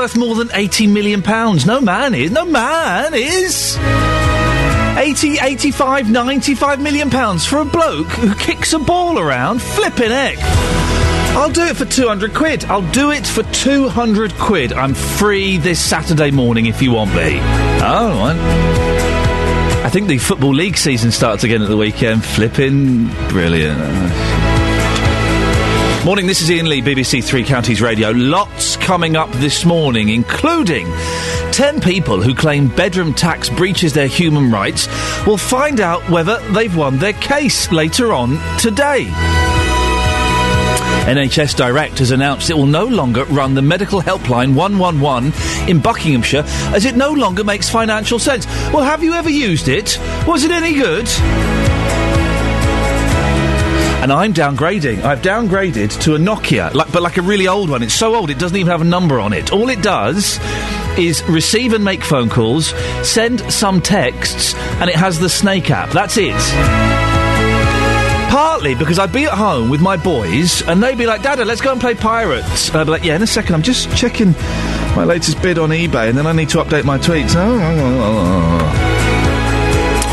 worth more than £80 million. No man is. 80, 85, £95 million for a bloke who kicks a ball around? Flippin' heck. I'll do it for 200 quid. I'll do it for 200 quid. I'm free this Saturday morning if you want me. Oh, what? I think the Football League season starts again at the weekend. Flippin' brilliant. Morning, this is Iain Lee, BBC Three Counties Radio. Lots coming up this morning, including 10 people who claim bedroom tax breaches their human rights. We'll find out whether they've won their case later on today. NHS Direct has announced it will no longer run the medical helpline 111 in Buckinghamshire as it no longer makes financial sense. Well, have you ever used it? Was it any good? And I'm downgrading. I've downgraded to a Nokia, but like a really old one. It's so old it doesn't even have a number on it. All it does is receive and make phone calls, send some texts, and it has the Snake app. That's it. Partly because I'd be at home with my boys, and they'd be like, Dada, let's go and play Pirates. And I'd be like, yeah, in a second, I'm just checking my latest bid on eBay, and then I need to update my tweets.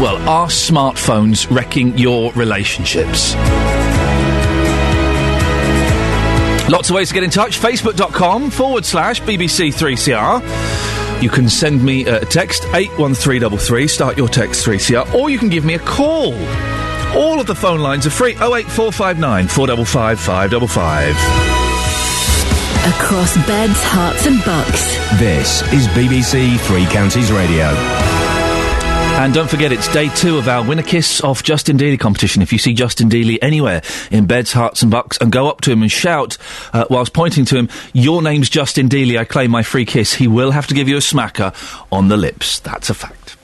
Well, are smartphones wrecking your relationships? Lots of ways to get in touch. Facebook.com/BBC3CR. You can send me a text, 81333, start your text 3CR, or you can give me a call. All of the phone lines are free. 08459 455 555. Across beds, hearts and bucks. This is BBC Three Counties Radio. And don't forget, it's day 2 of our Win a Kiss off Justin Dealey competition. If you see Justin Dealey anywhere in beds, hearts and bucks, and go up to him and shout, whilst pointing to him, your name's Justin Dealey, I claim my free kiss, he will have to give you a smacker on the lips. That's a fact.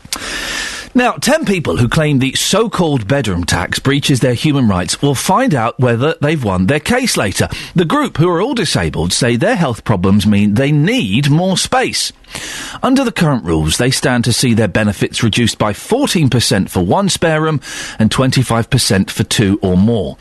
Now, 10 people who claim the so-called bedroom tax breaches their human rights will find out whether they've won their case later. The group, who are all disabled, say their health problems mean they need more space. Under the current rules, they stand to see their benefits reduced by 14% for one spare room and 25% for 2 or more.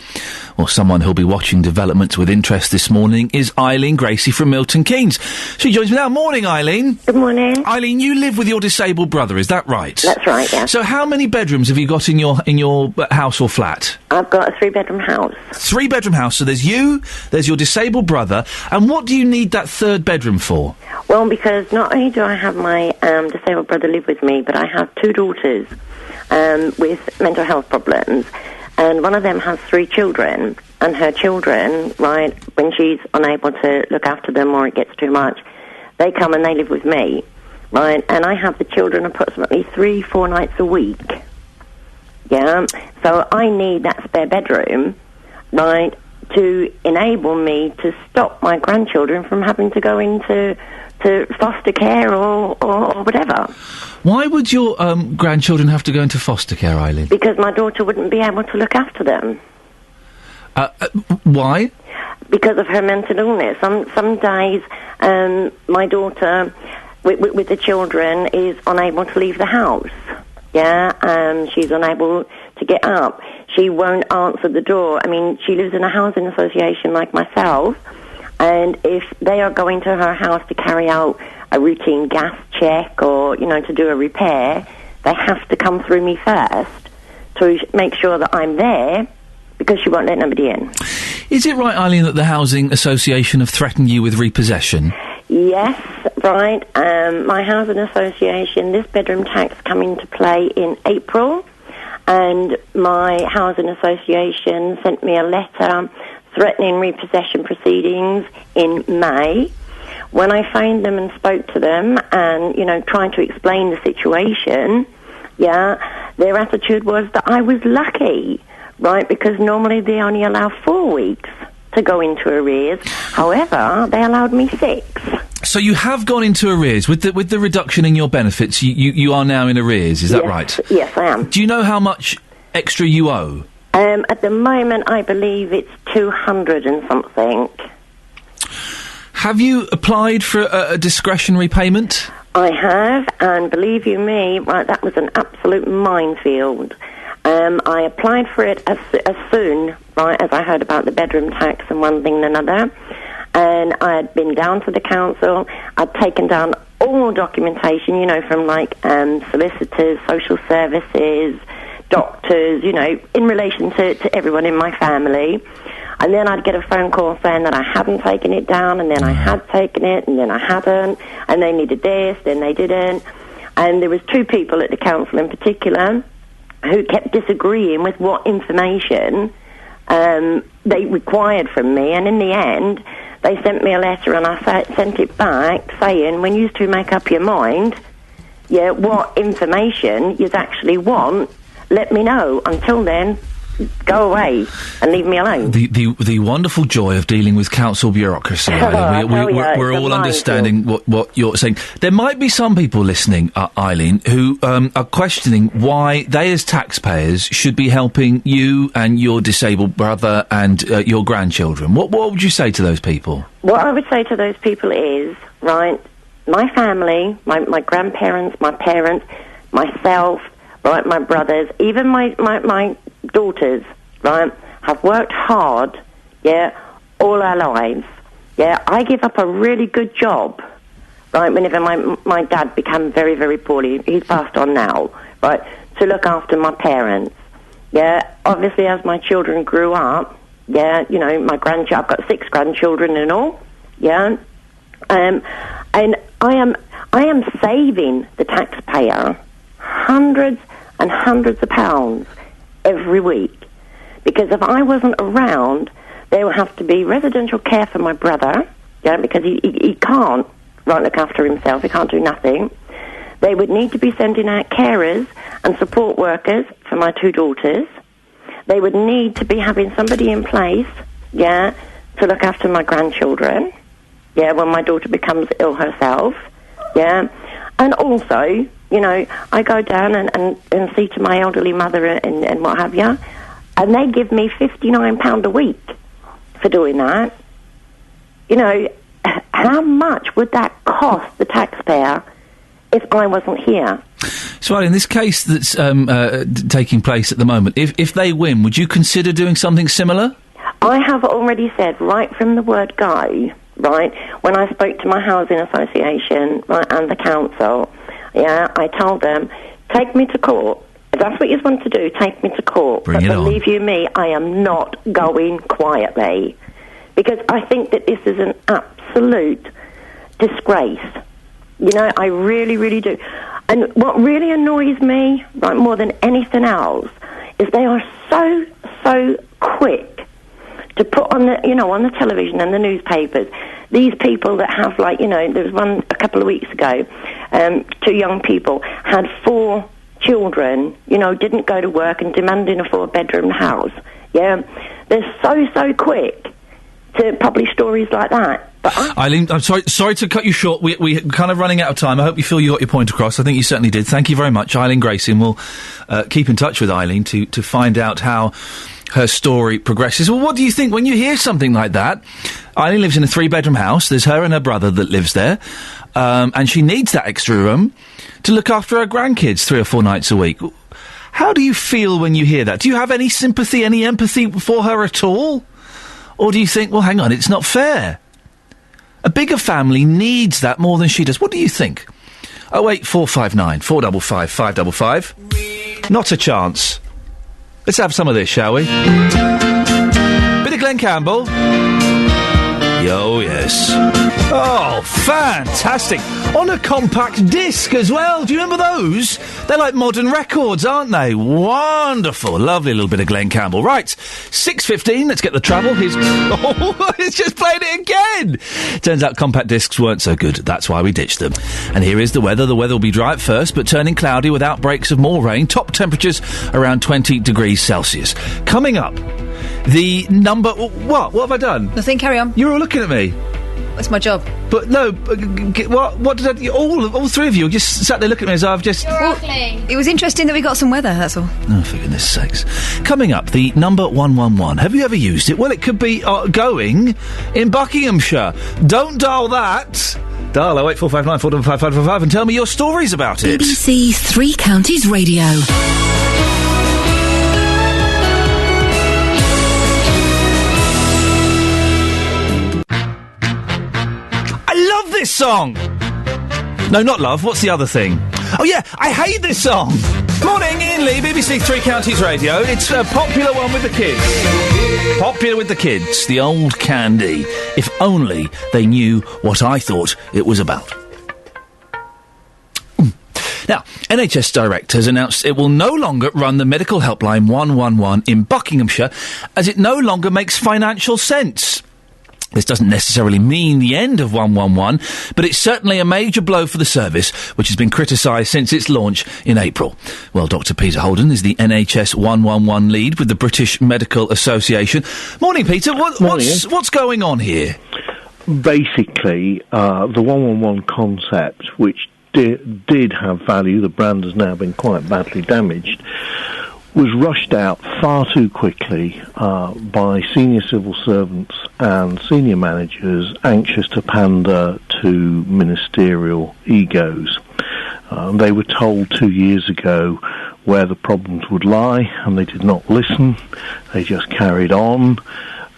Well, someone who'll be watching developments with interest this morning is Eileen Gracie from Milton Keynes. She joins me now. Morning, Eileen. Good morning. Eileen, you live with your disabled brother, is that right? That's right, yeah. So how many bedrooms have you got in your house or flat? I've got a 3-bedroom house. 3-bedroom house, so there's you, there's your disabled brother, and what do you need that 3rd bedroom for? Well, because not only do I have my disabled brother live with me, but I have 2 daughters with mental health problems, and one of them has 3 children, and her children, right, when she's unable to look after them or it gets too much, they come and they live with me, right, and I have the children approximately 3-4 nights a week, yeah, so I need that spare bedroom, right, to enable me to stop my grandchildren from having to go into foster care or whatever. Why would your grandchildren have to go into foster care, Eileen? Because my daughter wouldn't be able to look after them. Why? Because of her mental illness. Some days my daughter, with the children, is unable to leave the house. Yeah, she's unable to get up. She won't answer the door. I mean, she lives in a housing association like myself, and if they are going to her house to carry out a routine gas check or, to do a repair, they have to come through me first to make sure that I'm there, because she won't let nobody in. Is it right, Eileen, that the Housing Association have threatened you with repossession? Yes, right. My housing association, this bedroom tax come into play in April, and my housing association sent me a letter threatening repossession proceedings in May. When I phoned them and spoke to them and, trying to explain the situation, their attitude was that I was lucky, right, because normally they only allow 4 weeks to go into arrears. However, they allowed me 6. So you have gone into arrears. With the reduction in your benefits, you are now in arrears, is that right? Yes, I am. Do you know how much extra you owe? At the moment, I believe it's 200 and something. Have you applied for a discretionary payment? I have, and believe you me, right, that was an absolute minefield. I applied for it as soon, right, as I heard about the bedroom tax and one thing and another. And I had been down to the council. I'd taken down all documentation, you know, from like solicitors, social services, doctors, you know, in relation to everyone in my family. And then I'd get a phone call saying that I hadn't taken it down, and then I had taken it, and then I hadn't, and they needed this, then they didn't. And there was 2 people at the council in particular who kept disagreeing with what information they required from me, and in the end, they sent me a letter, and I sent it back saying, when you two make up your mind, yeah, what information you actually want, let me know. Until then, go away and leave me alone. The wonderful joy of dealing with council bureaucracy. We're all understanding what you're saying. There might be some people listening, Eileen, who are questioning why they as taxpayers should be helping you and your disabled brother and your grandchildren. What would you say to those people? What I would say to those people is, right, my family, my grandparents, my parents, myself, right, my brothers, even my daughters, right, have worked hard, yeah, all our lives. Yeah, I give up a really good job, right, whenever my dad became very, very poorly. He's passed on now, right, to look after my parents. Yeah, obviously as my children grew up, yeah, you know, I've got 6 grandchildren in all, yeah, and I am saving the taxpayer hundreds and hundreds of pounds every week, because if I wasn't around, there would have to be residential care for my brother, yeah, because he can't look after himself, he can't do nothing. They would need to be sending out carers and support workers for my 2 daughters. They would need to be having somebody in place, yeah, to look after my grandchildren, yeah, when my daughter becomes ill herself, yeah. And also, you know, I go down and see to my elderly mother and what have you, and they give me £59 a week for doing that. You know, how much would that cost the taxpayer if I wasn't here? So, in this case that's taking place at the moment, if they win, would you consider doing something similar? I have already said right from the word go, right, when I spoke to my housing association, right, and the council, yeah, I told them, take me to court. If that's what you want to do, take me to court. Bring but it on. Believe you me, I am not going quietly. Because I think that this is an absolute disgrace. You know, I really, really do. And what really annoys me, right, more than anything else, is they are so quick to put on the, you know, on the television and the newspapers, these people that have, like, you know, there was one a couple of weeks ago, 2 young people had 4 children, you know, didn't go to work and demanding a 4-bedroom house. Yeah, they're so quick to publish stories like that. But Eileen, I'm sorry to cut you short. We're kind of running out of time. I hope you feel you got your point across. I think you certainly did. Thank you very much, Eileen Grayson. We'll keep in touch with Eileen to find out how her story progresses. Well, what do you think when you hear something like that? Eileen lives in a 3-bedroom house. There's her and her brother that lives there, and she needs that extra room to look after her grandkids 3 or 4 nights a week. How do you feel when you hear that? Do you have any sympathy, any empathy for her at all? Or do you think, well, hang on, it's not fair? A bigger family needs that more than she does. What do you think? 08459 455 555. Not a chance. Let's have some of this, shall we? Bit of Glenn Campbell. Oh, yes. Oh, fantastic. On a compact disc as well. Do you remember those? They're like modern records, aren't they? Wonderful. Lovely little bit of Glenn Campbell. Right, 6:15, let's get the travel. It's just played it again. Turns out compact discs weren't so good. That's why we ditched them. And here is the weather. The weather will be dry at first, but turning cloudy with outbreaks of more rain. Top temperatures around 20 degrees Celsius. Coming up, the number... What? What have I done? Nothing, carry on. You're all looking at me. It's my job. But no, what did I... All 3 of you just sat there looking at me as I've just... Well, it was interesting that we got some weather, that's all. Oh, for goodness sakes. Coming up, the number 111. Have you ever used it? Well, it could be going in Buckinghamshire. Don't dial that. Dial 08459 455 555 and tell me your stories about it. BBC 3 Counties Radio. song. No, not love. What's the other thing? Oh, yeah, I hate this song. Morning, Iain Lee, BBC Three Counties Radio. It's a popular one with the kids. Popular with the kids. The old candy. If only they knew what I thought it was about. Now, NHS Direct has announced it will no longer run the medical helpline 111 in Buckinghamshire, as it no longer makes financial sense. This doesn't necessarily mean the end of 111, but it's certainly a major blow for the service, which has been criticised since its launch in April. Well, Dr. Peter Holden is the NHS 111 lead with the British Medical Association. Morning, Peter. What's going on here? Basically, the 111 concept, which did have value, the brand has now been quite badly damaged, was rushed out far too quickly by senior civil servants and senior managers anxious to pander to ministerial egos. They were told 2 years ago where the problems would lie, and they did not listen. They just carried on.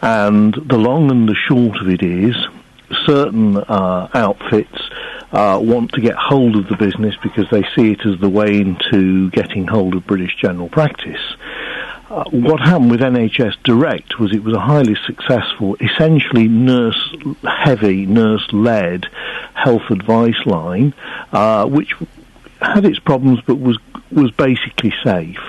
And the long and the short of it is, certain outfits want to get hold of the business because they see it as the way into getting hold of British general practice. What happened with NHS Direct was it was a highly successful, essentially nurse-heavy, nurse-led health advice line, which had its problems but was basically safe.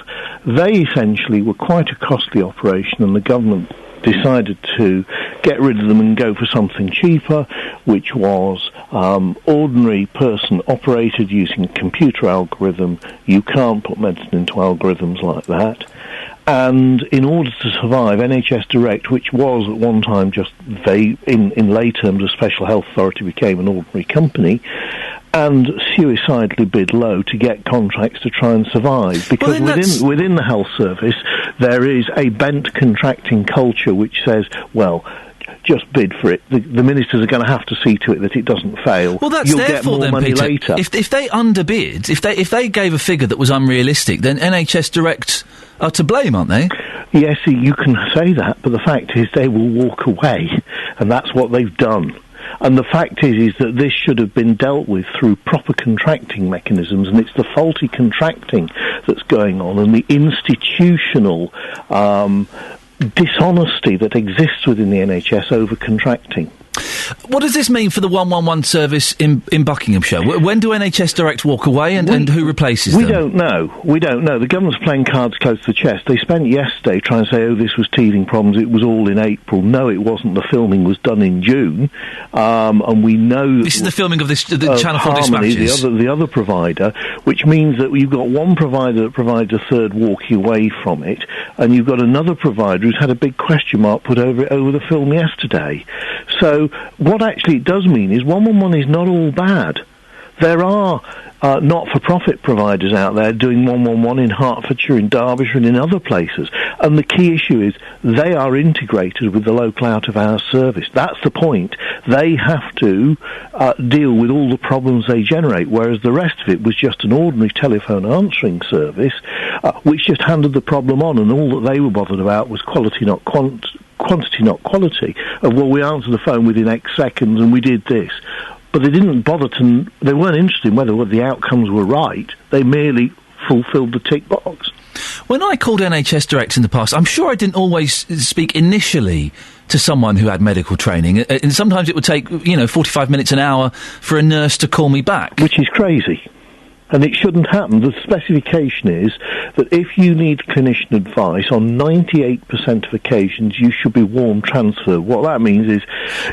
They essentially were quite a costly operation, and the government decided to get rid of them and go for something cheaper, which was ordinary person operated using a computer algorithm. You can't put medicine into algorithms like that. And in order to survive, NHS Direct, which was at one time just in lay terms a special health authority, became an ordinary company, and suicidally bid low to get contracts to try and survive. Because within the health service, there is a bent contracting culture which says, well, just bid for it. The ministers are going to have to see to it that it doesn't fail. Well, that's You'll their get fault more then, money Peter. later. If they underbid, if they gave a figure that was unrealistic, then NHS Direct are to blame, aren't they? Yes, you can say that, but the fact is they will walk away, and that's what they've done. And the fact is that this should have been dealt with through proper contracting mechanisms, and it's the faulty contracting that's going on, and the institutional dishonesty that exists within the NHS over contracting. What does this mean for the 111 service in Buckinghamshire? When do NHS Direct walk away, and who replaces them? We don't know. The government's playing cards close to the chest. They spent yesterday trying to say, oh, this was teething problems, it was all in April. No, it wasn't. The filming was done in June. And we know... This is the filming of the Channel 4 Harmony, dispatches. the other provider, which means that you've got one provider that provides a third walking away from it, and you've got another provider who's had a big question mark put over it over the film yesterday. So what actually it does mean is 111 is not all bad. There are not-for-profit providers out there doing 111 in Hertfordshire, in Derbyshire and in other places. And the key issue is they are integrated with the local out-of-hours service. That's the point. They have to deal with all the problems they generate, whereas the rest of it was just an ordinary telephone answering service which just handed the problem on, and all that they were bothered about was quality, not quantity, not quality. Well, we answered the phone within X seconds and we did this. But they didn't bother they weren't interested in whether the outcomes were right. They merely fulfilled the tick box. When I called NHS Direct in the past, I'm sure I didn't always speak initially to someone who had medical training. And sometimes it would take, 45 minutes, an hour for a nurse to call me back. Which is crazy. And it shouldn't happen. The specification is that if you need clinician advice, on 98% of occasions, you should be warm transferred. What that means is...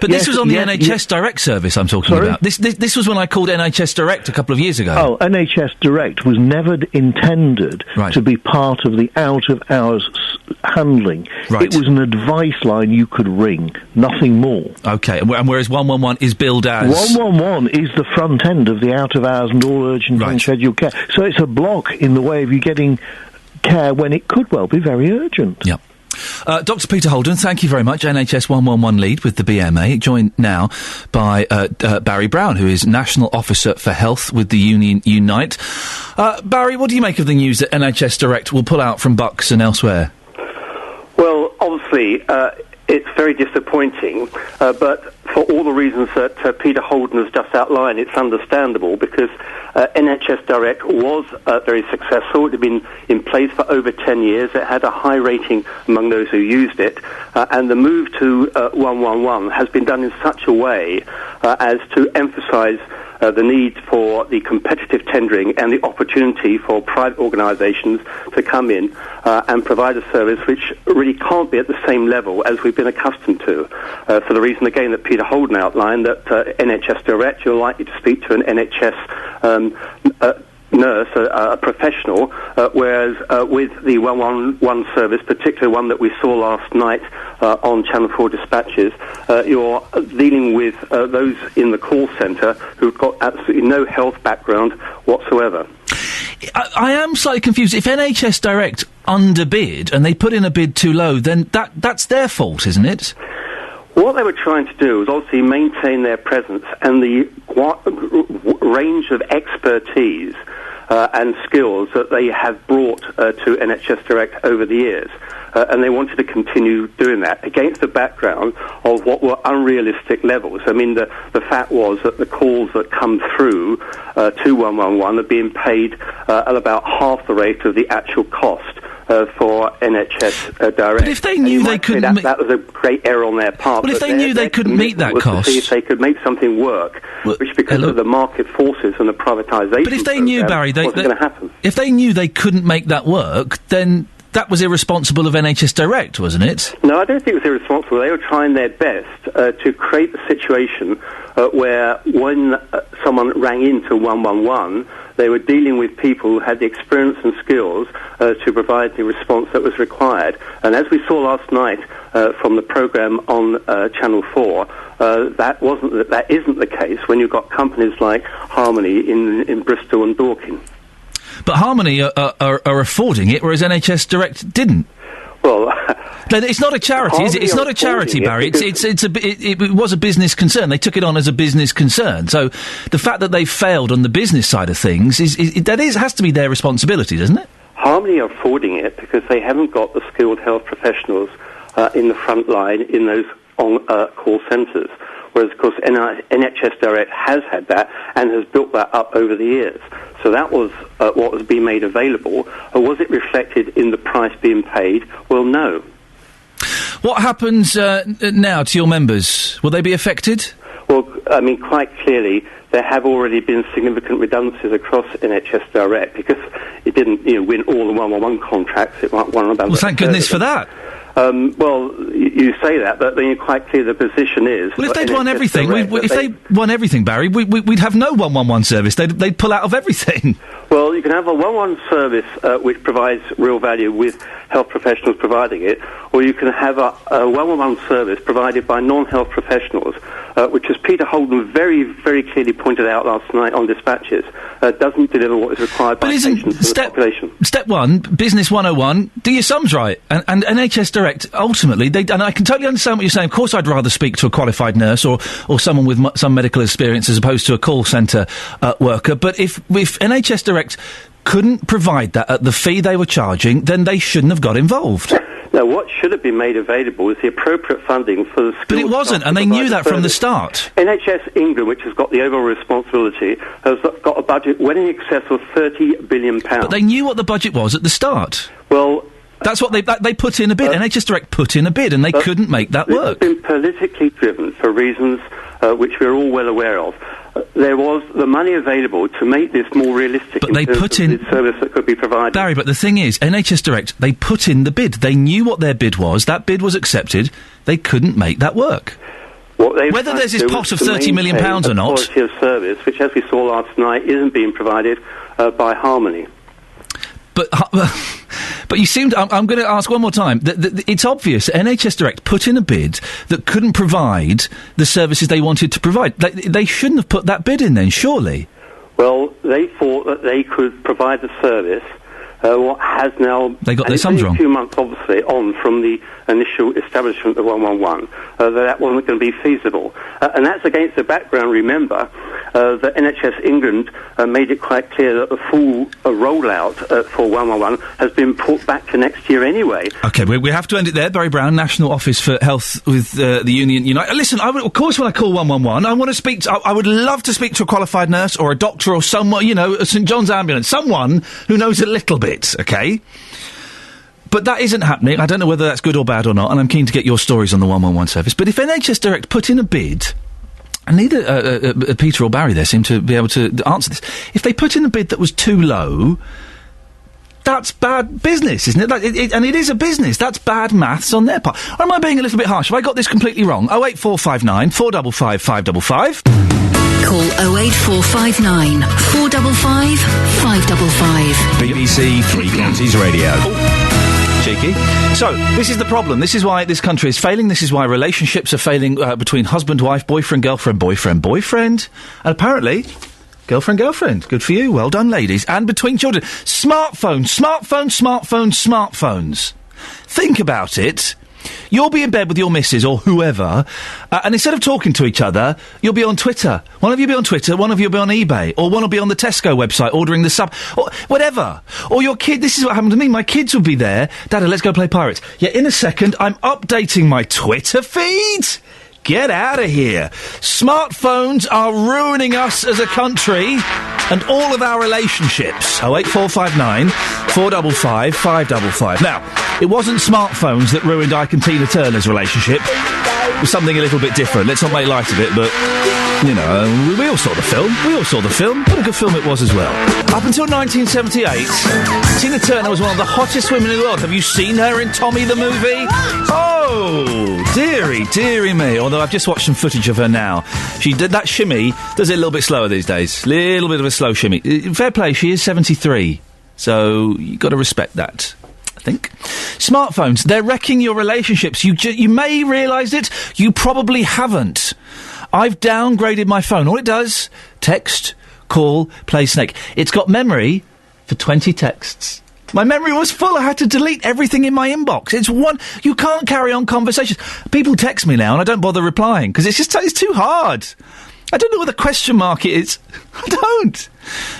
But this was on the NHS Direct service I'm talking about. This was when I called NHS Direct a couple of years ago. Oh, NHS Direct was never intended to be part of the out-of-hours handling. Right. It was an advice line you could ring, nothing more. OK, and whereas 111 is billed as... 111 is the front end of the out-of-hours and all urgent and scheduled care. So it's a block in the way of you getting care when it could well be very urgent. Yep. Dr. Peter Holden, thank you very much. NHS 111 lead with the BMA, joined now by Barry Brown, who is National Officer for Health with the union Unite. Barry, what do you make of the news that NHS Direct will pull out from Bucks and elsewhere? Well, obviously, it's very disappointing, but for all the reasons that Peter Holden has just outlined, it's understandable because NHS Direct was very successful. It had been in place for over 10 years. It had a high rating among those who used it. And the move to 111 has been done in such a way as to emphasise the need for the competitive tendering and the opportunity for private organisations to come in and provide a service which really can't be at the same level as we've been accustomed to. For the reason, again, that Peter Holden outlined, that NHS Direct, you're likely to speak to an NHS nurse, a professional, whereas with the 111 service, particularly one that we saw last night on Channel 4 dispatches, you're dealing with those in the call centre who've got absolutely no health background whatsoever. I am slightly confused. If NHS Direct underbid and they put in a bid too low, then that's their fault, isn't it? What they were trying to do was obviously maintain their presence and the range of expertise and skills that they have brought to NHS Direct over the years. And they wanted to continue doing that against the background of what were unrealistic levels. I mean, the fact was that the calls that come through to 111 are being paid at about half the rate of the actual cost for NHS Direct. But if they knew they couldn't... That was a great error on their part. Well, if they knew they couldn't meet that cost... To see if they could make something work, which because of the market forces and the privatisation... But if they knew, Barry... wasn't going to happen. If they knew they couldn't make that work, then... that was irresponsible of NHS Direct, wasn't it? No, I don't think it was irresponsible. They were trying their best to create the situation where when someone rang into 111, they were dealing with people who had the experience and skills to provide the response that was required. And as we saw last night from the programme on Channel 4, that isn't the case when you've got companies like Harmony in Bristol and Dorking. But Harmony are affording it, whereas NHS Direct didn't. Well, it's not a charity, is it? It's not a charity, Barry. It was a business concern. They took it on as a business concern. So the fact that they failed on the business side of things has to be their responsibility, doesn't it? Harmony are affording it because they haven't got the skilled health professionals in the front line in those call centres. Whereas, of course, NHS Direct has had that and has built that up over the years. So that was what was being made available. Was it reflected in the price being paid? Well, no. What happens now to your members? Will they be affected? Well, I mean, quite clearly, there have already been significant redundancies across NHS Direct because it didn't win all the 111 contracts. It won about... Well, thank goodness for that. Well, you say that, but then you're quite clear the position is... Well, if they'd won everything, if they won everything, Barry, we'd have no 111 service. They'd pull out of everything. Well, you can have a 111 service which provides real value with health professionals providing it, or you can have a 111 service provided by non-health professionals, which, as Peter Holden very, very clearly pointed out last night on dispatches, doesn't deliver what is required by patients and the population. Step one, Business 101, do your sums right. And NHS Direct, ultimately, and I can totally understand what you're saying. Of course, I'd rather speak to a qualified nurse or someone with some medical experience as opposed to a call centre worker. But if NHS Direct couldn't provide that at the fee they were charging, then they shouldn't have got involved. Now, what should have been made available is the appropriate funding for the... But it wasn't, and they knew that from the start. NHS England, which has got the overall responsibility, has got a budget well in excess of £30 billion. But they knew what the budget was at the start. Well... That's what they put in a bid. NHS Direct put in a bid, and they couldn't make that work. It's been politically driven for reasons which we're all well aware of. There was the money available to make this more realistic. But they put in the service that could be provided. Barry, but the thing is, NHS Direct, they put in the bid. They knew what their bid was. That bid was accepted. They couldn't make that work. Whether there's this pot of £30 million or not, quality of service, which, as we saw last night, isn't being provided by Harmony. But you seem to... I'm going to ask one more time. It's obvious NHS Direct put in a bid that couldn't provide the services they wanted to provide. They shouldn't have put that bid in then, surely. Well, they thought that they could provide the service. What has now... They got their sums wrong. 2 months, obviously, on from the initial establishment of 111, that wasn't going to be feasible. And that's against the background, remember, the NHS England made it quite clear that the full rollout for 111 has been put back to next year anyway. OK, we have to end it there. Barry Brown, National Office for Health with the Union United. Listen, of course when I call 111, I want to speak I would love to speak to a qualified nurse or a doctor or someone, a St John's ambulance, someone who knows a little bit, OK? But that isn't happening. I don't know whether that's good or bad or not, and I'm keen to get your stories on the 111 service. But if NHS Direct put in a bid, and neither Peter or Barry there seem to be able to answer this, if they put in a bid that was too low, that's bad business, isn't it? And it is a business. That's bad maths on their part. Or am I being a little bit harsh? Have I got this completely wrong? 08459 455 555. Call 08459 455 555. BBC Three Counties Radio. Cheeky. So, this is the problem. This is why this country is failing. This is why relationships are failing between husband, wife, boyfriend, girlfriend, boyfriend, boyfriend. And apparently, girlfriend, girlfriend. Good for you. Well done, ladies. And between children. Smartphones. Think about it. You'll be in bed with your missus or whoever, and instead of talking to each other, you'll be on Twitter. One of you will be on Twitter, one of you will be on eBay, or one will be on the Tesco website ordering the sub, or whatever. Or your kid, this is what happened to me, my kids will be there, Daddy, let's go play Pirates. Yeah, in a second, I'm updating my Twitter feed. Get out of here. Smartphones are ruining us as a country and all of our relationships. 08459 455 555. Now, it wasn't smartphones that ruined Ike and Tina Turner's relationship. It was something a little bit different. Let's not make light of it, but, we all saw the film. What a good film it was as well. Up until 1978, Tina Turner was one of the hottest women in the world. Have you seen her in Tommy the movie? Oh, dearie me. Although I've just watched some footage of her now. She did that shimmy, does it a little bit slower these days. Little bit of a slow shimmy. Fair play, she is 73. So, you've got to respect that, I think. Smartphones, they're wrecking your relationships. You may realise it, you probably haven't. I've downgraded my phone. All it does, text, call, play Snake. It's got memory for 20 texts. My memory was full. I had to delete everything in my inbox. You can't carry on conversations. People text me now and I don't bother replying because it's too hard. I don't know what the question mark is. I don't.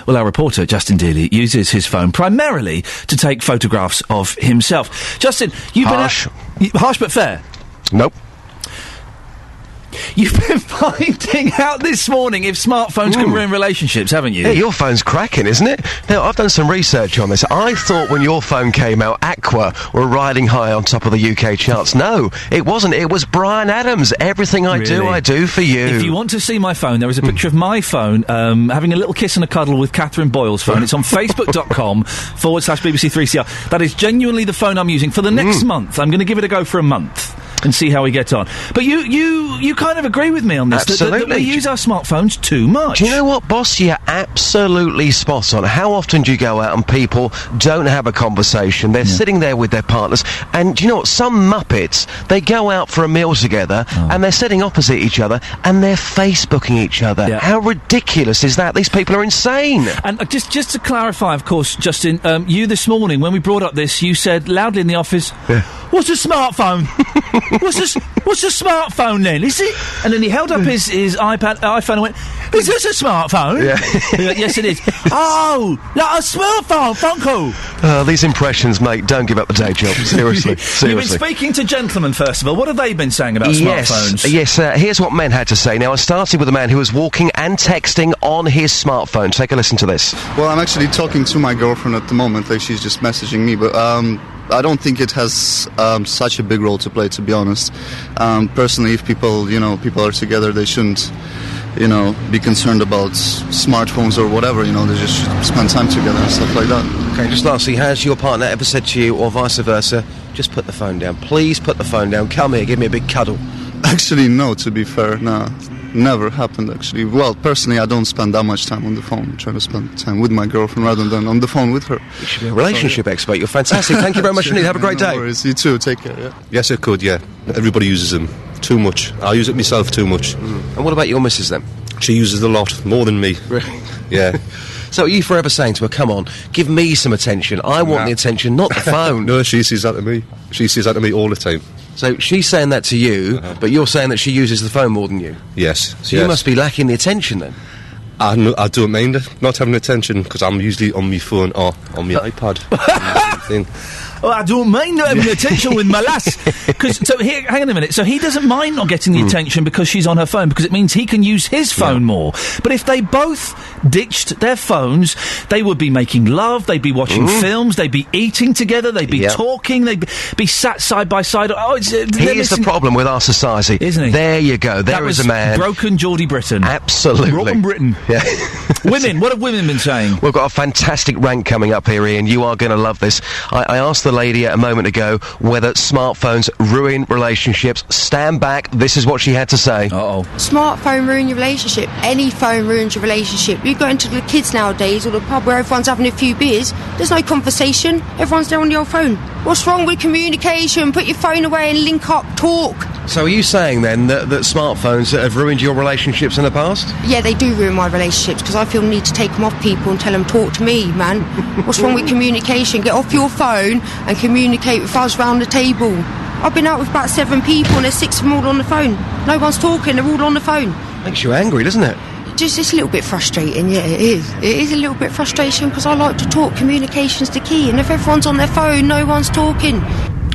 Well, our reporter, Justin Dealey, uses his phone primarily to take photographs of himself. Justin, you've been... Harsh but fair? Nope. You've been finding out this morning if smartphones can ruin relationships, haven't you? Yeah, your phone's cracking, isn't it? Now, I've done some research on this. I thought when your phone came out, Aqua were riding high on top of the UK charts. No, it wasn't. It was Bryan Adams. Everything I do for you. If you want to see my phone, there is a picture of my phone having a little kiss and a cuddle with Catherine Boyle's phone. It's on facebook.com/BBC3CR. That is genuinely the phone I'm using for the next month. I'm going to give it a go for a month and see how we get on. But you kind of agree with me on this. Absolutely. That we use our smartphones too much. Do you know what, boss? You're absolutely spot on. How often do you go out and people don't have a conversation? They're sitting there with their partners, and do you know what? Some muppets, they go out for a meal together, and they're sitting opposite each other, and they're Facebooking each other. Yeah. How ridiculous is that? These people are insane. And just to clarify, of course, Justin, you this morning, when we brought up this, you said loudly in the office, what's a smartphone? What's a smartphone then? Is it? And then he held up his iPhone and went, is this a smartphone? Yeah. Yes, it is. Oh, like a smartphone, Funko. These impressions, mate, don't give up the day job. Seriously. You've been speaking to gentlemen, first of all. What have they been saying about smartphones? Yes, here's what men had to say. Now, I started with a man who was walking and texting on his smartphone. Take a listen to this. Well, I'm actually talking to my girlfriend at the moment. Like, she's just messaging me, but I don't think it has such a big role to play, to be honest. Personally, if people are together, they shouldn't, be concerned about smartphones or whatever. They just should spend time together and stuff like that. Okay, just lastly, has your partner ever said to you, or vice versa, just put the phone down? Please put the phone down. Come here, give me a big cuddle. Actually, no, to be fair, no. Never happened, actually. Well, personally, I don't spend that much time on the phone. I try to spend time with my girlfriend rather than on the phone with her. You should be a relationship expert. You're fantastic. Thank you very much indeed. Have a great day. No worries. You too. Take care, yeah. Yes, it could, yeah. Everybody uses them. Too much. I use it myself too much. And what about your missus, then? She uses a lot. More than me. Really? Yeah. So are you forever saying to her, come on, give me some attention. I want the attention, not the phone. No, she says that to me. She says that to me all the time. So she's saying that to you, but you're saying that she uses the phone more than you? Yes. So you must be lacking the attention then? I don't mind it, not having attention, because I'm usually on my phone or on my iPad. Thing. Oh, I don't mind not having attention with my lass. Hang on a minute. So he doesn't mind not getting the attention because she's on her phone, because it means he can use his phone more. But if they both ditched their phones, they would be making love, they'd be watching films, they'd be eating together, they'd be talking, they'd be sat side by side. Here's the problem with our society, isn't he? There you go. There is a man. Broken Geordie Britain. Absolutely. Broken Britain. Yeah. Women. What have women been saying? We've got a fantastic rank coming up here, Ian. You are going to love this. I asked the lady a moment ago whether smartphones ruin relationships. Stand back. This is what she had to say. Uh-oh. Smartphone ruin your relationship. Any phone ruins your relationship. You go into the kids nowadays or the pub where everyone's having a few beers, there's no conversation. Everyone's there on the old phone. What's wrong with communication? Put your phone away and link up, talk. So are you saying then that smartphones have ruined your relationships in the past? Yeah, they do ruin my relationships because I feel the need to take them off people and tell them, talk to me, man. What's wrong with communication? Get off your phone and communicate with us round the table. I've been out with about 7 people and there's 6 of them all on the phone. No one's talking, they're all on the phone. Makes you angry, doesn't it? Just, it's a little bit frustrating, yeah, it is. It is a little bit frustrating because I like to talk. Communication's the key, and if everyone's on their phone, no one's talking.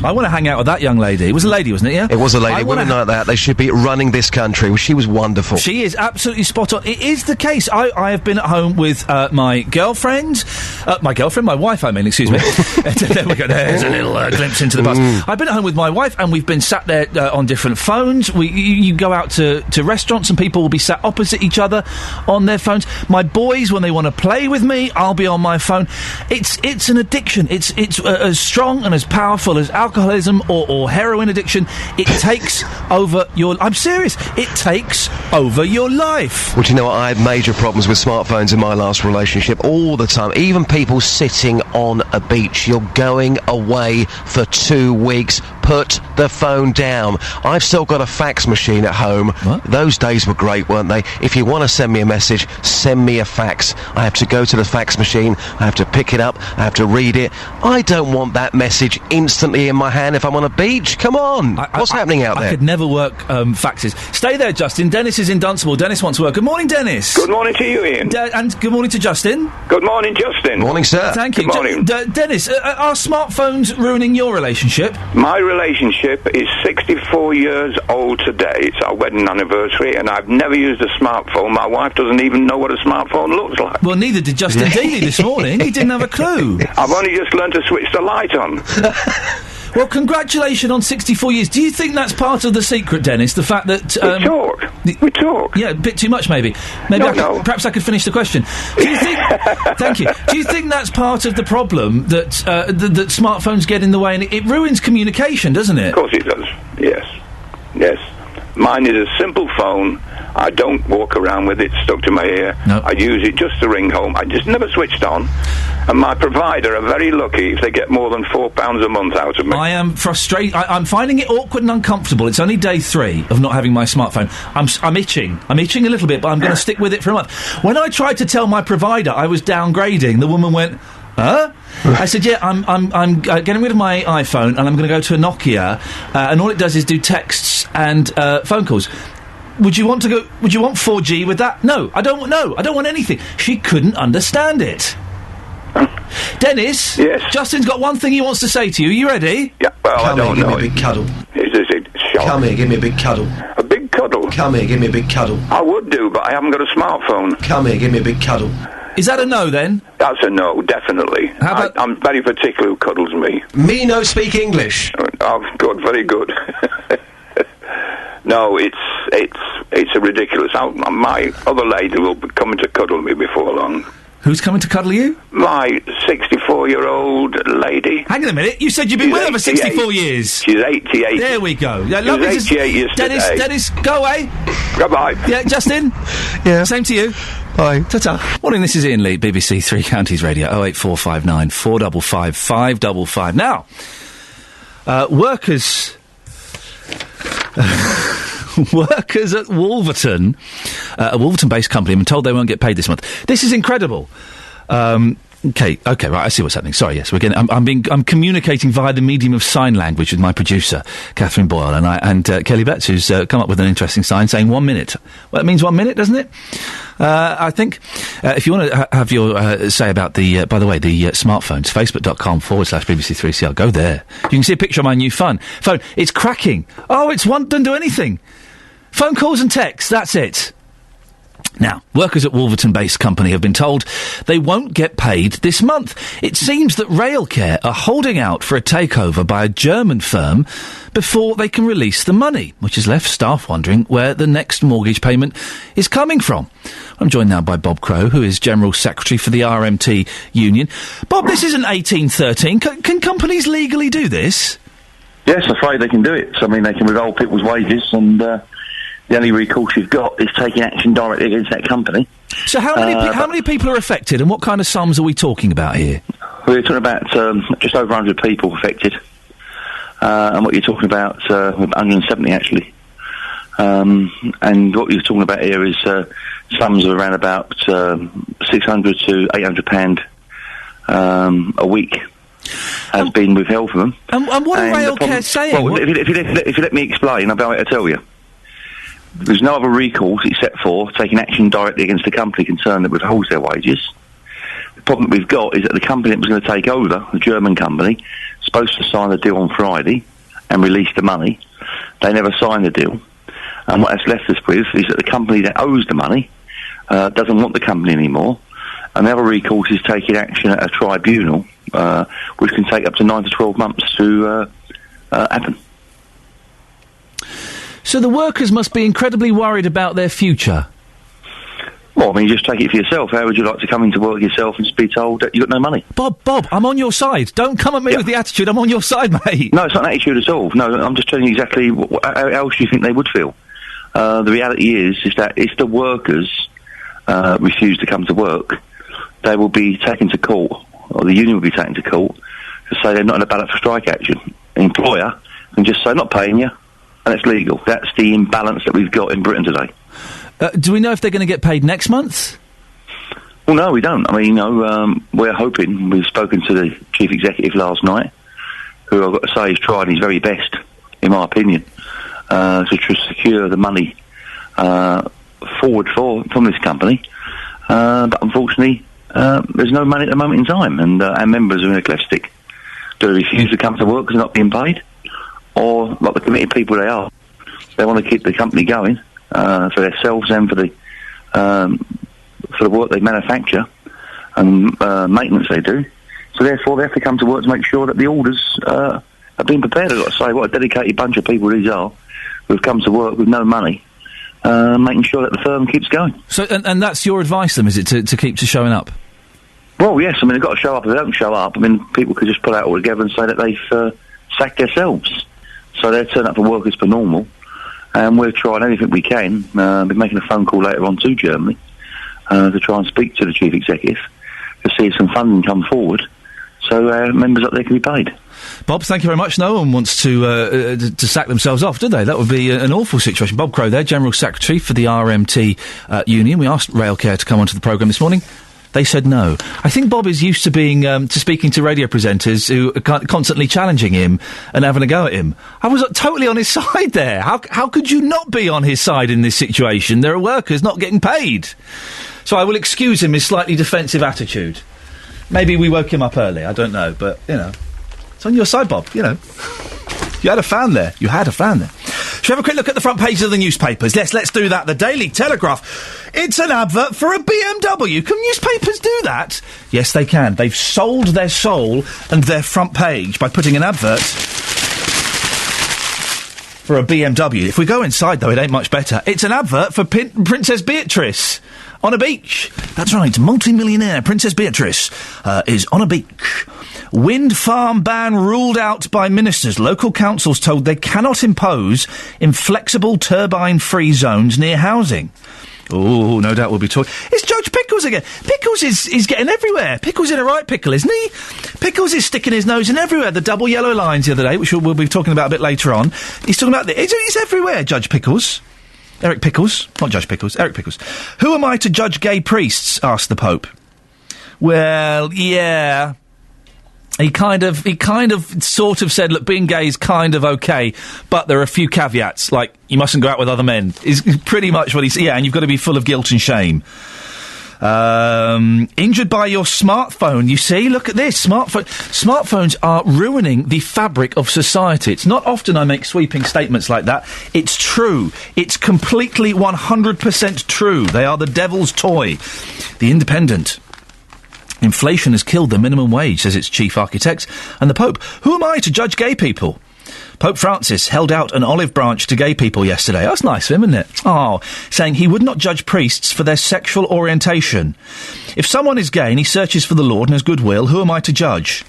I want to hang out with that young lady. It was a lady, wasn't it, yeah? It was a lady. Women like that, they should be running this country. She was wonderful. She is absolutely spot on. It is the case. I have been at home with my girlfriend, my wife, I mean, excuse me. There we go, there's a little glimpse into the past. I've been at home with my wife, and we've been sat there on different phones. You go out to restaurants, and people will be sat opposite each other on their phones. My boys, when they want to play with me, I'll be on my phone. It's an addiction. It's as strong and as powerful as alcoholism or heroin addiction. It takes over your... I'm serious. It takes over your life. Well, do you know what? I had major problems with smartphones in my last relationship all the time. Even people sitting on a beach. You're going away for 2 weeks. Put the phone down. I've still got a fax machine at home. What? Those days were great, weren't they? If you want to send me a message, send me a fax. I have to go to the fax machine. I have to pick it up. I have to read it. I don't want that message instantly in my hand if I'm on a beach. Come on. What's happening out there? I could never work faxes. Stay there, Justin. Dennis is in Dunstable. Dennis wants to work. Good morning, Dennis. Good morning to you, Ian. And good morning to Justin. Good morning, Justin. Morning, sir. Thank you. Good morning. Dennis, are smartphones ruining your relationship? My relationship is 64 years old today. It's our wedding anniversary, and I've never used a smartphone. My wife doesn't even know what a smartphone looks like. Well, neither did Justin Dealey this morning. He didn't have a clue. I've only just learned to switch the light on. Well, congratulations on 64 years. Do you think that's part of the secret, Dennis? The fact that... We talk. Yeah, a bit too much, maybe. Perhaps I could finish the question. Do you think... Thank you. Do you think that's part of the problem, that that smartphones get in the way, and it ruins communication, doesn't it? Of course it does. Yes. Mine is a simple phone. I don't walk around with it stuck to my ear. No. I use it just to ring home. I just never switched on. And my provider are very lucky if they get more than £4 a month out of me. I am frustrated. I'm finding it awkward and uncomfortable. It's only day 3 of not having my smartphone. I'm itching. I'm itching a little bit, but I'm going to stick with it for a month. When I tried to tell my provider I was downgrading, the woman went, huh? I said, yeah, I'm getting rid of my iPhone and I'm going to go to a Nokia, and all it does is do texts and phone calls. Would you want 4G with that? No, I don't want anything. She couldn't understand it. Dennis? Yes? Justin's got one thing he wants to say to you. Are you ready? Yeah, well, Come I don't here, know. give me a big cuddle. Is it shock? Come here, give me a big cuddle. A big cuddle? Come here, give me a big cuddle. I would do, but I haven't got a smartphone. Come here, give me a big cuddle. Is that a no, then? That's a no, definitely. How about... I'm very particular who cuddles me. Me no speak English. Oh, good, very good. No, it's a ridiculous. My other lady will be coming to cuddle me before long. Who's coming to cuddle you? My 64-year-old lady. Hang on a minute. You said you've been with her for 64 years. She's 88. There we go. Yeah, she's 88 yesterday. Dennis, go away. Goodbye. Yeah, Justin? Yeah. Same to you. Bye. Ta-ta. Morning, this is Iain Lee, BBC Three Counties Radio, 08459 455 555. Now, workers at Wolverton, a Wolverton-based company, have been told they won't get paid this month. This is incredible. Okay, right, I see what's happening. Sorry, yes, I'm communicating via the medium of sign language with my producer, Catherine Boyle, and Kelly Betts, who's come up with an interesting sign saying 1 minute. Well, it means 1 minute, doesn't it? I think, if you want to have your say about the, by the way, the smartphones, facebook.com/BBC3CR, go there. You can see a picture of my new phone. It's cracking. Oh, doesn't do anything. Phone calls and texts, that's it. Now, workers at Wolverton-based company have been told they won't get paid this month. It seems that Railcare are holding out for a takeover by a German firm before they can release the money, which has left staff wondering where the next mortgage payment is coming from. I'm joined now by Bob Crow, who is General Secretary for the RMT Union. Bob, this isn't 1813. Can companies legally do this? Yes, I'm afraid they can do it. So, I mean, they can withhold people's wages and... the only recourse you've got is taking action directly against that company. So how many people are affected, and what kind of sums are we talking about here? We're talking about just over 100 people affected. And what you're talking about, 170 actually. And what you're talking about here is sums of around about £600 to £800 a week has been withheld from them. And what are Railcare saying? Well, if you let me explain, I'll be able to tell you. There's no other recourse except for taking action directly against the company concerned that withholds their wages. The problem that we've got is that the company that was going to take over, the German company, supposed to sign the deal on Friday and release the money. They never signed the deal. And what that's left us with is that the company that owes the money doesn't want the company anymore. And the other recourse is taking action at a tribunal, which can take up to 9 to 12 months to happen. So the workers must be incredibly worried about their future. Well, I mean, just take it for yourself. How would you like to come into work yourself and just be told that you've got no money? Bob, I'm on your side. Don't come at me with the attitude. I'm on your side, mate. No, it's not an attitude at all. No, I'm just telling you exactly how else you think they would feel. The reality is that if the workers refuse to come to work, they will be taken to court, or the union will be taken to court, to say they're not in a ballot for strike action. The employer can just say, not paying you. And it's legal. That's the imbalance that we've got in Britain today. Do we know if they're going to get paid next month? Well, no, we don't. I mean, we're hoping. We've spoken to the chief executive last night, who I've got to say has tried his very best, in my opinion, to secure the money forward from this company. But unfortunately, there's no money at the moment in time, and our members are in a cleft stick. Do they refuse to come to work because they're not being paid? Or, like the committed people they are, they want to keep the company going for themselves and for the work they manufacture and maintenance they do. So therefore, they have to come to work to make sure that the orders have been prepared. I've got to say, what a dedicated bunch of people these are who've come to work with no money, making sure that the firm keeps going. So, and that's your advice, then, is it, to keep showing up? Well, yes. I mean, they've got to show up. If they don't show up, I mean, people could just pull out all together and say that they've sacked themselves. So they're turning up for work as per normal, and we're trying anything we can. We're making a phone call later on to Germany to try and speak to the chief executive to see if some funding come forward so members up there can be paid. Bob, thank you very much. No one wants to sack themselves off, do they? That would be an awful situation. Bob Crow there, General Secretary for the RMT Union. We asked Railcare to come onto the programme this morning. They said no. I think Bob is used to being to speaking to radio presenters who are constantly challenging him and having a go at him. I was totally on his side there. How could you not be on his side in this situation? There are workers not getting paid. So I will excuse him his slightly defensive attitude. Maybe we woke him up early. I don't know, but it's on your side, Bob. You had a fan there. Shall we have a quick look at the front pages of the newspapers? Let's do that. The Daily Telegraph. It's an advert for a BMW. Can newspapers do that? Yes, they can. They've sold their soul and their front page by putting an advert for a BMW. If we go inside, though, it ain't much better. It's an advert for Princess Beatrice on a beach. That's right, multi-millionaire Princess Beatrice is on a beach. Wind farm ban ruled out by ministers. Local councils told they cannot impose inflexible turbine-free zones near housing. Oh, no doubt we'll be talking. It's Judge Pickles again. Pickles is getting everywhere. Pickles in a right pickle, isn't he? Pickles is sticking his nose in everywhere. The double yellow lines the other day, which we'll be talking about a bit later on. He's talking about he's everywhere, Judge Pickles. Eric Pickles. Not Judge Pickles, Eric Pickles. Who am I to judge gay priests? Asked the Pope. Well, yeah. He kind of sort of said, look, being gay is kind of okay, but there are a few caveats, like you mustn't go out with other men, is pretty much what he said. Yeah, and you've got to be full of guilt and shame. Injured by your smartphone, you see? Look at this. Smartphones are ruining the fabric of society. It's not often I make sweeping statements like that. It's true. It's completely 100% true. They are the devil's toy. The Independent. Inflation has killed the minimum wage, says its chief architect. And the Pope. Who am I to judge gay people? Pope Francis held out an olive branch to gay people yesterday. That's nice of him, isn't it? Oh, saying he would not judge priests for their sexual orientation. If someone is gay and he searches for the Lord and has goodwill, who am I to judge?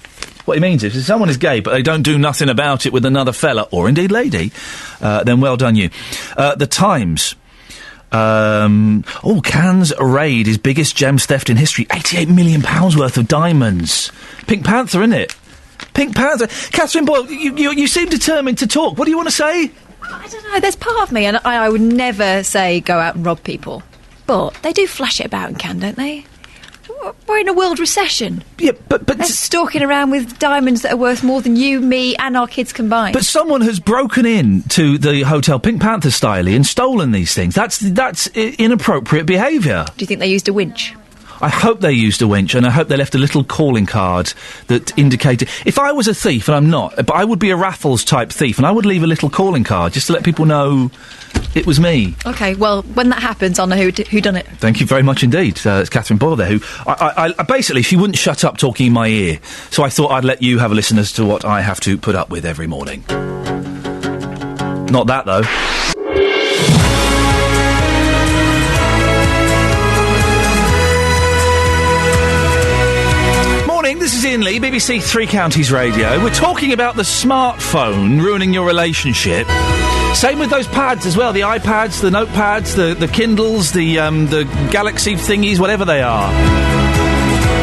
What he means is, if someone is gay but they don't do nothing about it with another fella, or indeed lady, then well done you. The Times. Cannes raid his biggest gems theft in history. £88 million worth of diamonds. Pink Panther, innit? Pink Panther. Catherine Boyle, you seem determined to talk. What do you want to say? I don't know, there's part of me, and I would never say go out and rob people. But they do flash it about in Cannes, don't they? We're in a world recession. Yeah, but they're stalking around with diamonds that are worth more than you, me, and our kids combined. But someone has broken in to the hotel Pink Panther style and stolen these things. That's inappropriate behaviour. Do you think they used a winch? I hope they used a winch, and I hope they left a little calling card that indicated... If I was a thief, and I'm not, but I would be a Raffles-type thief, and I would leave a little calling card just to let people know it was me. OK, well, when that happens, I'll know who done it. Thank you very much indeed. It's Catherine Boyle there, who... I basically, she wouldn't shut up talking in my ear, so I thought I'd let you have a listen as to what I have to put up with every morning. Not that, though. This is Iain Lee, BBC Three Counties Radio. We're talking about the smartphone ruining your relationship. Same with those pads as well, the iPads, the notepads, the Kindles, the Galaxy thingies, whatever they are.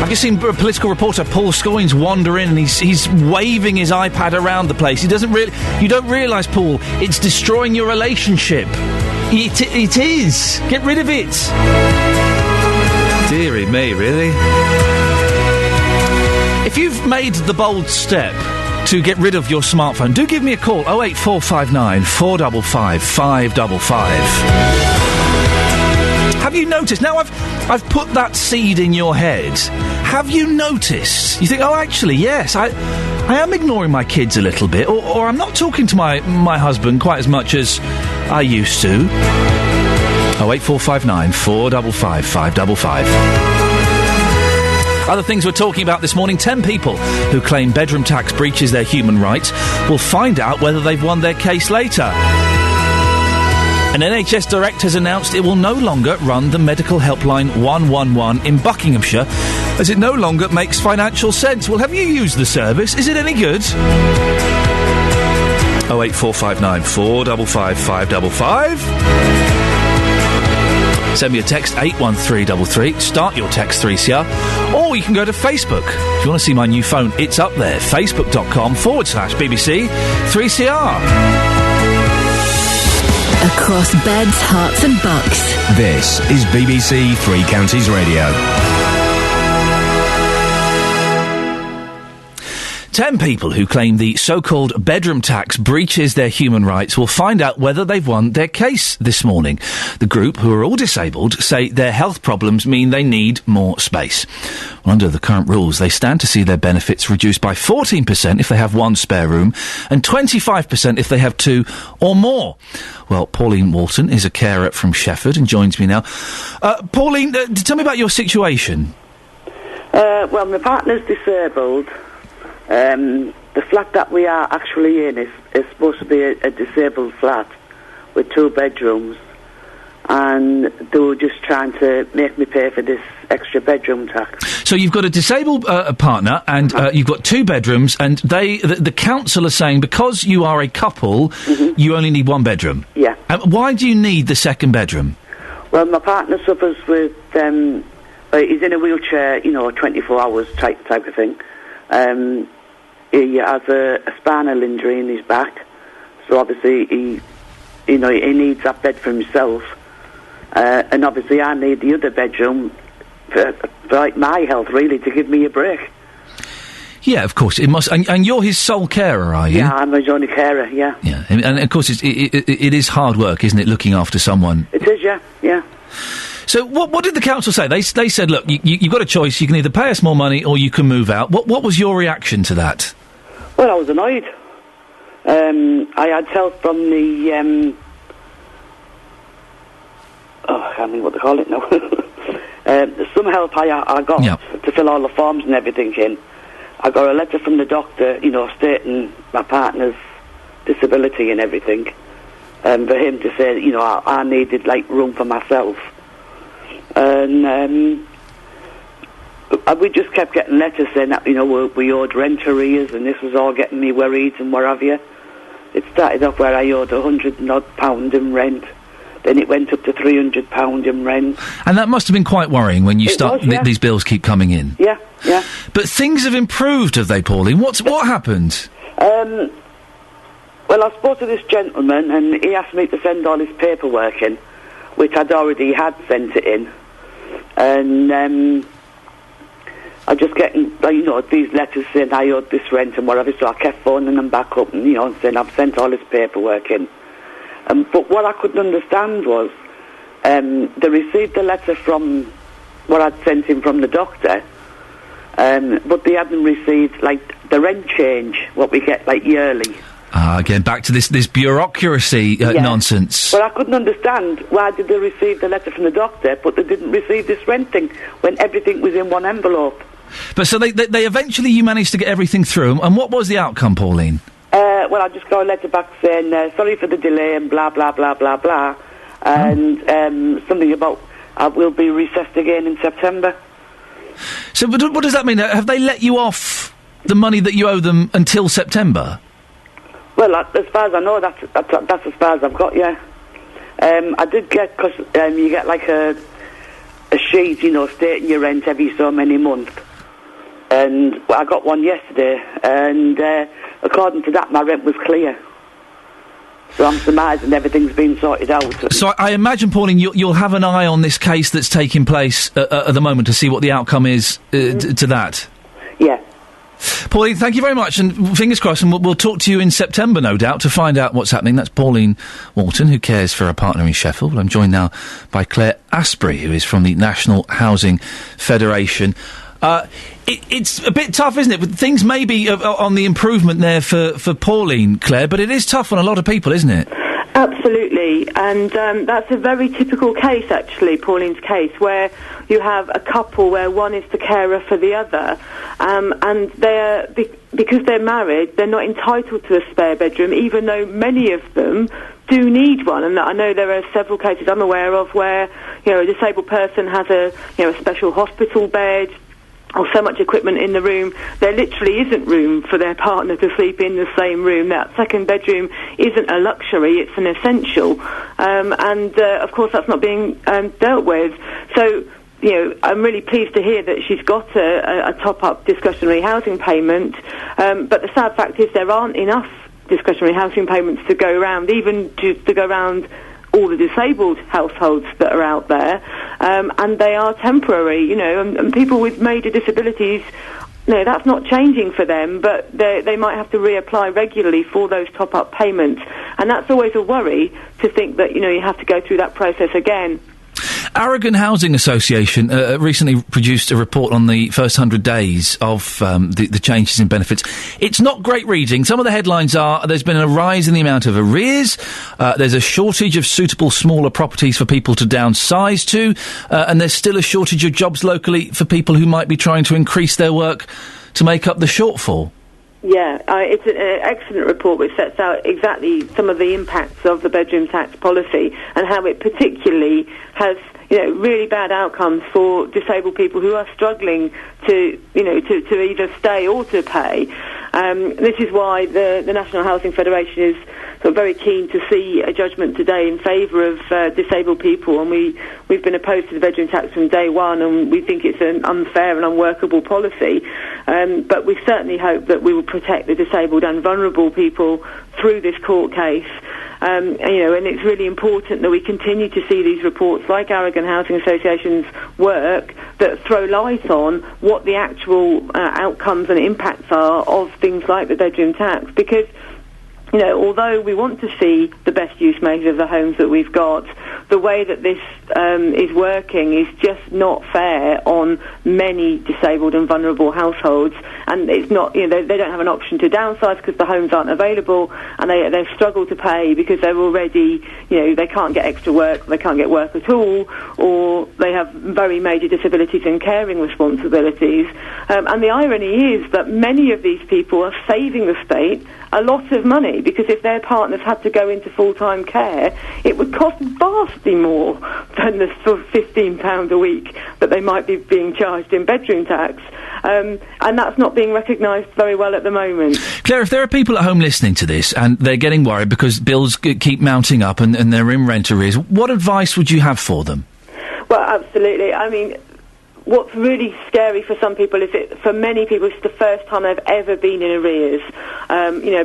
I've just seen political reporter Paul Scoins wander in and he's waving his iPad around the place. You don't realise, Paul, it's destroying your relationship. It is. Get rid of it. Dearie me, really? If you've made the bold step to get rid of your smartphone, do give me a call, 08459 455 555. Have you noticed? Now I've put that seed in your head. Have you noticed? You think, oh, actually, yes, I am ignoring my kids a little bit, or I'm not talking to my husband quite as much as I used to. 08459 455 555. Other things we're talking about this morning, 10 people who claim bedroom tax breaches their human rights will find out whether they've won their case later. An NHS director has announced it will no longer run the medical helpline 111 in Buckinghamshire, as it no longer makes financial sense. Well, have you used the service? Is it any good? 08459 455 555. Send me a text, 81333. Start your text 3CR. Or you can go to Facebook. If you want to see my new phone, it's up there. Facebook.com/BBC 3CR. Across beds, hearts and bucks. This is BBC Three Counties Radio. 10 people who claim the so-called bedroom tax breaches their human rights will find out whether they've won their case this morning. The group, who are all disabled, say their health problems mean they need more space. Well, under the current rules, they stand to see their benefits reduced by 14% if they have one spare room and 25% if they have two or more. Well, Pauline Walton is a carer from Shefford and joins me now. Pauline, tell me about your situation. Well, my partner's disabled. The flat that we are actually in is supposed to be a disabled flat with 2 bedrooms, and they were just trying to make me pay for this extra bedroom tax. So you've got a disabled partner, and you've got 2 bedrooms, and the council are saying because you are a couple, you only need 1 bedroom. Yeah. Why do you need the second bedroom? Well, my partner suffers with he's in a wheelchair, 24 hours type of thing. He has a spinal injury in his back, so obviously he needs that bed for himself. And obviously I need the other bedroom for like my health, really, to give me a break. Yeah, of course, it must. And you're his sole carer, are you? Yeah, I'm his only carer, yeah. Yeah, and of course, it is hard work, isn't it, looking after someone? It is, yeah. So what did the council say? They said, look, you've got a choice. You can either pay us more money or you can move out. What was your reaction to that? Well, I was annoyed. I had help from the... I can't remember what they call it now. Some help I got to fill all the forms and everything in. I got a letter from the doctor, stating my partner's disability and everything. And for him to say, I needed, room for myself. And we just kept getting letters saying that, we owed rent arrears, and this was all getting me worried and what have you. It started off where I owed £100 in rent. Then it went up to £300 in rent. And that must have been quite worrying when you these bills keep coming in. Yeah. But things have improved, have they, Pauline? What happened? Well, I spoke to this gentleman, and he asked me to send all his paperwork in, which I'd already had sent it in. And I just getting, these letters saying I owed this rent and whatever, so I kept phoning them back up and, saying I've sent all his paperwork in. But what I couldn't understand was they received a letter from what I'd sent him from the doctor, but they hadn't received, the rent change, what we get, yearly. Again, back to this bureaucracy nonsense. But I couldn't understand why did they receive the letter from the doctor, but they didn't receive this rent thing when everything was in one envelope. But so they eventually, you managed to get everything through, and what was the outcome, Pauline? Well, I just got a letter back saying, sorry for the delay and blah, blah, blah, blah, blah. And something about we'll be recessed again in September. So what does that mean? Have they let you off the money that you owe them until September? Well, as far as I know, that's as far as I've got, yeah. I did get, because you get a sheet, stating your rent every so many months. And I got one yesterday, and according to that, my rent was clear. So I'm surmising everything's been sorted out. So I imagine, Pauline, you'll have an eye on this case that's taking place at the moment to see what the outcome is to that. Yeah. Pauline, thank you very much, and fingers crossed, and we'll talk to you in September, no doubt, to find out what's happening. That's Pauline Walton, who cares for her partner in Sheffield. I'm joined now by Claire Asprey, who is from the National Housing Federation. It's a bit tough, isn't it? But things may be on the improvement there for Pauline, Claire, but it is tough on a lot of people, isn't it? Absolutely, and that's a very typical case, actually, Pauline's case, where you have a couple where one is the carer for the other, and they're because they're married, they're not entitled to a spare bedroom, even though many of them do need one. And I know there are several cases I'm aware of where a disabled person has a special hospital bed, or so much equipment in the room, there literally isn't room for their partner to sleep in the same room. That second bedroom isn't a luxury, it's an essential. And of course that's not being dealt with. So, I'm really pleased to hear that she's got a top-up discretionary housing payment. But the sad fact is there aren't enough discretionary housing payments to go around, even to go around all the disabled households that are out there, and they are temporary, and people with major disabilities, that's not changing for them, but they might have to reapply regularly for those top-up payments, and that's always a worry to think that, you have to go through that process again. Aragon Housing Association recently produced a report on the first 100 days of the changes in benefits. It's not great reading. Some of the headlines are there's been a rise in the amount of arrears, there's a shortage of suitable smaller properties for people to downsize to, and there's still a shortage of jobs locally for people who might be trying to increase their work to make up the shortfall. Yeah, it's an excellent report which sets out exactly some of the impacts of the bedroom tax policy and how it particularly has really bad outcomes for disabled people who are struggling to either stay or to pay. This is why the National Housing Federation is very keen to see a judgment today in favour of disabled people, and we've been opposed to the bedroom tax from day one, and we think it's an unfair and unworkable policy. But we certainly hope that we will protect the disabled and vulnerable people through this court case. And it's really important that we continue to see these reports, like Aragon Housing Association's work, that throw light on what the actual outcomes and impacts are of things like the bedroom tax, because although we want to see the best use made of the homes that we've got, the way that this is working is just not fair on many disabled and vulnerable households, and it's not, they don't have an option to downsize because the homes aren't available, and they've struggled to pay because they're already, they can't get extra work, they can't get work at all, or they have very major disabilities and caring responsibilities. And the irony is that many of these people are saving the state a lot of money, because if their partners had to go into full-time care, it would cost vastly more than the sort of £15 a week that they might be being charged in bedroom tax. And that's not being recognised very well at the moment. Claire, if there are people at home listening to this and they're getting worried because bills keep mounting up and they're in rent arrears, what advice would you have for them? Well, absolutely. I mean, what's really scary for some people is for many people, it's the first time they've ever been in arrears.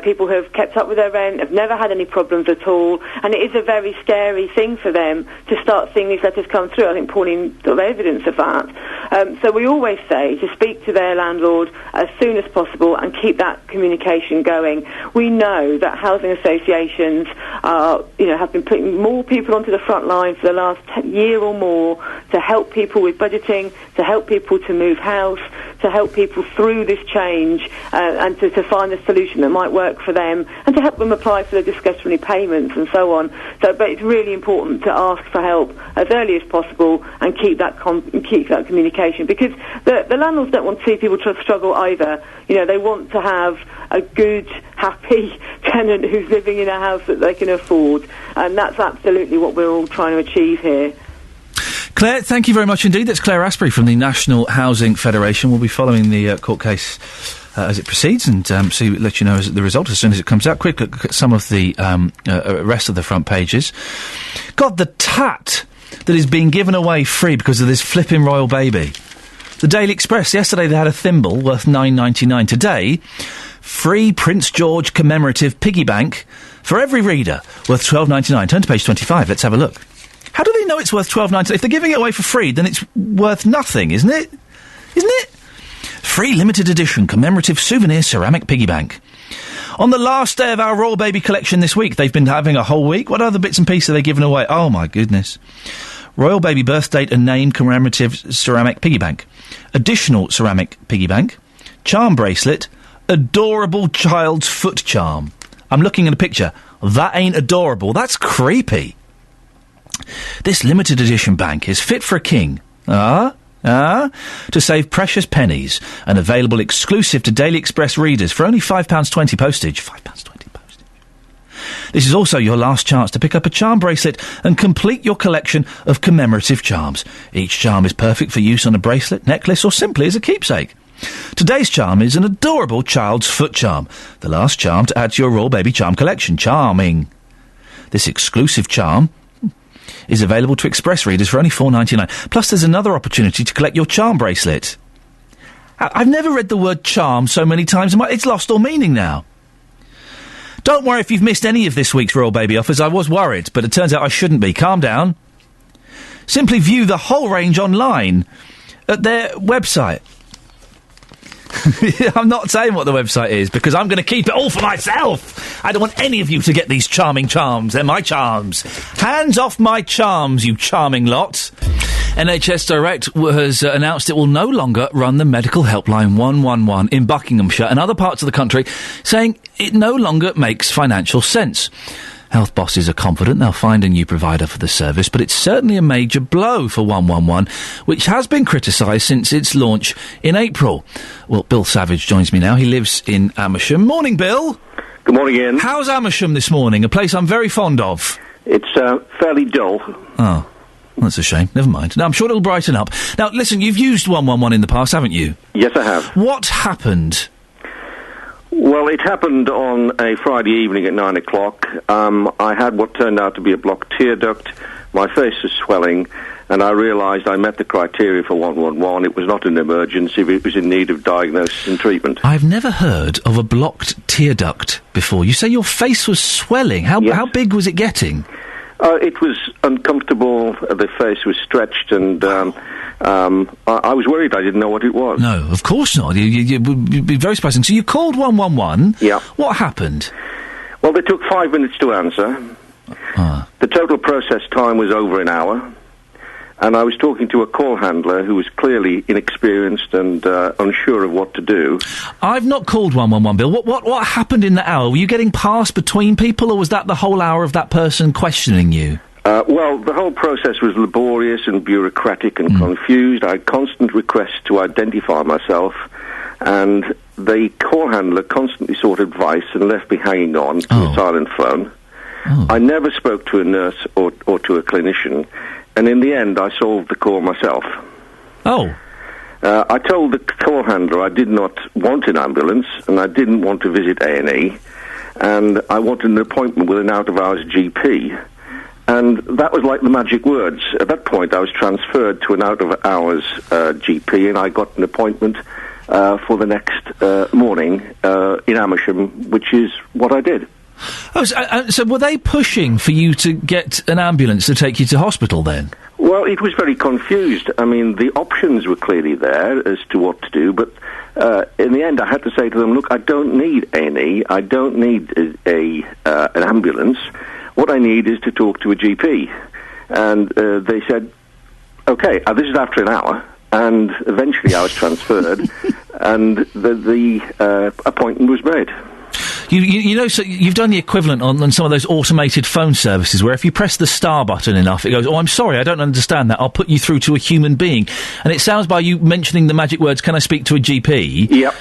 People who have kept up with their rent, have never had any problems at all, and it is a very scary thing for them to start seeing these letters come through. I think Pauline sort of evidence of that. So we always say to speak to their landlord as soon as possible and keep that communication going. We know that housing associations have been putting more people onto the front line for the last year or more to help people with budgeting, to help people to move house, to help people through this change, and to find a solution that might work for them, and to help them apply for the discretionary payments and so on. But it's really important to ask for help as early as possible and keep that communication, because the landlords don't want to see people struggle either. They want to have a good, happy tenant who's living in a house that they can afford, and that's absolutely what we're all trying to achieve here. Claire, thank you very much indeed. That's Claire Asprey from the National Housing Federation. We'll be following the court case as it proceeds and let you know the result as soon as it comes out. Quick look at some of the rest of the front pages. God, the tat that is being given away free because of this flipping royal baby. The Daily Express, yesterday they had a thimble worth $9.99. Today, free Prince George commemorative piggy bank for every reader, worth $12.99. Turn to page 25, let's have a look. How do they know it's worth $12.99? If they're giving it away for free, then it's worth nothing, isn't it? Isn't it? Free limited edition commemorative souvenir ceramic piggy bank. On the last day of our Royal Baby collection this week, they've been having a whole week. What other bits and pieces are they giving away? Oh, my goodness. Royal Baby birth date and name commemorative ceramic piggy bank. Additional ceramic piggy bank. Charm bracelet. Adorable child's foot charm. I'm looking at a picture. That ain't adorable. That's creepy. This limited edition bank is fit for a king. To save precious pennies and available exclusive to Daily Express readers for only £5.20 postage. £5.20 postage. This is also your last chance to pick up a charm bracelet and complete your collection of commemorative charms. Each charm is perfect for use on a bracelet, necklace, or simply as a keepsake. Today's charm is an adorable child's foot charm, the last charm to add to your Royal Baby charm collection. Charming. This exclusive charm is available to Express readers for only $4.99. Plus, there's another opportunity to collect your charm bracelet. I've never read the word charm so many times. It's lost all meaning now. Don't worry if you've missed any of this week's Royal Baby offers. I was worried, but it turns out I shouldn't be. Calm down. Simply view the whole range online at their website. I'm not saying what the website is, because I'm going to keep it all for myself. I don't want any of you to get these charming charms. They're my charms. Hands off my charms, you charming lot. NHS Direct has announced it will no longer run the medical helpline 111 in Buckinghamshire and other parts of the country, saying it no longer makes financial sense. Health bosses are confident they'll find a new provider for the service, but it's certainly a major blow for 111, which has been criticised since its launch in April. Well, Bill Savage joins me now. He lives in Amersham. Morning, Bill. Good morning, Ian. How's Amersham this morning? A place I'm very fond of. It's fairly dull. Oh, that's a shame. Never mind. Now, I'm sure it'll brighten up. Now, listen, you've used 111 in the past, haven't you? Yes, I have. What happened? Well, it happened on a Friday evening at 9 o'clock. I had what turned out to be a blocked tear duct. My face was swelling, and I realised I met the criteria for 111. It was not an emergency, but it was in need of diagnosis and treatment. I've never heard of a blocked tear duct before. You say your face was swelling. How big was it getting? It was uncomfortable. The face was stretched, and I was worried. I didn't know what it was. No, of course not. You'd be very surprising. So you called 111. Yeah. What happened? Well, they took 5 minutes to answer. The total process time was over an hour. And I was talking to a call handler who was clearly inexperienced and unsure of what to do. I've not called 111, Bill. What happened in that hour? Were you getting passed between people, or was that the whole hour of that person questioning you? Well, the whole process was laborious and bureaucratic and confused. I had constant requests to identify myself, and the call handler constantly sought advice and left me hanging on to a silent phone. I never spoke to a nurse or to a clinician. And in the end, I solved the call myself. I told the call handler I did not want an ambulance, and I didn't want to visit A&E, and I wanted an appointment with an out-of-hours GP. And that was like the magic words. At that point, I was transferred to an out-of-hours GP, and I got an appointment for the next morning in Amersham, which is what I did. Oh, so were they pushing for you to get an ambulance to take you to hospital then? Well, it was very confused. I mean, the options were clearly there as to what to do, but in the end I had to say to them, look, I don't need A&E, I don't need an ambulance. What I need is to talk to a GP. And they said, OK, this is after an hour, and eventually I was transferred, and the appointment was made. You know, so you've done the equivalent on some of those automated phone services where if you press the star button enough, it goes, oh, I'm sorry, I don't understand that. I'll put you through to a human being. And it sounds by you mentioning the magic words, can I speak to a GP? Yep.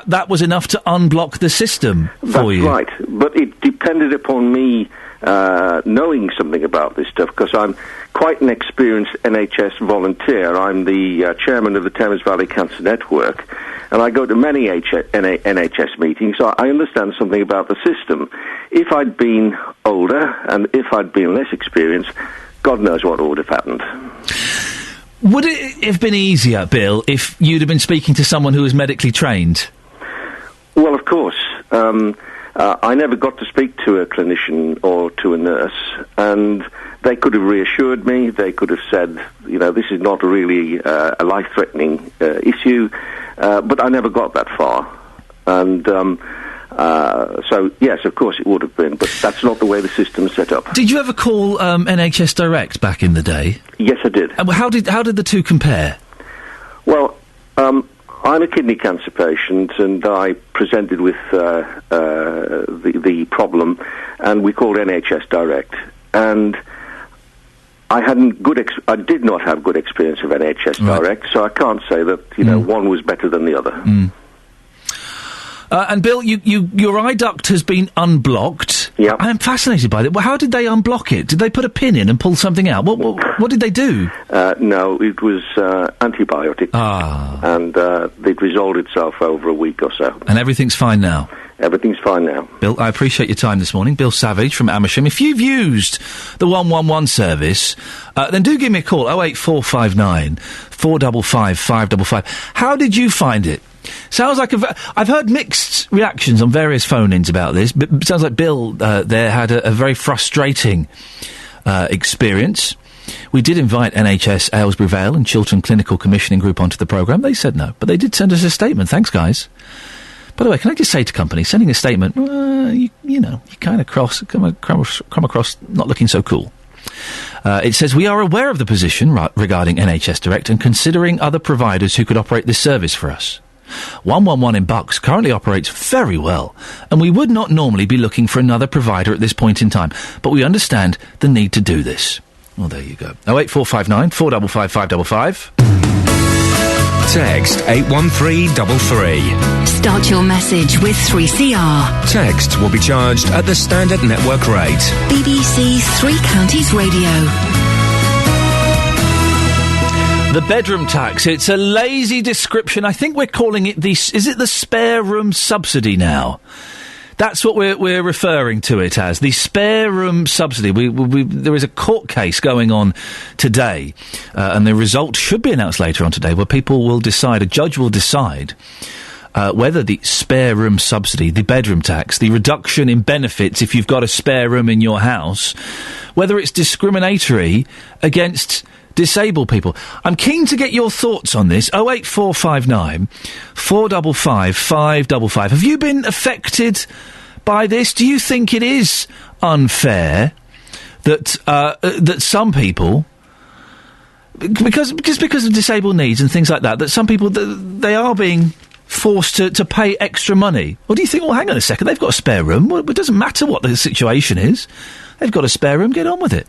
That was enough to unblock the system for you. That's right. But it depended upon me knowing something about this stuff, because I'm quite an experienced NHS volunteer. I'm the chairman of the Thames Valley Cancer Network, and I go to many NHS meetings, so I understand something about the system. If I'd been older and if I'd been less experienced, God knows what would have happened. Would it have been easier, Bill, if you'd have been speaking to someone who was medically trained? Well, of course. I never got to speak to a clinician or to a nurse, and they could have reassured me. They could have said, you know, this is not really a life-threatening issue, but I never got that far. And so, yes, of course it would have been, but that's not the way the system's set up. Did you ever call NHS Direct back in the day? Yes, I did. How did the two compare? Well, I'm a kidney cancer patient, and I presented with the problem, and we called NHS Direct. And I did not have good experience of NHS Direct, so I can't say that one was better than the other. And Bill, your eye duct has been unblocked. Yeah, I'm fascinated by it. Well, how did they unblock it? Did they put a pin in and pull something out? What did they do? No, it was antibiotics, and it resolved itself over a week or so. And everything's fine now? Everything's fine now. Bill, I appreciate your time this morning. Bill Savage from Amersham. If you've used the 111 service, then do give me a call, 08459 455 555. How did you find it? Sounds like I've heard mixed reactions on various phone-ins about this, but it sounds like Bill there had a very frustrating experience. We did invite NHS Aylesbury Vale and Chiltern Clinical Commissioning Group onto the programme. They said no, but they did send us a statement. Thanks, guys. By the way, can I just say to companies, sending a statement, you kind of come across not looking so cool. It says, we are aware of the position regarding NHS Direct and considering other providers who could operate this service for us. 111 in Bucks currently operates very well, and we would not normally be looking for another provider at this point in time, but we understand the need to do this. Well, there you go. 08459 455 555. Text 81333. Start your message with 3CR. Text will be charged at the standard network rate. BBC Three Counties Radio. The bedroom tax. It's a lazy description. I think we're calling it is it the spare room subsidy now? That's what we're referring to it as, the spare room subsidy. There is a court case going on today, and the result should be announced later on today, where a judge will decide whether the spare room subsidy, the bedroom tax, the reduction in benefits if you've got a spare room in your house, whether it's discriminatory against disabled people. I'm keen to get your thoughts on this. 08459 455 555. Have you been affected by this? Do you think it is unfair that some people, because of disabled needs and things like that some people they are being forced to pay extra money? Or do you think, well, hang on a second, they've got a spare room. Well, it doesn't matter what the situation is. They've got a spare room, get on with it.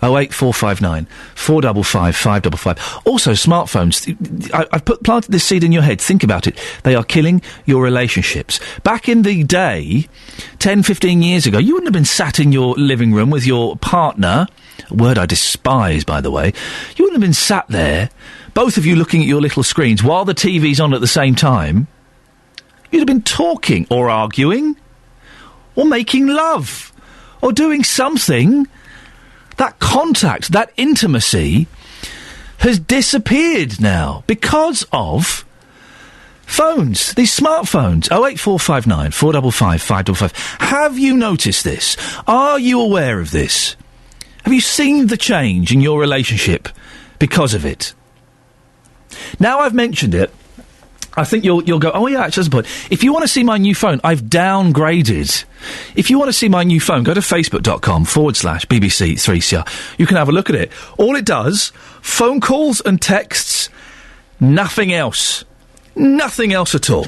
08459 455 555. Also, smartphones. I've planted this seed in your head. Think about it. They are killing your relationships. Back in the day, 10, 15 years ago, you wouldn't have been sat in your living room with your partner, a word I despise, by the way. You wouldn't have been sat there, both of you looking at your little screens while the TV's on at the same time. You'd have been talking or arguing or making love or doing something. That contact, that intimacy has disappeared now because of phones, these smartphones. 08459 455 555. Have you noticed this? Are you aware of this? Have you seen the change in your relationship because of it? Now I've mentioned it, I think you'll go, oh yeah, actually, that's a point. If you want to see my new phone, I've downgraded. If you want to see my new phone, go to facebook.com/BBC 3CR. You can have a look at it. All it does, phone calls and texts, nothing else. Nothing else at all.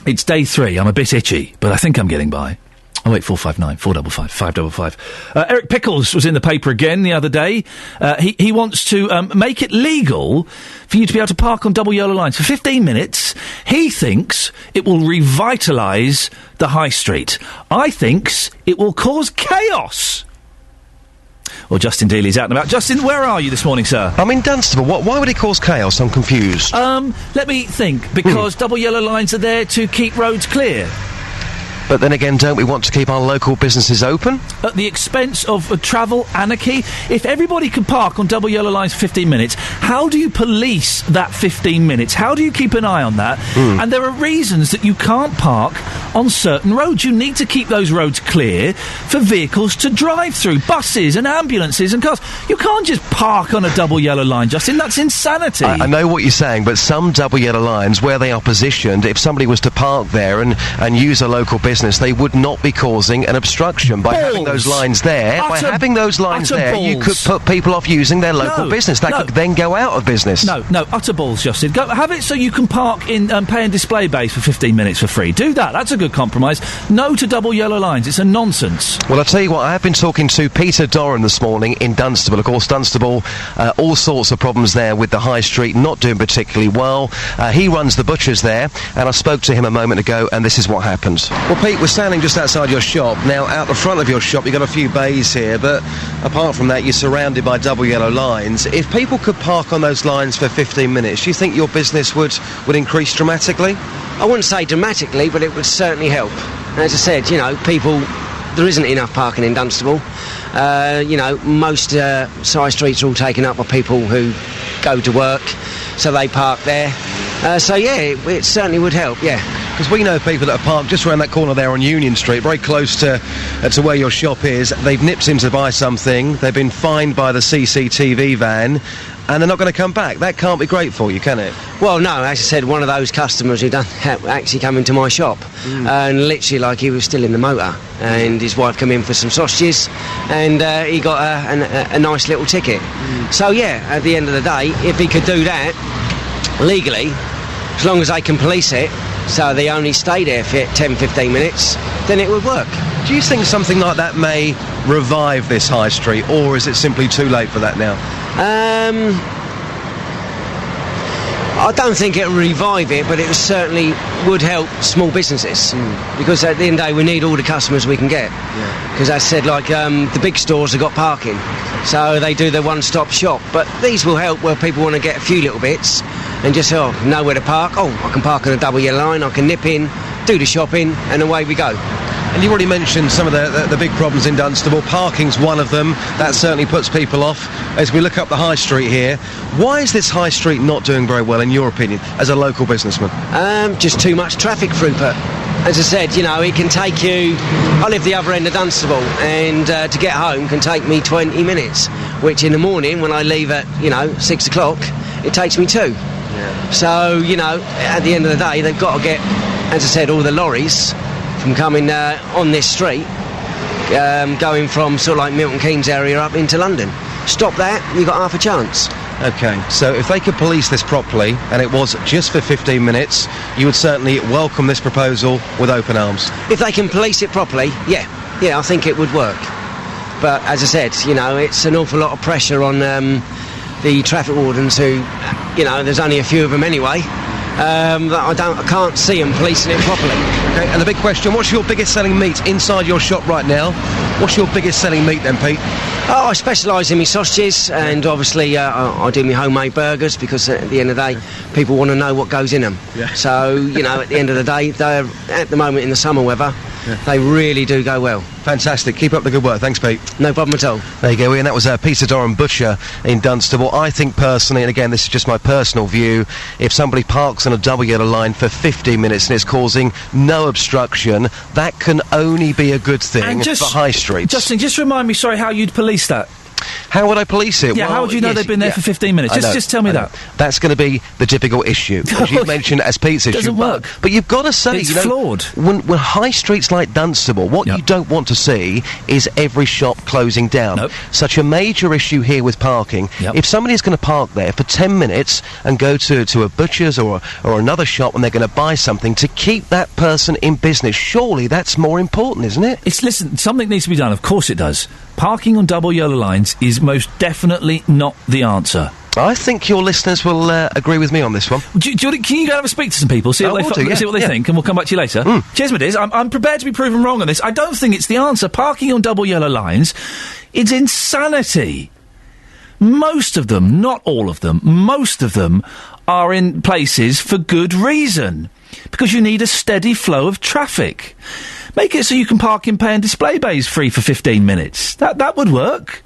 It's day 3. I'm a bit itchy, but I think I'm getting by. 08459 455 555. Eric Pickles was in the paper again the other day. He wants to make it legal for you to be able to park on double yellow lines for 15 minutes. He thinks it will revitalise the high street. I thinks it will cause chaos. Well, Justin Dealey's out and about. Justin, where are you this morning, sir? I'm in Dunstable. Why would it cause chaos? I'm confused. Let me think. Because double yellow lines are there to keep roads clear. But then again, don't we want to keep our local businesses open? At the expense of travel anarchy? If everybody could park on double yellow lines for 15 minutes, how do you police that 15 minutes? How do you keep an eye on that? And there are reasons that you can't park on certain roads. You need to keep those roads clear for vehicles to drive through, buses and ambulances and cars. You can't just park on a double yellow line, Justin. That's insanity. I know what you're saying, but some double yellow lines, where they are positioned, if somebody was to park there and use a local business, they would not be causing an obstruction by having those lines there. You could put people off using their local business. They could then go out of business. No, utter balls, Justin. Go have it so you can park in pay and display bays for 15 minutes for free. Do that. That's a good compromise. No to double yellow lines. It's a nonsense. Well, I'll tell you what, I have been talking to Peter Doran this morning in Dunstable. Of course, Dunstable, all sorts of problems there with the high street, not doing particularly well. He runs the butchers there, and I spoke to him a moment ago, and this is what happened. Well, Pete, we're standing just outside your shop. Now, out the front of your shop, you've got a few bays here, but apart from that, you're surrounded by double yellow lines. If people could park on those lines for 15 minutes, do you think your business would increase dramatically? I wouldn't say dramatically, but it would certainly help. As I said, people, there isn't enough parking in Dunstable. Most side streets are all taken up by people who go to work, so they park there. It certainly would help, yeah. Because we know people that are parked just around that corner there on Union Street, very close to where your shop is. They've nipped in to buy something, they've been fined by the CCTV van, and they're not going to come back. That can't be great for you, can it? Well, no, as I said, one of those customers who actually come into my shop, and literally like he was still in the motor, and his wife come in for some sausages, and he got a nice little ticket. So, yeah, at the end of the day, if he could do that legally, as long as they can police it, so they only stay there for 10-15 minutes, then it would work. Do you think something like that may revive this high street, or is it simply too late for that now? I don't think it will revive it, but it certainly would help small businesses, because at the end of the day we need all the customers we can get. Because as I said, like the big stores have got parking, so they do their one-stop shop, but these will help where people want to get a few little bits and just know where to park. I can park on a double yellow line, I can nip in, do the shopping, and away we go. And you already mentioned some of the big problems in Dunstable. Parking's one of them. That certainly puts people off. As we look up the high street here, why is this high street not doing very well, in your opinion, as a local businessman? Just too much traffic throughput. As I said, it can take you... I live the other end of Dunstable, and to get home can take me 20 minutes, which in the morning, when I leave at, 6 o'clock, it takes me 2. Yeah. So, at the end of the day, they've got to get, as I said, all the lorries from coming on this street, going from sort of like Milton Keynes area up into London. Stop that, you've got half a chance. OK, so if they could police this properly, and it was just for 15 minutes, you would certainly welcome this proposal with open arms. If they can police it properly, yeah, I think it would work. But as I said, it's an awful lot of pressure on the traffic wardens who, there's only a few of them anyway, that I can't see them policing it properly. Okay, and the big question, what's your biggest selling meat inside your shop right now? What's your biggest selling meat then, Pete? Oh, I specialise in my sausages, and obviously I do my homemade burgers, because at the end of the day, people want to know what goes in them. Yeah. So, at the end of the day, they're, at the moment in the summer weather, they really do go well. Fantastic. Keep up the good work. Thanks, Pete. No problem at all. There you go, Ian. That was Peter Doran Butcher in Dunstable. I think personally, and again, this is just my personal view, if somebody parks on a double yellow line for 15 minutes and it's causing no obstruction, that can only be a good thing for high streets. Justin, just remind me, sorry, how you'd police that. How would I police it? Yeah, well, how would you know they've been there for 15 minutes? Just tell me that. That's going to be the typical issue, as you mentioned, as Pete's issue. Doesn't work. But you've got to say, it's flawed. When high streets like Dunstable, what you don't want to see is every shop closing down. Nope. Such a major issue here with parking. Yep. If somebody's going to park there for 10 minutes and go to a butcher's or another shop and they're going to buy something, to keep that person in business, surely that's more important, isn't it? Listen, something needs to be done. Of course it does. Parking on double yellow lines is most definitely not the answer. I think your listeners will agree with me on this one. Can you go have a speak to some people, see what they think, and we'll come back to you later? Cheers, my dears. I'm prepared to be proven wrong on this. I don't think it's the answer. Parking on double yellow lines, it's insanity. Most of them, not all of them, most of them are in places for good reason. Because you need a steady flow of traffic. Make it so you can park in pay and display bays free for 15 minutes. That would work.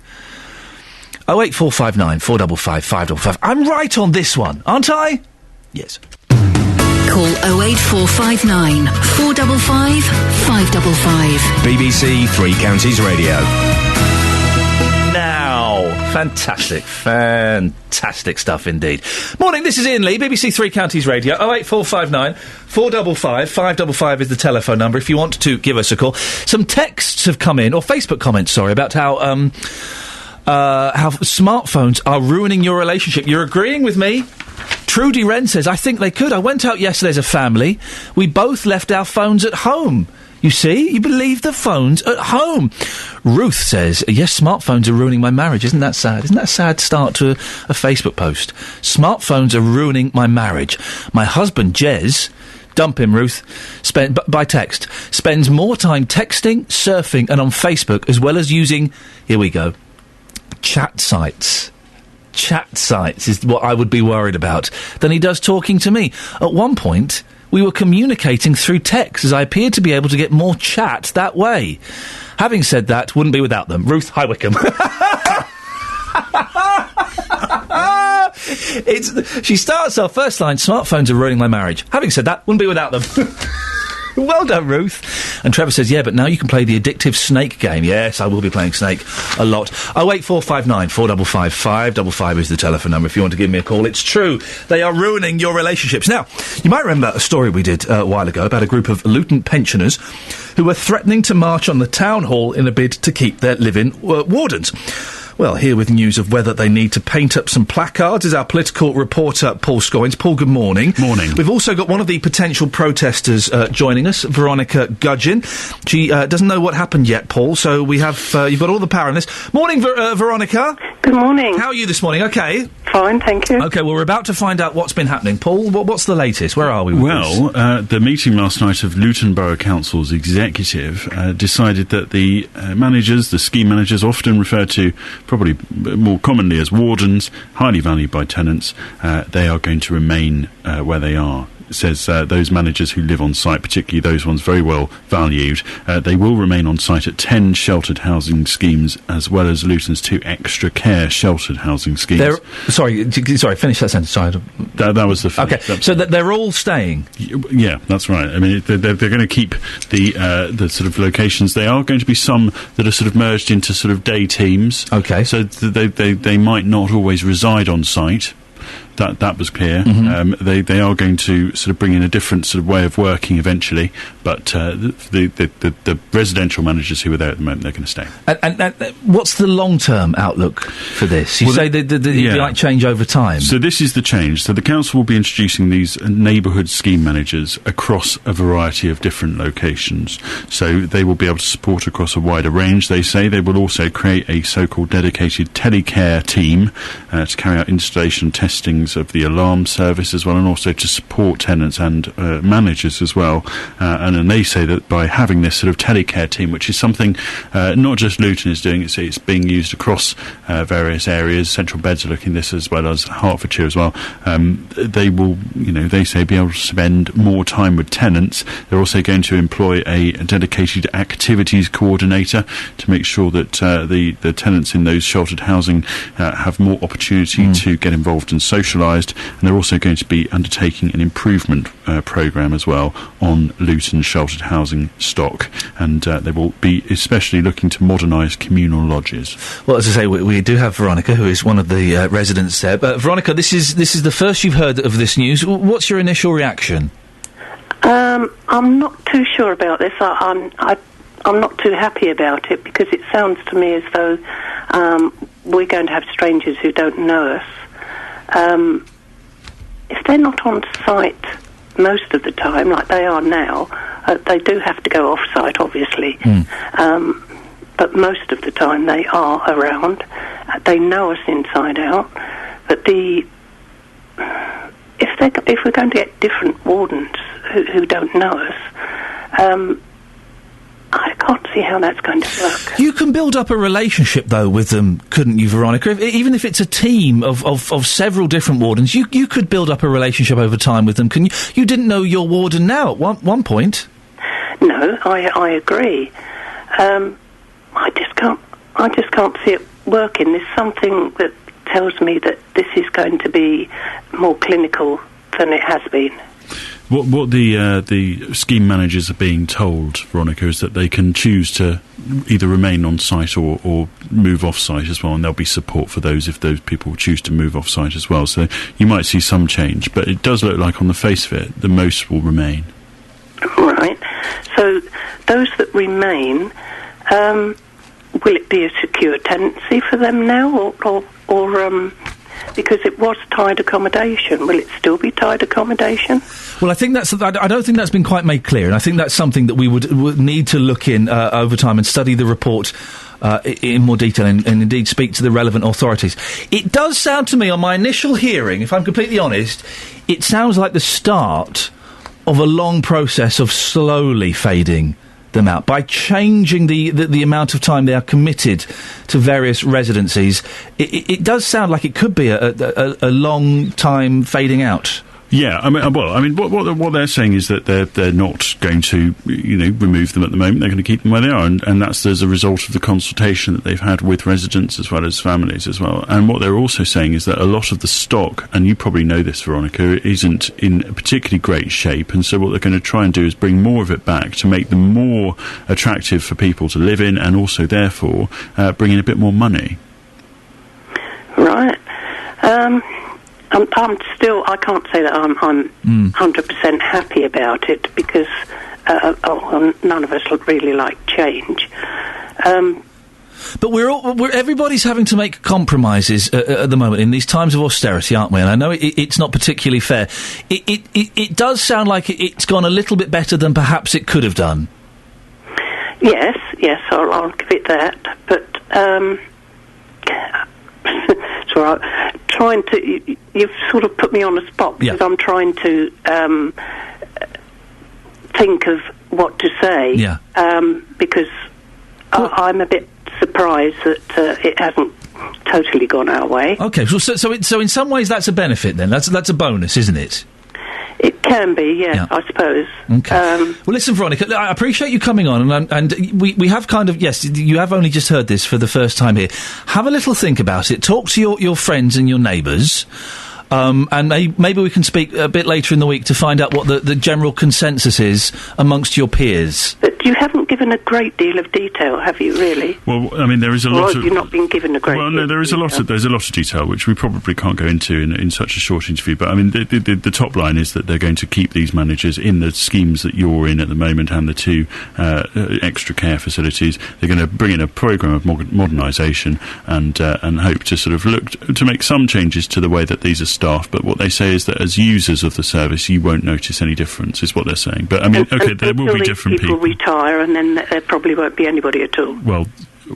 08459 455 555. I'm right on this one, aren't I? Yes. Call 08459 455 555. BBC Three Counties Radio. Fantastic stuff indeed. Morning, this is Iain Lee, BBC Three Counties Radio. 08459 455 555 is the telephone number if you want to give us a call. Some texts have come in, or Facebook comments, sorry, about how smartphones are ruining your relationship. You're agreeing with me? Trudy Wren says, I think they could. I went out yesterday as a family. We both left our phones at home. You see? You believe the phone's at home. Ruth says, yes, smartphones are ruining my marriage. Isn't that sad? Isn't that a sad start to a Facebook post? Smartphones are ruining my marriage. My husband, Jez, dump him, Ruth, by text, spends more time texting, surfing and on Facebook, as well as using, here we go, chat sites. Chat sites is what I would be worried about, than he does talking to me. At one point, we were communicating through text, as I appeared to be able to get more chat that way. Having said that, wouldn't be without them. Ruth, hi Wickham. She starts her first line, smartphones are ruining my marriage. Having said that, wouldn't be without them. Well done, Ruth. And Trevor says, yeah, but now you can play the addictive Snake game. Yes, I will be playing Snake a lot. 08459 455 555 is the telephone number if you want to give me a call. It's true. They are ruining your relationships. Now, you might remember a story we did a while ago about a group of Luton pensioners who were threatening to march on the town hall in a bid to keep their live-in wardens. Well, here with news of whether they need to paint up some placards is our political reporter, Paul Scoins. Paul, good morning. Morning. We've also got one of the potential protesters joining us, Veronica Gudgeon. She doesn't know what happened yet, Paul, so we have, you've got all the power in this. Morning, Veronica. Good morning. How are you this morning? Okay. Fine, thank you. Okay, well, we're about to find out what's been happening. Paul, what's the latest? Where are we with this? The meeting last night of Luton Borough Council's executive decided that the managers, the scheme managers, often referred to probably more commonly as wardens, highly valued by tenants, they are going to remain where they are. says those managers who live on site, particularly those ones very well valued, they will remain on site at 10 sheltered housing schemes, as well as Luton's 2 extra care sheltered housing schemes. Sorry, finish that sentence. Sorry. That was the finish. Okay, so that they're all staying? Yeah, that's right. I mean, they're going to keep the sort of locations. They are going to be some that are sort of merged into sort of day teams. Okay. So they might not always reside on site. That was clear. They are going to sort of bring in a different sort of way of working eventually, but the residential managers who are there at the moment, they're going to stay. And what's the long-term outlook for this? You say that it might change over time. So this is the change. So the council will be introducing these neighbourhood scheme managers across a variety of different locations. So they will be able to support across a wider range. They say they will also create a so-called dedicated telecare team to carry out installation testings of the alarm service as well, and also to support tenants and managers as well. And then they say that by having this sort of telecare team, which is something not just Luton is doing, it's being used across various areas. Central Beds are looking at this as well as Hertfordshire as well. They will, they say, be able to spend more time with tenants. They're also going to employ a dedicated activities coordinator to make sure that the tenants in those sheltered housing have more opportunity to get involved and socialise. And they're also going to be undertaking an improvement programme as well on Luton's sheltered housing stock, and they will be especially looking to modernise communal lodges. Well, as I say, we do have Veronica, who is one of the residents there. But Veronica, this is the first you've heard of this news. What's your initial reaction? I'm not too sure about this. I'm not too happy about it, because it sounds to me as though we're going to have strangers who don't know us. If they're not on site most of the time, like they are now, they do have to go off-site, obviously. But most of the time they are around. They know us inside out. But if we're going to get different wardens who don't know us, I can't see how that's going to work. You can build up a relationship, though, with them, couldn't you, Veronica? Even if it's a team of several different wardens, you could build up a relationship over time with them. Can you? You didn't know your warden now at one point. No, I agree. I just can't see it working. There's something that tells me that this is going to be more clinical than it has been. What the scheme managers are being told, Veronica, is that they can choose to either remain on site or move off site as well, and there'll be support for those if those people choose to move off site as well. So you might see some change, but it does look like on the face of it, the most will remain. Right. So those that remain, will it be a secure tenancy for them now, or because it was tied accommodation, will it still be tied accommodation? Well, I don't think that's been quite made clear, and I think that's something that we would need to look in over time and study the report in more detail and indeed speak to the relevant authorities. It does sound to me, on my initial hearing, if I'm completely honest, it sounds like the start of a long process of slowly fading them out by changing the amount of time they are committed to various residencies. It does sound like it could be a long time fading out. Yeah, what they're saying is that they're not going to, remove them at the moment. They're going to keep them where they are, and that's as a result of the consultation that they've had with residents as well as families as well. And what they're also saying is that a lot of the stock, and you probably know this, Veronica, isn't in a particularly great shape, and so what they're going to try and do is bring more of it back to make them more attractive for people to live in, and also therefore bring in a bit more money. Right. I can't say that I'm 100% happy about it, because none of us really like change. But everybody's having to make compromises at the moment in these times of austerity, aren't we? And I know it's not particularly fair. It does sound like it's gone a little bit better than perhaps it could have done. Yes, I'll give it that. But it's all right. You've sort of put me on the spot, because I'm trying to think of what to say. Yeah. Because I'm a bit surprised that it hasn't totally gone our way. Okay, so in some ways that's a benefit then. That's a bonus, isn't it? It can be, yeah. I suppose. Okay. Well, listen, Veronica, I appreciate you coming on, and we have kind of, yes, you have only just heard this for the first time here. Have a little think about it. Talk to your friends and your neighbours. And maybe we can speak a bit later in the week to find out what the general consensus is amongst your peers. But you haven't given a great deal of detail, have you, really? Well, I mean, there is a lot of... you've not been given a great deal. Well, no, there's a lot of detail, which we probably can't go into in such a short interview. But, I mean, the top line is that they're going to keep these managers in the schemes that you're in at the moment and the two extra care facilities. They're going to bring in a programme of modernisation and hope to sort of look to make some changes to the way that these are staffed. But what they say is that as users of the service, you won't notice any difference, is what they're saying. But, I mean, there will be different people. Retire, and then there probably won't be anybody at all.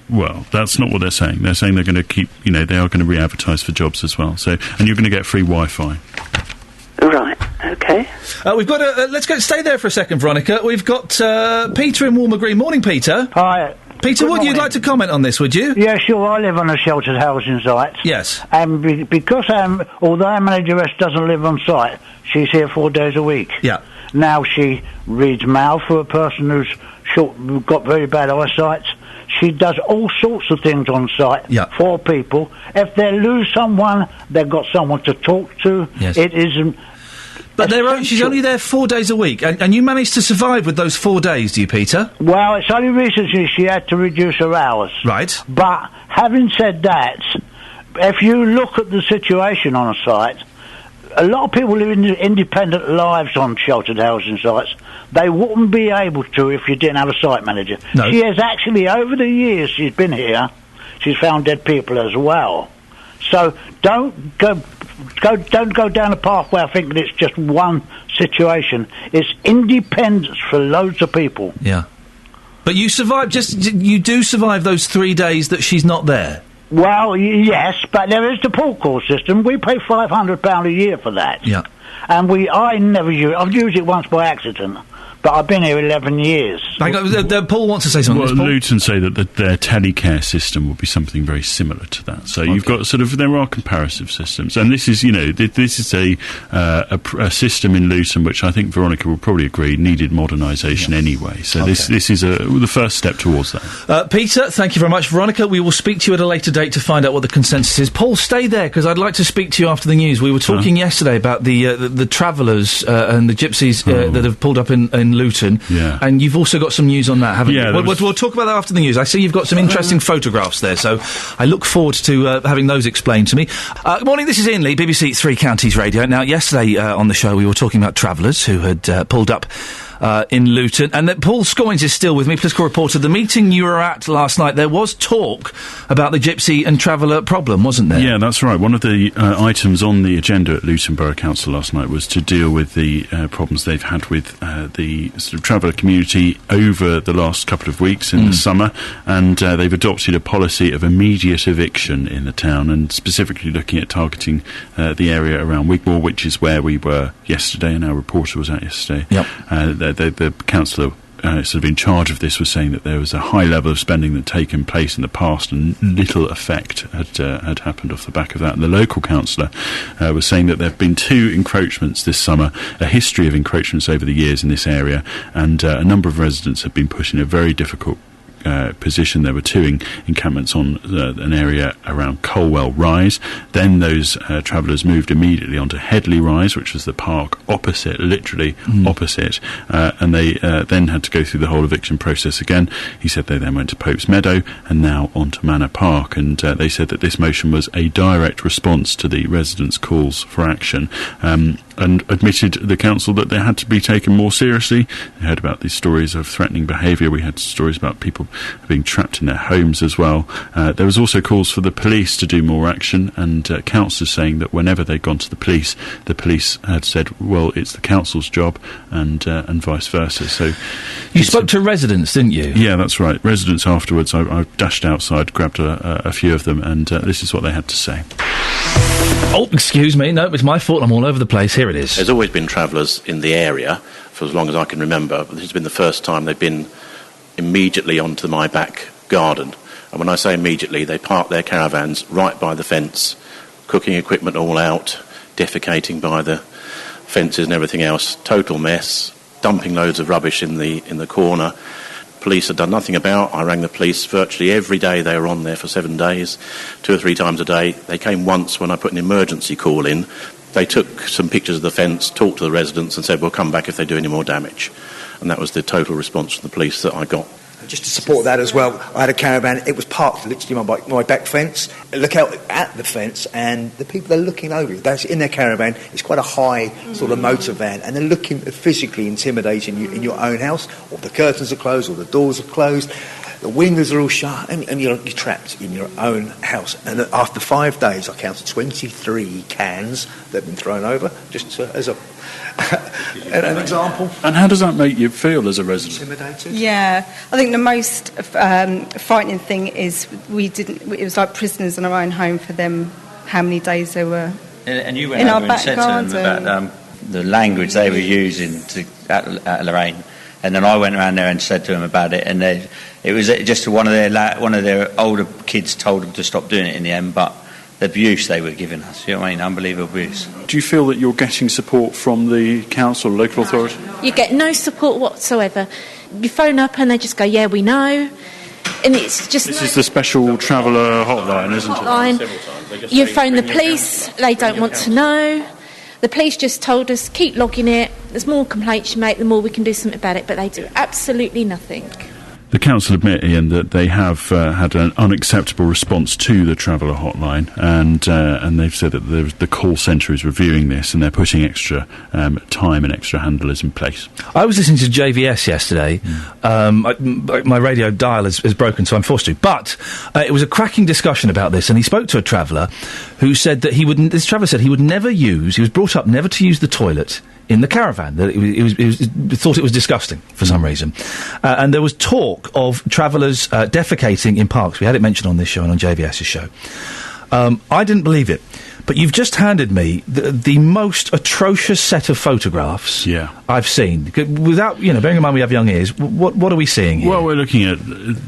Well, that's not what they're saying. They're saying they're going to keep, they are going to re-advertise for jobs as well. So, and you're going to get free Wi-Fi. Right. Okay. We've got stay there for a second, Veronica. We've got Peter in Walmer Green. Morning, Peter. Hi. Peter, you'd like to comment on this, would you? Yeah, sure. I live on a sheltered housing site. Yes. And because although our manageress doesn't live on site, she's here 4 days a week. Yeah. Now she reads mail for a person who's got very bad eyesight. She does all sorts of things on site for people. If they lose someone, they've got someone to talk to. Yes. It isn't... But she's only there 4 days a week, and you managed to survive with those 4 days, do you, Peter? Well, it's only recently she had to reduce her hours. Right. But having said that, if you look at the situation on a site, a lot of people live independent lives on sheltered housing sites. They wouldn't be able to if you didn't have a site manager. No. She has actually, over the years she's been here, she's found dead people as well. So don't go down a path where I think that it's just one situation. It's independence for loads of people. Yeah. But you survive. You do survive those 3 days that she's not there. Well, yes, but there is the pool call system. We pay £500 a year for that. Yeah. And I've used it once by accident. But I've been here 11 years. Paul wants to say something. Well, Luton say that their telecare system will be something very similar to that. So you've got there are comparative systems. And this is, this is a system in Luton which I think Veronica will probably agree needed modernisation anyway. So this is the first step towards that. Peter, thank you very much. Veronica, we will speak to you at a later date to find out what the consensus is. Paul, stay there, because I'd like to speak to you after the news. We were talking yesterday about the travellers and the gypsies that have pulled up in Luton, and you've also got some news on that, haven't you? We'll talk about that after the news. I see you've got some interesting photographs there, so I look forward to having those explained to me. Good morning, this is Iain Lee, BBC Three Counties Radio. Now, yesterday on the show we were talking about travellers who had pulled up in Luton, and that Paul Scoins is still with me, political reporter. The meeting you were at last night, there was talk about the gypsy and traveller problem, wasn't there? Yeah, that's right. One of the items on the agenda at Luton Borough Council last night was to deal with the problems they've had with the sort of traveller community over the last couple of weeks in the summer, and they've adopted a policy of immediate eviction in the town, and specifically looking at targeting the area around Wigmore, which is where we were yesterday, and our reporter was at yesterday. Yep. The councillor sort of in charge of this was saying that there was a high level of spending that had taken place in the past and little effect had happened off the back of that. And the local councillor was saying that there have been 2 encroachments this summer, a history of encroachments over the years in this area, and a number of residents have been put in a very difficult position. There were 2 encampments on an area around Colwell Rise. Then those travellers moved immediately onto Headley Rise, which was the park opposite, literally opposite, and they then had to go through the whole eviction process again. He said they then went to Pope's Meadow and now onto Manor Park, and they said that this motion was a direct response to the residents' calls for action, and admitted the council that they had to be taken more seriously. We heard about these stories of threatening behaviour. We had stories about people being trapped in their homes as well. There was also calls for the police to do more action, and councillors saying that whenever they'd gone to the police had said, well, it's the council's job, and vice versa. So you spoke to residents, didn't you? Yeah, that's right. Residents afterwards. I dashed outside, grabbed a few of them, and this is what they had to say. Oh, excuse me. No, it's my fault. I'm all over the place. Here it is. There's always been travellers in the area for as long as I can remember. But this has been the first time they've been immediately onto my back garden. And when I say immediately, they park their caravans right by the fence, cooking equipment all out, defecating by the fences and everything else. Total mess, dumping loads of rubbish in the corner. Police had done nothing about. I rang the police virtually every day. They were on there for 7 days, 2 or 3 times a day. They came once when I put an emergency call in. They took some pictures of the fence, talked to the residents and said, we'll come back if they do any more damage. And that was the total response from the police that I got. Just to support that as well, I had a caravan. It was parked literally my back fence. I look out at the fence, and the people are looking over it. They're in their caravan. It's quite a high sort of motor van, and they're looking physically intimidating you in your own house. Or the curtains are closed, or the doors are closed, the windows are all shut, and you're trapped in your own house. And after 5 days, I counted 23 cans that had been thrown over, just as an example. And how does that make you feel as a resident? Intimidated? Yeah, I think the most frightening thing is it was like prisoners in our own home for them, how many days they were and you went in over our and back said garden. to them about the language they were using at Lorraine, and then I went around there and said to them about it, and it was just one of their older kids told them to stop doing it in the end, but the abuse they were giving us, you know what I mean, unbelievable abuse. Do you feel that you're getting support from the council, local authority? You get no support whatsoever. You phone up and they just go, yeah, we know. And it's just... This is the special traveller hotline, isn't it? You phone the police, they don't want to know. The police just told us, keep logging it. There's more complaints you make, the more we can do something about it. But they do absolutely nothing. The council admit, Ian, that they have had an unacceptable response to the traveller hotline, and they've said that the call centre is reviewing this and they're putting extra time and extra handlers in place. I was listening to JVS yesterday. My radio dial is broken, so I'm forced to. But it was a cracking discussion about this, and he spoke to a traveller who said that this traveller said he would never use, he was brought up never to use the toilet in the caravan, that he thought it was disgusting for some reason. And there was talk of travellers defecating in parks. We had it mentioned on this show and on JVS's show. I didn't believe it. But you've just handed me the most atrocious set of photographs I've seen. Without, bearing in mind we have young ears, what are we seeing here? Well, we're looking at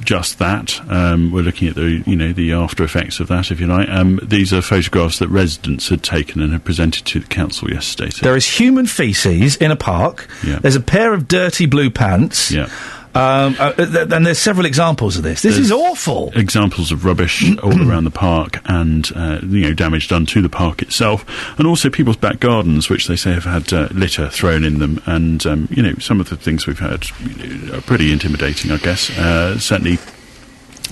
just that. We're looking at the after effects of that, if you like. These are photographs that residents had taken and had presented to the council yesterday. So. There is human faeces in a park. Yeah. There's a pair of dirty blue pants. Yeah. And there's several examples of this. There's awful. Examples of rubbish all around the park, and damage done to the park itself, and also people's back gardens, which they say have had litter thrown in them. And some of the things we've heard are pretty intimidating, I guess. Certainly.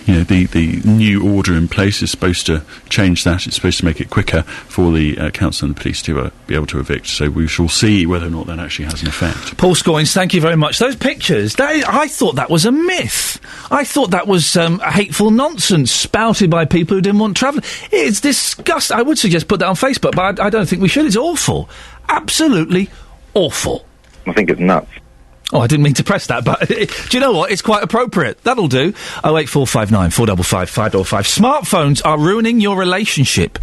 The new order in place is supposed to change that. It's supposed to make it quicker for the council and the police to be able to evict. So we shall see whether or not that actually has an effect. Paul Scoins, thank you very much. Those pictures, I thought that was a myth. I thought that was hateful nonsense spouted by people who didn't want travel. It's disgusting. I would suggest put that on Facebook, but I don't think we should. It's awful. Absolutely awful. I think it's nuts. Oh, I didn't mean to press that, but do you know what? It's quite appropriate. That'll do. 08459 455 555. Smartphones are ruining your relationship.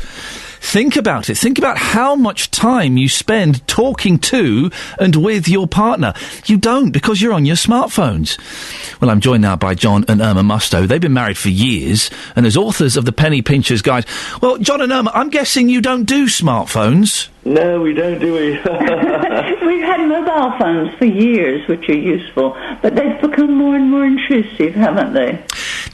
Think about it. Think about how much time you spend talking to and with your partner. You don't, because you're on your smartphones. Well, I'm joined now by John and Irma Mustoe. They've been married for years, and as authors of the Penny Pincher's Guide. Well, John and Irma, I'm guessing you don't do smartphones? No, we don't, do we? We've had mobile phones for years, which are useful, but they've become more and more intrusive, haven't they?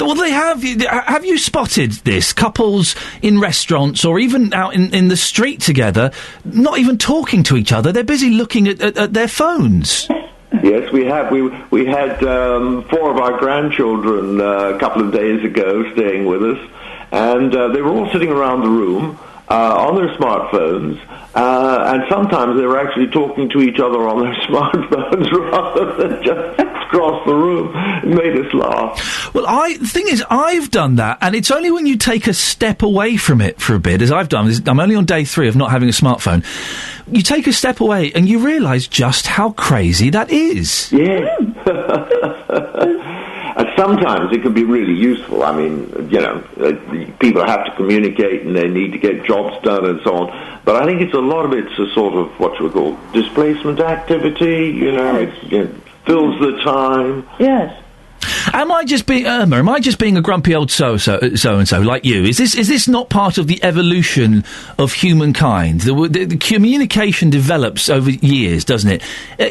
Well, they have. Have you spotted this? Couples in restaurants or even out in the street together, not even talking to each other. They're busy looking at their phones. Yes, we have. We had 4 of our grandchildren a couple of days ago staying with us, and they were all sitting around the room on their smartphones, and sometimes they were actually talking to each other on their smartphones rather than just across the room. It made us laugh. Well, the thing is, I've done that, and it's only when you take a step away from it for a bit, as I've done. I'm only on day 3 of not having a smartphone. You take a step away and you realise just how crazy that is. Yeah. And sometimes it can be really useful. I mean, people have to communicate and they need to get jobs done and so on. But I think a lot of it's a sort of, what you would call, displacement activity, it fills the time. Yes. Am I just being Irma? Am I just being a grumpy old so and so like you? Is this not part of the evolution of humankind? The communication develops over years, doesn't it?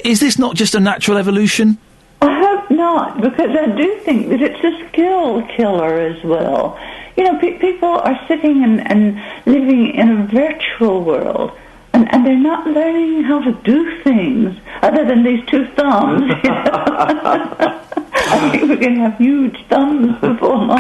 Is this not just a natural evolution? I hope not, because I do think that it's a skill killer as well. You know, people are sitting and living in a virtual world, and they're not learning how to do things other than these two thumbs. You know? I think we're going to have huge thumbs before long.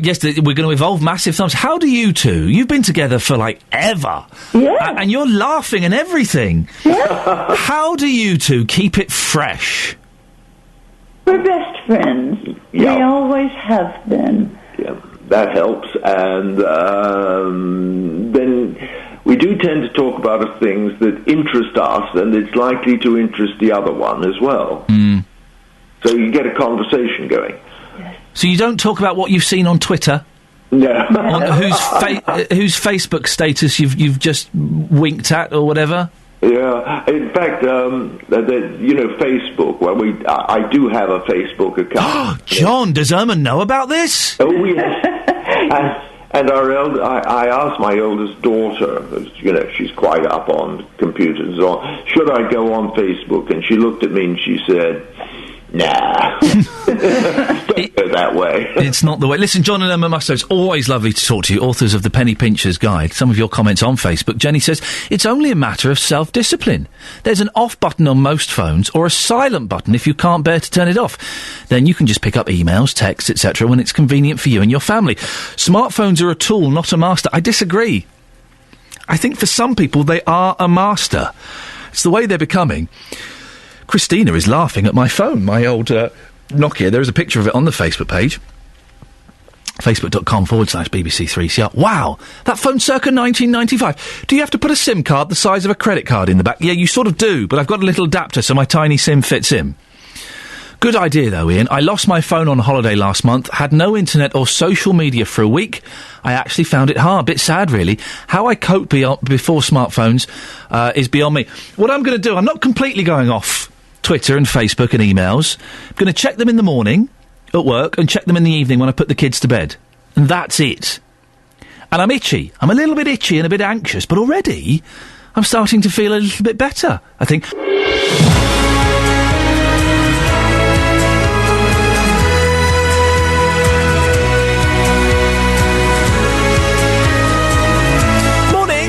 Yes, we're going to evolve massive thumbs. How do you two? You've been together for, ever. Yeah. And you're laughing and everything. Yeah. How do you two keep it fresh? We're best friends. Yeah. We always have been. Yeah, that helps. And then we do tend to talk about things that interest us, and it's likely to interest the other one as well. Mm. So you get a conversation going. So you don't talk about what you've seen on Twitter? No. On whose Facebook status you've just winked at or whatever? Yeah. In fact, Facebook. Well, I do have a Facebook account. John, does Irma know about this? Oh yes. And I asked my oldest daughter, she's quite up on computers and so on, should I go on Facebook? And she looked at me and she said, nah. Don't go that way. It's not the way. Listen, John and Emma Musto, it's always lovely to talk to you, authors of the Penny Pincher's Guide. Some of your comments on Facebook. Jenny says, it's only a matter of self-discipline. There's an off button on most phones, or a silent button if you can't bear to turn it off. Then you can just pick up emails, texts, etc. when it's convenient for you and your family. Smartphones are a tool, not a master. I disagree. I think for some people they are a master. It's the way they're becoming. Christina is laughing at my phone, my old Nokia. There is a picture of it on the Facebook page. Facebook.com/BBC3CR. Wow, that phone's circa 1995. Do you have to put a SIM card the size of a credit card in the back? Yeah, you sort of do, but I've got a little adapter so my tiny SIM fits in. Good idea, though, Ian. I lost my phone on holiday last month, had no internet or social media for a week. I actually found it hard. Bit sad, really. How I coped before smartphones is beyond me. What I'm going to do, I'm not completely going off Twitter and Facebook and emails. I'm going to check them in the morning at work and check them in the evening when I put the kids to bed. And that's it. And I'm itchy. I'm a little bit itchy and a bit anxious, but already I'm starting to feel a little bit better, I think.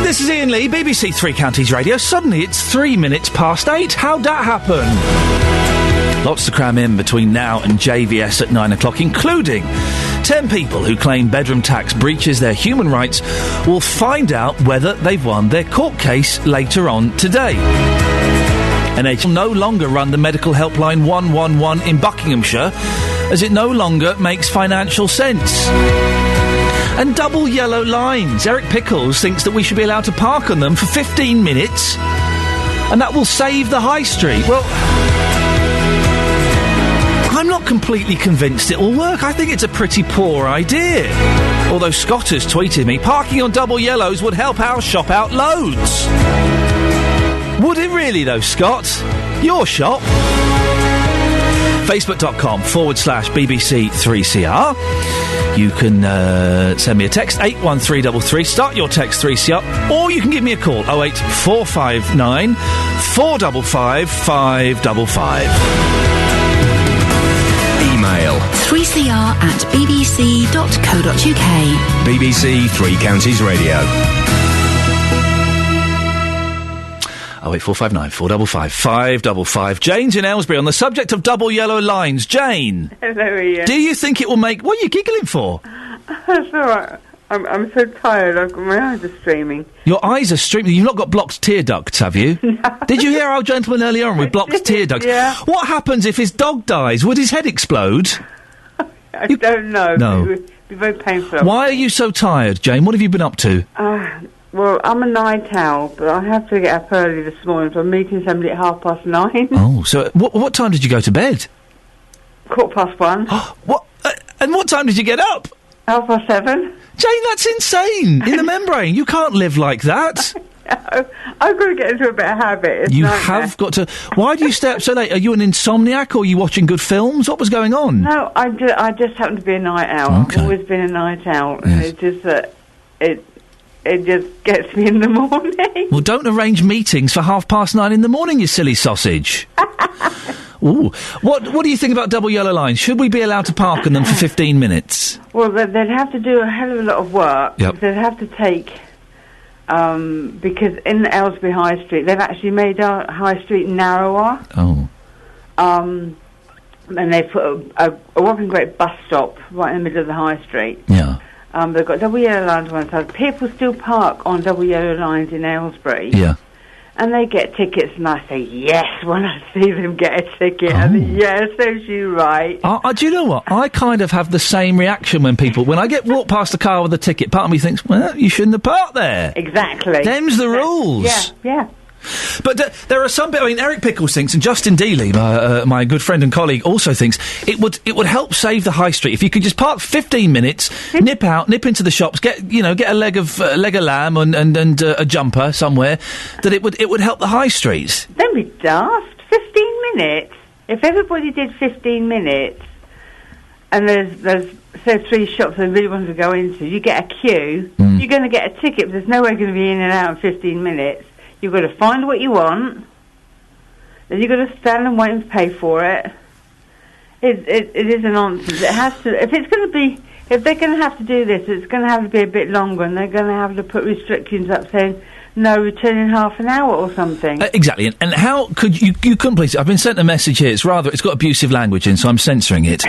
This is Ian Lee, BBC Three Counties Radio. Suddenly it's 3 minutes past 8. How'd that happen? Lots to cram in between now and JVS at 9 o'clock, including 10 people who claim bedroom tax breaches their human rights will find out whether they've won their court case later on today. NHS will no longer run the medical helpline 111 in Buckinghamshire, as it no longer makes financial sense. And double yellow lines. Eric Pickles thinks that we should be allowed to park on them for 15 minutes, and that will save the high street. Well, I'm not completely convinced it will work. I think it's a pretty poor idea. Although Scott has tweeted me, parking on double yellows would help our shop out loads. Would it really, though, Scott? Your shop? Facebook.com/BBC3CR. You can send me a text, 81333. Start your text 3CR. Or you can give me a call, 08459 455 555. Email 3cr@bbc.co.uk. BBC Three Counties Radio. 08459 455 555. Jane's in Aylesbury on the subject of double yellow lines. Jane. Hello, Ian. Do you think it will make... What are you giggling for? That's all right. I'm so tired. My eyes are streaming. Your eyes are streaming. You've not got blocked tear ducts, have you? No. Did you hear our gentleman earlier on with blocked tear ducts? Yeah. What happens if his dog dies? Would his head explode? I don't know. No. It would be very painful. Why are you so tired, Jane? What have you been up to? Well, I'm a night owl, but I have to get up early this morning, so I'm meeting somebody at 9:30. Oh, so what time did you go to bed? 1:15. What? And what time did you get up? 7:30. Jane, that's insane. In the membrane. You can't live like that. I've got to get into a better habit. It's You nightmare. have got to. Why do you stay up so late? Are you an insomniac, or are you watching good films? What was going on? No, I just happen to be a night owl. Okay. I've always been a night owl. Yes. And it's just that it just gets me in the morning. Well, don't arrange meetings for 9:30 in the morning, you silly sausage. Ooh. What do you think about double yellow lines? Should we be allowed to park on them for 15 minutes? Well, they'd have to do a hell of a lot of work. Yep. They'd have to take... because in Aylesbury High Street, they've actually made our High Street narrower. Oh. And they put a whopping great bus stop right in the middle of the High Street. Yeah. They've got double yellow lines on one side. People still park on double yellow lines in Aylesbury. Yeah. And they get tickets, and I say, yes, when I see them get a ticket. I think, yes, there's you right. Do you know what? I kind of have the same reaction when I get walked past a car with a ticket, part of me thinks, well, you shouldn't have parked there. Exactly. Them's the rules. Yeah. But there are some... I mean, Eric Pickles thinks, and Justin Dealey, my good friend and colleague, also thinks it would help save the high street if you could just park 15 minutes, nip into the shops, get a leg of lamb and a jumper somewhere, that it would help the high streets. Don't be daft. 15 minutes? If everybody did 15 minutes, and there's say 3 shops they really want to go into, you get a queue, you're going to get a ticket, but there's no way going to be in and out in 15 minutes. You've got to find what you want, then you've got to stand and wait and pay for it. It is a nonsense. It has to. If they're going to have to do this, it's going to have to be a bit longer, and they're going to have to put restrictions up saying no, return in half an hour or something. Exactly. And how could you couldn't please... I've been sent a message here. It's got abusive language in, so I'm censoring it.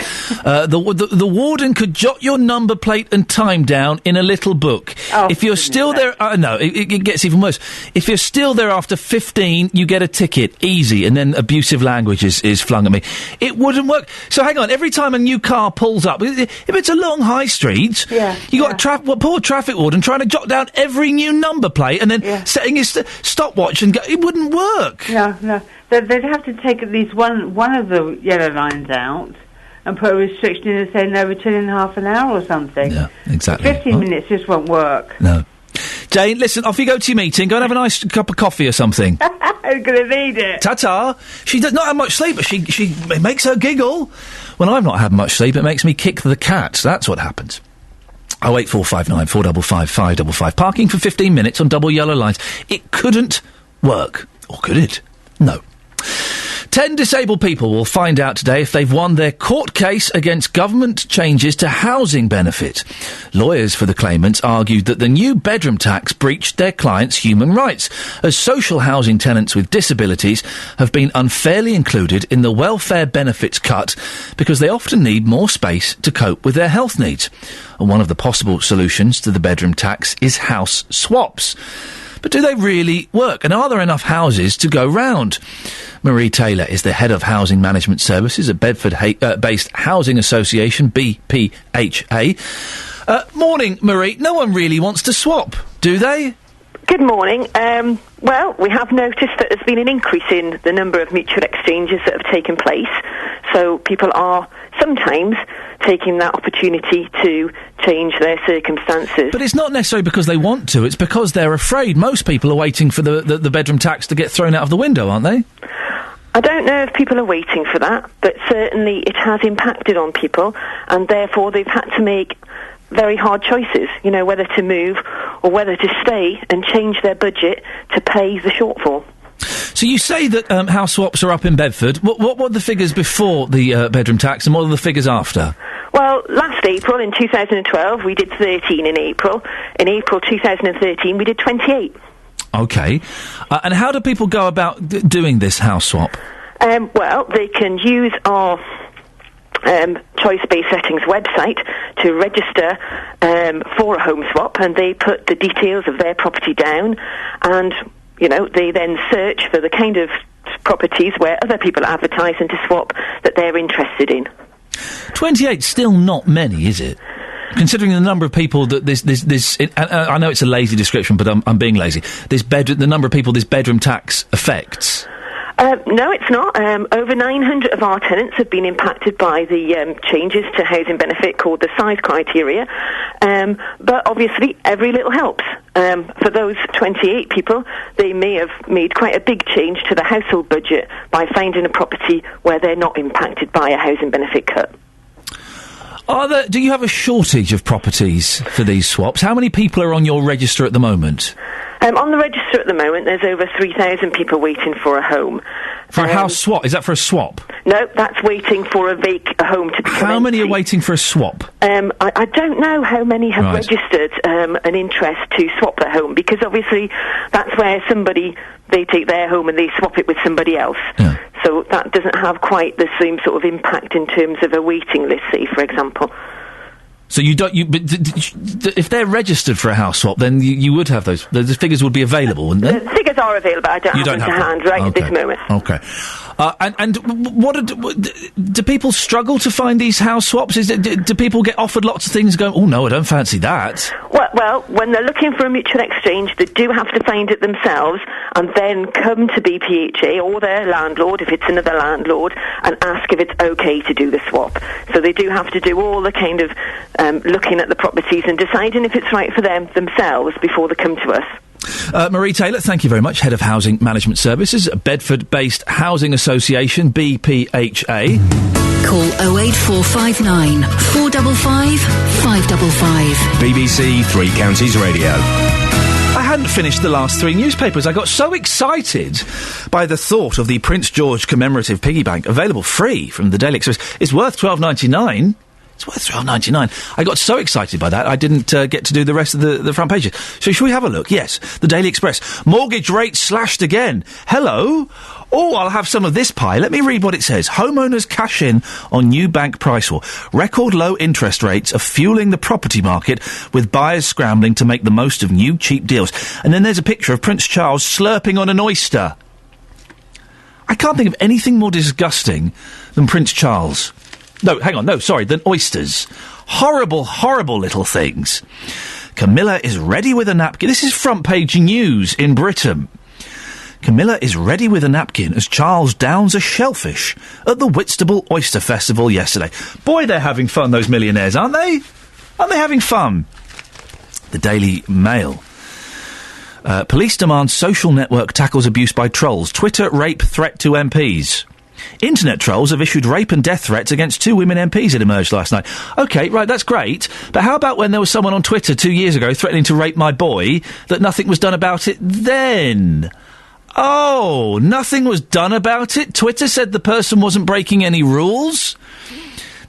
The warden could jot your number plate and time down in a little book. Oh, if you're still there... no, it gets even worse. If you're still there after 15, you get a ticket. Easy. And then abusive language is flung at me. It wouldn't work. So hang on. Every time a new car pulls up, if it's a long high street, you got a poor traffic warden trying to jot down every new number plate and then setting his stopwatch and go... It wouldn't work. No. They'd have to take at least one of the yellow lines out and put a restriction in and say no, return in half an hour or something. Yeah, exactly. 15 minutes just won't work. No. Jane, listen, off you go to your meeting. Go and have a nice cup of coffee or something. I'm going to need it. Ta-ta. She does not have much sleep, but it makes her giggle. When I've not had much sleep, it makes me kick the cat. That's what happens. 08459 455 555. Parking for 15 minutes on double yellow lines. It couldn't work. Or could it? No. 10 disabled people will find out today if they've won their court case against government changes to housing benefit. Lawyers for the claimants argued that the new bedroom tax breached their clients' human rights, as social housing tenants with disabilities have been unfairly included in the welfare benefits cut because they often need more space to cope with their health needs. And one of the possible solutions to the bedroom tax is house swaps. But do they really work? And are there enough houses to go round? Marie Taylor is the head of Housing Management Services at Bedford-based Housing Association, BPHA. Morning, Marie. No one really wants to swap, do they? Good morning. Well, we have noticed that there's been an increase in the number of mutual exchanges that have taken place. So people are sometimes taking that opportunity to change their circumstances. But it's not necessarily because they want to, it's because they're afraid. Most people are waiting for the bedroom tax to get thrown out of the window, aren't they? I don't know if people are waiting for that, but certainly it has impacted on people, and therefore they've had to make very hard choices, whether to move or whether to stay and change their budget to pay the shortfall. So you say that house swaps are up in Bedford. What were the figures before the bedroom tax, and what are the figures after? Well, last April, in 2012, we did 13 in April. In April 2013, we did 28. OK. And how do people go about doing this house swap? Well, they can use our choice-based settings website to register for a home swap, and they put the details of their property down, and they then search for the kind of properties where other people are advertising to swap that they're interested in. 28's still not many, is it? Considering the number of people that I know it's a lazy description, but I'm being lazy. The number of people this bedroom tax affects. No, it's not. Over 900 of our tenants have been impacted by the changes to housing benefit called the size criteria. But obviously, every little helps. For those 28 people, they may have made quite a big change to the household budget by finding a property where they're not impacted by a housing benefit cut. Do you have a shortage of properties for these swaps? How many people are on your register at the moment? On the register at the moment, there's over 3,000 people waiting for a home. For a house swap? Is that for a swap? No, that's waiting for a home to become How many are waiting for a swap? I don't know how many have Right. registered an interest to swap their home, because obviously that's where they take their home and they swap it with somebody else. Yeah. So that doesn't have quite the same sort of impact in terms of a waiting list, say, for example. So you don't. If they're registered for a house swap, then you would have those. The figures would be available, wouldn't they? The figures are available. I don't You have don't them to have hand them. right at Okay. this moment. Okay. And do people struggle to find these house swaps? Do people get offered lots of things and go, oh no, I don't fancy that? Well, when they're looking for a mutual exchange, they do have to find it themselves and then come to BPHA or their landlord, if it's another landlord, and ask if it's okay to do the swap. So they do have to do all the kind of looking at the properties and deciding if it's right for them themselves before they come to us. Marie Taylor, thank you very much. Head of Housing Management Services, Bedford-based Housing Association, BPHA. Call 08459 455 555. BBC Three Counties Radio. I hadn't finished the last three newspapers. I got so excited by the thought of the Prince George commemorative piggy bank, available free from the Daily Express. It's worth $12.99. It's worth $12.99. I got so excited by that, I didn't get to do the rest of the front pages. So should we have a look? Yes, the Daily Express. Mortgage rates slashed again. Hello? Oh, I'll have some of this pie. Let me read what it says. Homeowners cash in on new bank price war. Record low interest rates are fueling the property market, with buyers scrambling to make the most of new cheap deals. And then there's a picture of Prince Charles slurping on an oyster. I can't think of anything more disgusting than Prince Charles. No, hang on, than oysters. Horrible, horrible little things. Camilla is ready with a napkin. This is front page news in Britain. Camilla is ready with a napkin as Charles downs a shellfish at the Whitstable Oyster Festival yesterday. Boy, they're having fun, those millionaires, aren't they? Aren't they having fun? The Daily Mail. Police demand social network tackles abuse by trolls. Twitter rape threat to MPs. Internet trolls have issued rape and death threats against two women MPs, it emerged last night. OK, right, that's great. But how about when there was someone on Twitter 2 years ago threatening to rape my boy, that nothing was done about it then? Oh, nothing was done about it? Twitter said the person wasn't breaking any rules?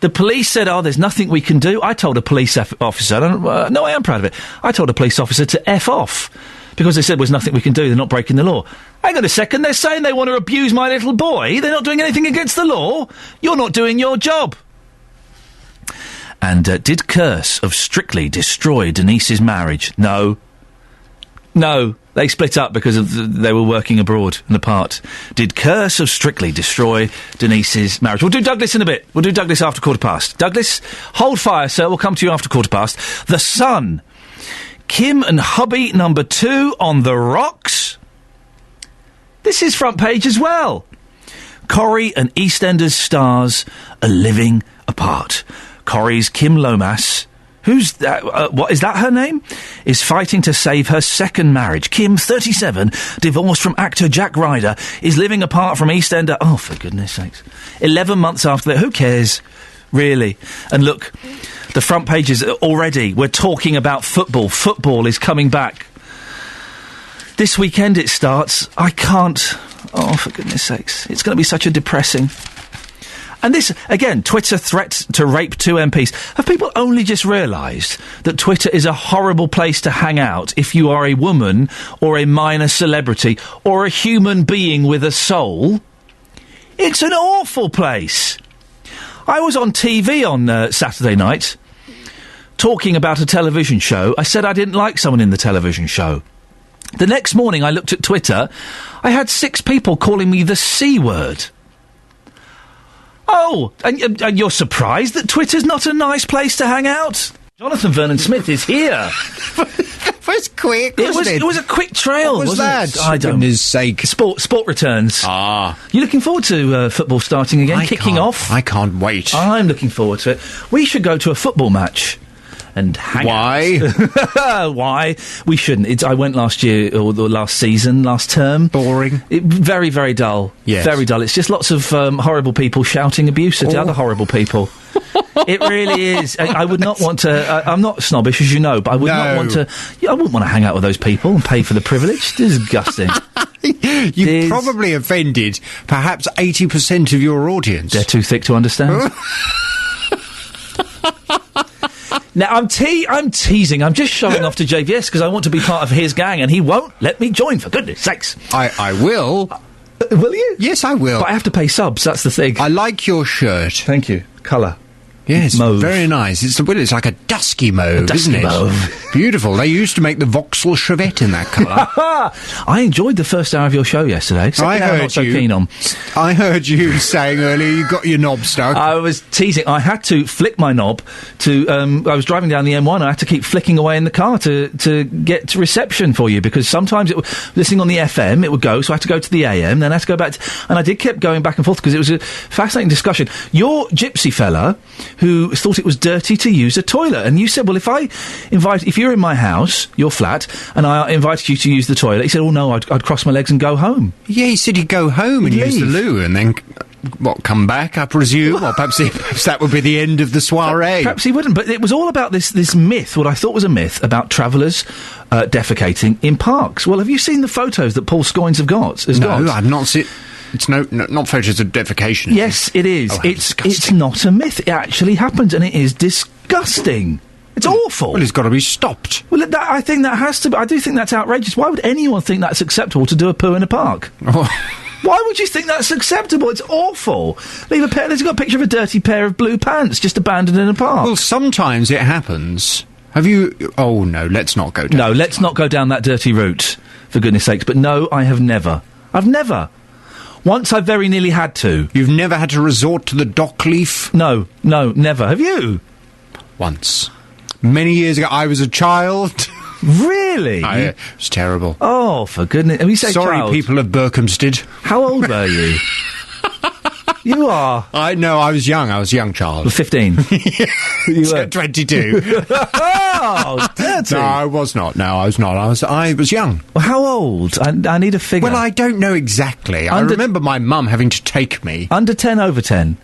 The police said, there's nothing we can do. I told a police officer, no, I am proud of it. I told a police officer to F off, because they said there's nothing we can do, they're not breaking the law. Hang on a second, they're saying they want to abuse my little boy? They're not doing anything against the law? You're not doing your job. And did curse of Strictly destroy Denise's marriage? No. No, they split up because they were working abroad and apart. Did curse of Strictly destroy Denise's marriage? We'll do Douglas in a bit. We'll do Douglas after 1:15. Douglas, hold fire, sir. We'll come to you after 1:15. The Sun. Kim and hubby number 2 on the rocks. This is front page as well. Corrie and EastEnders stars are living apart. Corrie's Kim Lomas, who's that? What is that? Her name is fighting to save her second marriage. Kim, 37, divorced from actor Jack Ryder, is living apart from EastEnder. Oh, for goodness sakes! 11 months after that. Who cares, really? And look. The front pages already, we're talking about football. Football is coming back. This weekend it starts. I can't. Oh, for goodness sakes. It's going to be such a depressing. And this, again, Twitter threats to rape 2 MPs. Have people only just realised that Twitter is a horrible place to hang out if you are a woman or a minor celebrity or a human being with a soul? It's an awful place. I was on TV on Saturday night talking about a television show. I said I didn't like someone in the television show. The next morning I looked at Twitter. I had 6 people calling me the C word. Oh, and you're surprised that Twitter's not a nice place to hang out? Jonathan Vernon-Smith is here. was quick, wasn't it? It was a quick trail. What was wasn't that? it? I don't. Goodness sake. Sport returns. Ah. You looking forward to football starting again, kicking off? I can't wait. I'm looking forward to it. We should go to a football match. And hang Why? out. Why? We shouldn't. I went last year, or the last season, last term. Boring. Very, very dull. Yes. Very dull. It's just lots of horrible people shouting abuse at other horrible people. It really is. I would not want to... I'm not snobbish, as you know, but I would not want to... I wouldn't want to hang out with those people and pay for the privilege. Disgusting. You probably offended perhaps 80% of your audience. They're too thick to understand. Now, I'm teasing. I'm just showing off to JVS because I want to be part of his gang, and he won't let me join, for goodness sakes. I will. Will you? Yes, I will. But I have to pay subs, that's the thing. I like your shirt. Thank you. Colour. Yes, mauve. Very nice. It's like a dusky mauve, dusky isn't it? Mauve. Beautiful. They used to make the Vauxhall Chevette in that colour. I enjoyed the first hour of your show yesterday. Second hour, I'm not so keen on. I heard you saying earlier you got your knob stuck. I was teasing. I had to flick my knob to... I was driving down the M1 and I had to keep flicking away in the car to get to reception for you, because sometimes listening on the FM, it would go, so I had to go to the AM, then I had to go back and I did keep going back and forth because it was a fascinating discussion. Your gypsy fella, who thought it was dirty to use a toilet, and you said, well, if you're in my house, your flat, and I invited you to use the toilet, he said, oh no, I'd cross my legs and go home. Yeah, he said he'd go home and use the loo and then... come back, I presume? Or perhaps that would be the end of the soiree. Perhaps he wouldn't, but it was all about this myth, what I thought was a myth, about travellers defecating in parks. Well, have you seen the photos that Paul Scoins have got? No, I've not seen... It's not photos of defecation. Yes, it is. Oh, it's not a myth. It actually happens, and it is disgusting. It's awful. Well, it's got to be stopped. Well, I think that has to be... I do think that's outrageous. Why would anyone think that's acceptable to do a poo in a park? Why would you think that's acceptable? It's awful. There's got a picture of a dirty pair of blue pants just abandoned in a park. Well, sometimes it happens. Have you... Oh, no, let's not go down... No, let's not go down that dirty route, for goodness sakes. But no, I have never. I've never. Once I very nearly had to. You've never had to resort to the dock leaf? No, never. Have you? Once. Many years ago, I was a child... Really? It was terrible. Oh, for goodness... And we say Sorry, child. people of Berkhamsted. How old were you? You are... I know, I was young. I was a young child. 15? You were 22. Oh, dirty. No, I was not. No, I was not. I was young. Well, how old? I need a figure. Well, I don't know exactly. I remember my mum having to take me. Under 10, over 10?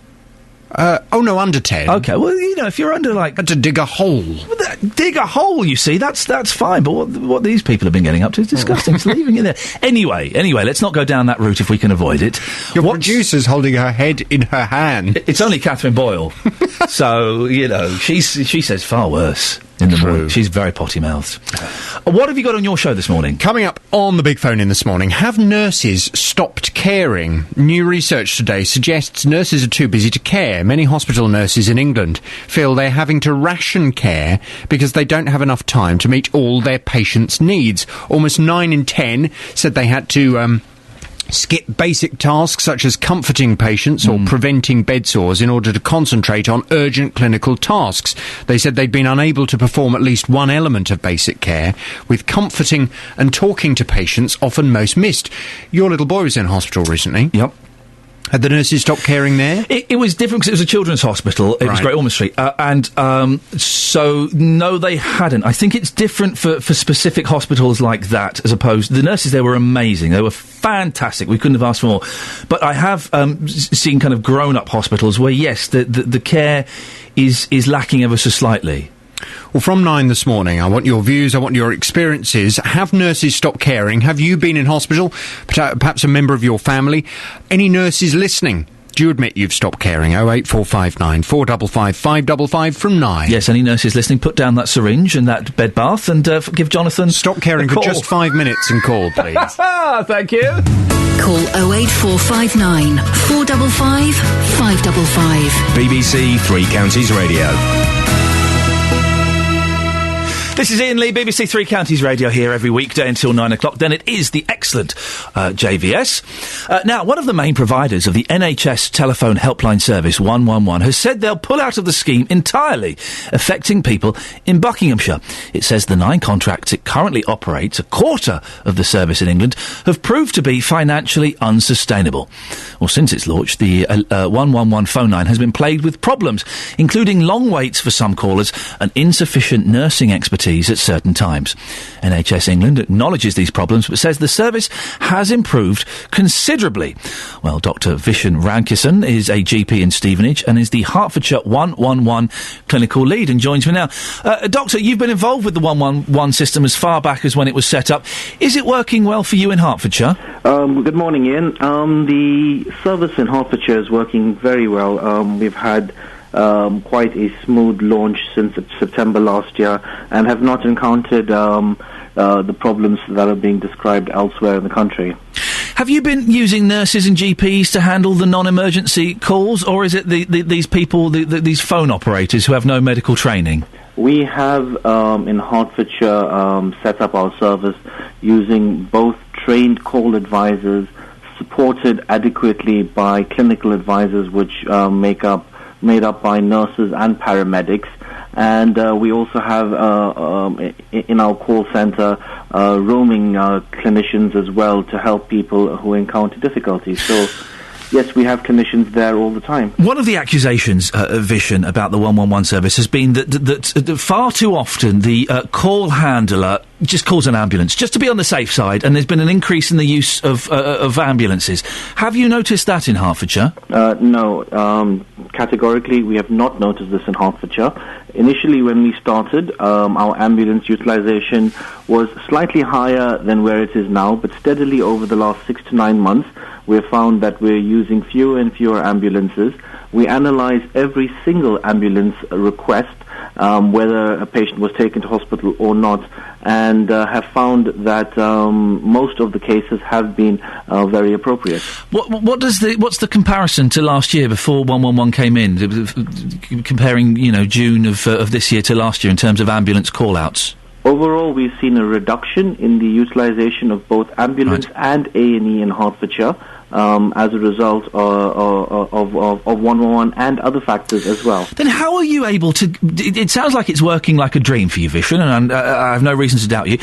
No, under 10. Okay, well, if you're under, Had to dig a hole. Well, dig a hole, you see, that's fine, but what these people have been getting up to is disgusting. It's leaving it there. Anyway, let's not go down that route if we can avoid it. Your producer's holding her head in her hand. It's only Catherine Boyle. So, she says far worse. In the morning. She's very potty-mouthed. What have you got on your show this morning? Coming up on the big phone in this morning, have nurses stopped caring? New research today suggests nurses are too busy to care. Many hospital nurses in England feel they're having to ration care because they don't have enough time to meet all their patients' needs. Almost 9 in 10 said they had to... skip basic tasks such as comforting patients or preventing bed sores in order to concentrate on urgent clinical tasks. They said they'd been unable to perform at least one element of basic care, with comforting and talking to patients often most missed. Your little boy was in hospital recently. Yep. Had the nurses stopped caring there? It was different because it was a children's hospital. It was Great Ormond Street. So, no, they hadn't. I think it's different for specific hospitals like that, as opposed... The nurses there were amazing. They were fantastic. We couldn't have asked for more. But I have seen kind of grown-up hospitals where, yes, the care is lacking ever so slightly. Well, from 9 this morning, I want your views, I want your experiences. Have nurses stopped caring? Have you been in hospital? Perhaps a member of your family? Any nurses listening? Do you admit you've stopped caring? 08459 455 555 from 9. Yes, any nurses listening, put down that syringe and that bed bath and give Jonathan Stop caring for just 5 minutes and call, please. Thank you. Call 08459 455 555. BBC Three Counties Radio. This is Iain Lee, BBC Three Counties Radio here every weekday until 9 o'clock. Then it is the excellent JVS. Now, one of the main providers of the NHS telephone helpline service 111 has said they'll pull out of the scheme entirely, affecting people in Buckinghamshire. It says the 9 contracts it currently operates, a quarter of the service in England, have proved to be financially unsustainable. Well, since its launch, the 111 phone line has been plagued with problems, including long waits for some callers and insufficient nursing expertise at certain times. NHS England acknowledges these problems but says the service has improved considerably. Well, Dr Vishen Rankison is a GP in Stevenage and is the Hertfordshire 111 clinical lead and joins me now. Doctor, you've been involved with the 111 system as far back as when it was set up. Is it working well for you in Hertfordshire? Good morning, Ian. The service in Hertfordshire is working very well. We've had quite a smooth launch since September last year and have not encountered the problems that are being described elsewhere in the country. Have you been using nurses and GPs to handle the non-emergency calls, or is it these people, these phone operators who have no medical training? We have in Hertfordshire set up our service using both trained call advisors supported adequately by clinical advisors which made up by nurses and paramedics, and we also have in our call centre roaming clinicians as well to help people who encounter difficulties. So yes, we have clinicians there all the time. One of the accusations, Vishen, about the 111 service has been that far too often the call handler just calls an ambulance, just to be on the safe side, and there's been an increase in the use of ambulances. Have you noticed that in Hertfordshire? No. Categorically, we have not noticed this in Hertfordshire. Initially, when we started, our ambulance utilisation was slightly higher than where it is now, but steadily over the last 6 to 9 months, we have found that we're using fewer and fewer ambulances. We analyse every single ambulance request, whether a patient was taken to hospital or not, and have found that most of the cases have been very appropriate. What's the comparison to last year before 111 came in? Comparing, June of this year to last year in terms of ambulance call-outs. Overall, we've seen a reduction in the utilisation of both ambulance and A&E in Hertfordshire as a result of 111 and other factors as well. Then how are you able to... It sounds like it's working like a dream for you, Vishen, and I have no reason to doubt you.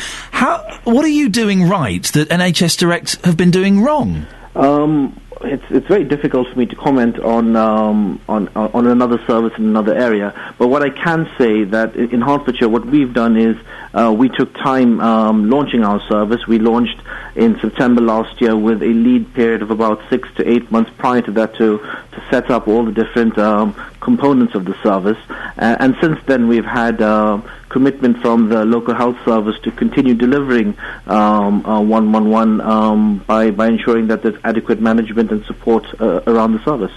What are you doing right that NHS Direct have been doing wrong? It's very difficult for me to comment on another service in another area. But what I can say that in Hertfordshire, what we've done is we took time launching our service. We launched in September last year with a lead period of about 6 to 8 months prior to that to set up all the different components of the service. And since then, we've had commitment from the local health service to continue delivering 111 by ensuring that there's adequate management and support around the service.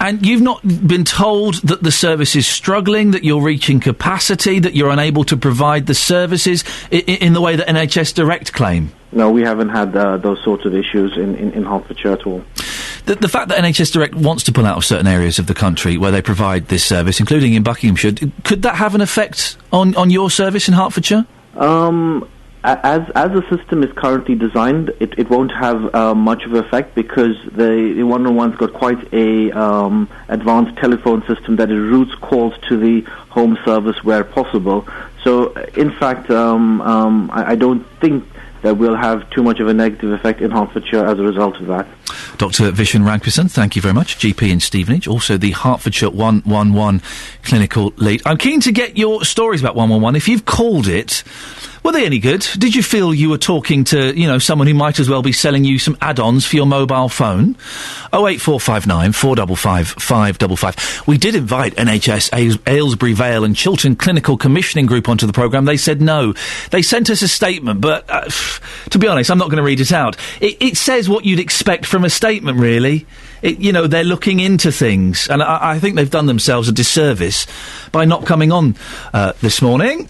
And you've not been told that the service is struggling, that you're reaching capacity, that you're unable to provide the services in the way that NHS Direct claim? No, we haven't had those sorts of issues in Hertfordshire at all. The fact that NHS Direct wants to pull out of certain areas of the country where they provide this service, including in Buckinghamshire, could that have an effect on your service in Hertfordshire? As the system is currently designed, it won't have much of an effect because the 111's got quite a advanced telephone system that it routes calls to the home service where possible. So, in fact, I don't think that we'll have too much of a negative effect in Hertfordshire as a result of that. Dr Vishen Rankison, thank you very much. GP in Stevenage, also the Hertfordshire 111 clinical lead. I'm keen to get your stories about 111. If you've called it, were they any good? Did you feel you were talking to, someone who might as well be selling you some add-ons for your mobile phone? 08459 455 555. We did invite NHS Aylesbury Vale and Chiltern Clinical Commissioning Group onto the programme. They said no. They sent us a statement, but to be honest, I'm not going to read it out. It says what you'd expect from a statement, really. They're looking into things, and I think they've done themselves a disservice by not coming on this morning.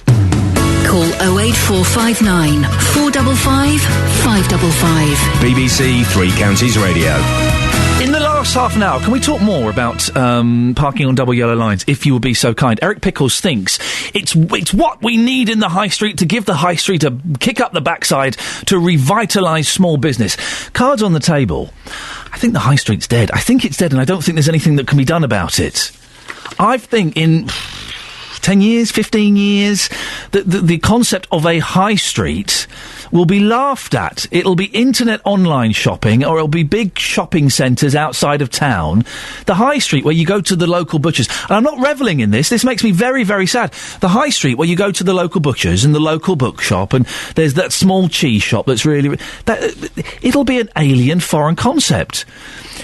Call 08459 455 555. BBC Three Counties Radio. In the last last half an hour, can we talk more about parking on double yellow lines, if you would be so kind? Eric Pickles thinks it's what we need in the high street to give the high street a kick up the backside to revitalise small business. Cards on the table. I think the high street's dead. I think it's dead, and I don't think there's anything that can be done about it. I think in 10 years, 15 years, the concept of a high street will be laughed at. It'll be internet online shopping, or it'll be big shopping centres outside of town. The high street where you go to the local butchers. And I'm not revelling in this. This makes me very, very sad. The high street where you go to the local butchers and the local bookshop, and there's that small cheese shop that's really... it'll be an alien foreign concept.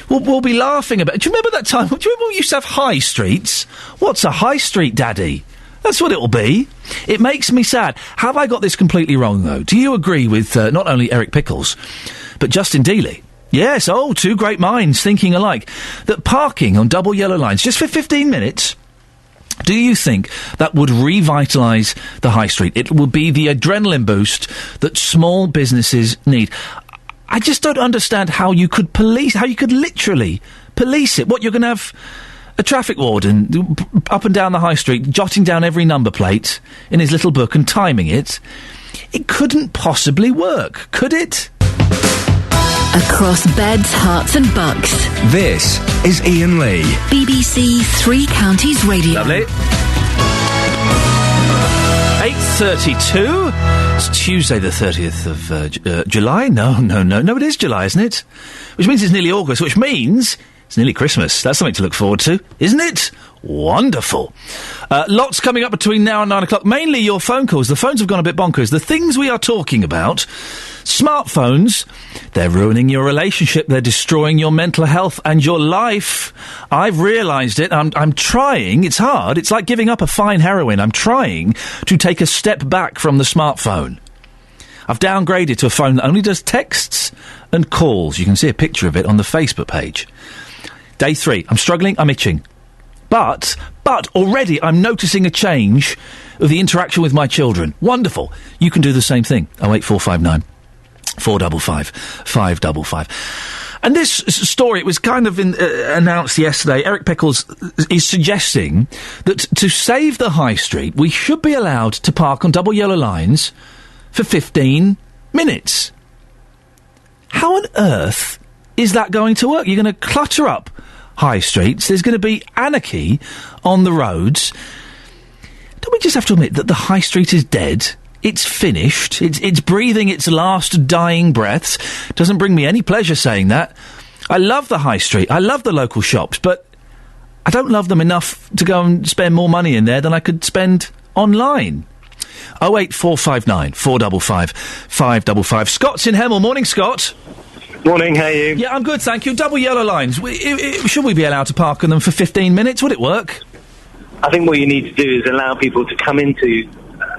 We'll be laughing about... Do you remember that time? Do you remember we used to have high streets? What's a high street, Daddy? That's what it'll be. It makes me sad. Have I got this completely wrong, though? Do you agree with not only Eric Pickles, but Justin Dealey? Yes, two great minds thinking alike. That parking on double yellow lines, just for 15 minutes, do you think that would revitalise the high street? It would be the adrenaline boost that small businesses need. I just don't understand how you could literally police it. What, you're going to have... a traffic warden up and down the high street, jotting down every number plate in his little book and timing it. It couldn't possibly work, could it? Across beds, hearts and bucks. This is Iain Lee. BBC Three Counties Radio. Lovely. 8:32. It's Tuesday the 30th of July. No, it is July, isn't it? Which means it's nearly August, which means... it's nearly Christmas. That's something to look forward to, isn't it? Wonderful. Lots coming up between now and 9 o'clock. Mainly your phone calls. The phones have gone a bit bonkers. The things we are talking about, smartphones, they're ruining your relationship. They're destroying your mental health and your life. I've realised it. I'm trying. It's hard. It's like giving up a fine heroin. I'm trying to take a step back from the smartphone. I've downgraded to a phone that only does texts and calls. You can see a picture of it on the Facebook page. Day 3. I'm struggling, I'm itching. But already I'm noticing a change of the interaction with my children. Wonderful. You can do the same thing. 08459 455 555. And this story, it was kind of announced yesterday. Eric Pickles is suggesting that to save the high street, we should be allowed to park on double yellow lines for 15 minutes. How on earth is that going to work? You're going to clutter up high streets. There's going to be anarchy on the roads. Don't we just have to admit that the high street is dead? It's finished. It's breathing its last dying breaths. Doesn't bring me any pleasure saying that. I love the high street. I love the local shops, but I don't love them enough to go and spend more money in there than I could spend online. 08459 455 555. Scott's in Hemel. Morning, Scott. Morning, how are you? Yeah, I'm good, thank you. Double yellow lines. Should we be allowed to park on them for 15 minutes? Would it work? I think what you need to do is allow people to come into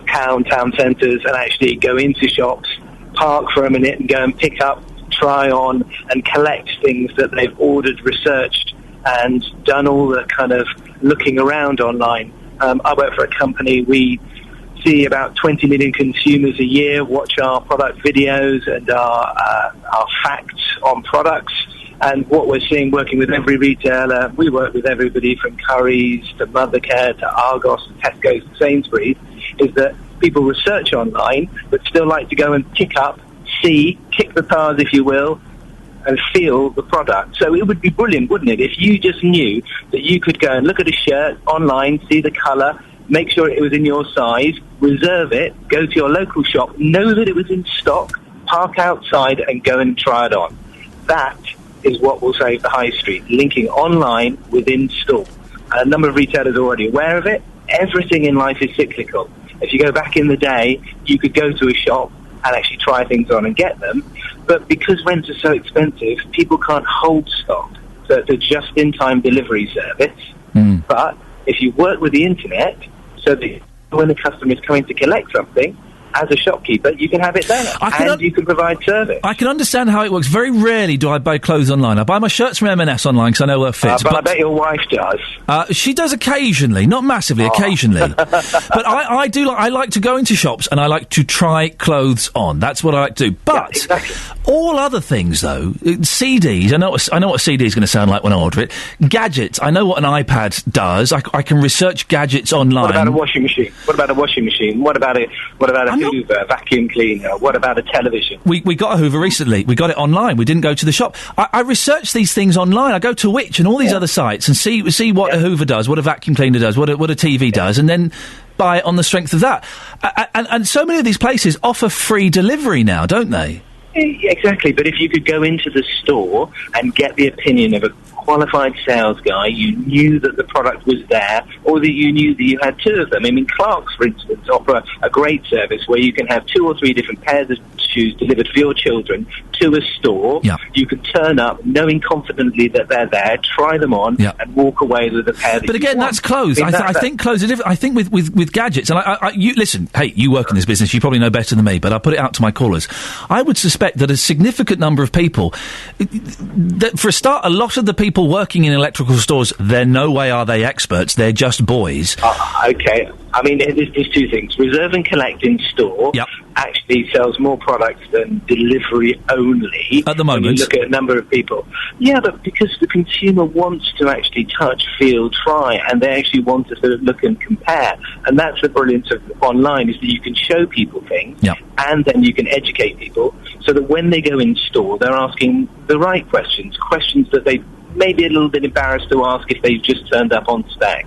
town centres and actually go into shops, park for a minute and go and pick up, try on and collect things that they've ordered, researched and done all the kind of looking around online. I work for a company. We see about 20 million consumers a year watch our product videos and our facts on products. And what we're seeing working with every retailer, we work with everybody from Currys to Mothercare to Argos to Tesco's to Sainsbury's, is that people research online but still like to go and pick up, see, kick the tires if you will, and feel the product. So it would be brilliant, wouldn't it, if you just knew that you could go and look at a shirt online, see the colour, make sure it was in your size, reserve it, go to your local shop, know that it was in stock, park outside and go and try it on. That is what will save the high street, linking online with in-store. A number of retailers are already aware of it. Everything in life is cyclical. If you go back in the day, you could go to a shop and actually try things on and get them. But because rents are so expensive, people can't hold stock. So it's a just-in-time delivery service. But if you work with the internet, so that when the customer is coming to collect something, as a shopkeeper, you can have it there, you can provide service. I can understand how it works. Very rarely do I buy clothes online. I buy my shirts from M&S online because I know where fits. But I bet your wife does. She does occasionally, not massively, occasionally. But I do. I like to go into shops and I like to try clothes on. That's what I like to do. But all other things, though, CDs. I know what a CD is going to sound like when I order it. Gadgets. I know what an iPad does. I can research gadgets online. What about a washing machine? What about a Hoover, vacuum cleaner? What about a television? We got a Hoover recently. We got it online. We didn't go to the shop. I research these things online. I go to Which and all these other sites and see what a Hoover does, what a vacuum cleaner does, what a TV does, and then buy it on the strength of that. And so many of these places offer free delivery now, don't they? Exactly, but if you could go into the store and get the opinion of a qualified sales guy, you knew that the product was there, or that you knew that you had two of them. I mean, Clark's, for instance, offer a great service where you can have 2 or 3 different pairs of shoes delivered for your children to a store. Yeah. You can turn up knowing confidently that they're there, try them on, and walk away with a pair that But again, that's clothes. I think clothes are different. I think with gadgets, and you listen, hey, you work in this business, you probably know better than me, but I'll put it out to my callers. I would suspect that a significant number of people, that for a start, a lot of the people working in electrical stores, no way are they experts, they're just boys. Okay. I mean, there's 2 things. Reserve and collect in store actually sells more products than delivery only. At the moment. When you look at a number of people. Yeah, but because the consumer wants to actually touch, feel, try, and they actually want to sort of look and compare. And that's the brilliance of online, is that you can show people things, and then you can educate people, so that when they go in store, they're asking the right questions that they may be a little bit embarrassed to ask if they've just turned up on Stag.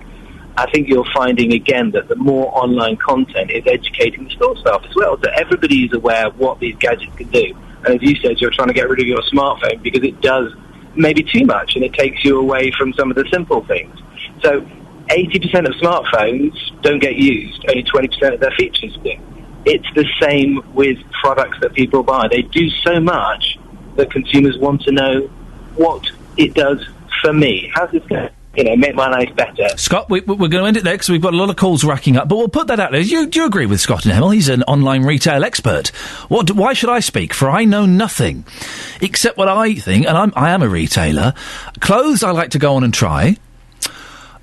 I think you're finding again that the more online content is educating the store staff as well, so everybody is aware of what these gadgets can do. And as you said, you're trying to get rid of your smartphone because it does maybe too much and it takes you away from some of the simple things. So 80% of smartphones don't get used, only 20% of their features do. It's the same with products that people buy. They do so much that consumers want to know what it does for me. How's this going to, make my life better? Scott, we're going to end it there because we've got a lot of calls racking up, but we'll put that out there. Do you agree with Scott and Hemel? He's an online retail expert. Why should I speak? For I know nothing except what I think, and I am a retailer. Clothes I like to go on and try.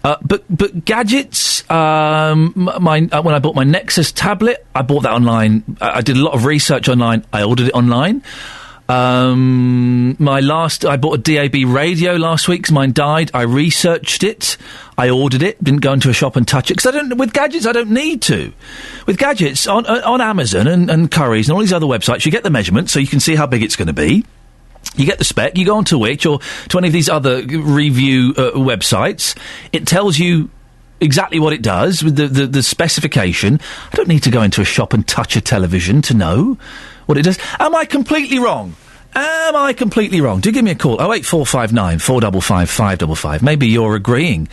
But gadgets, when I bought my Nexus tablet, I bought that online. I did a lot of research online. I ordered it online. I bought a DAB radio last week 'cause mine died. I researched it. I ordered it. Didn't go into a shop and touch it because with gadgets I don't need to. With gadgets on Amazon and Currys and all these other websites, you get the measurement so you can see how big it's going to be. You get the spec, you go on to Which or to any of these other review websites. It tells you exactly what it does with the specification. I don't need to go into a shop and touch a television to know what it does. Am I completely wrong? Do give me a call. 08459 455 555. Maybe you're agreeing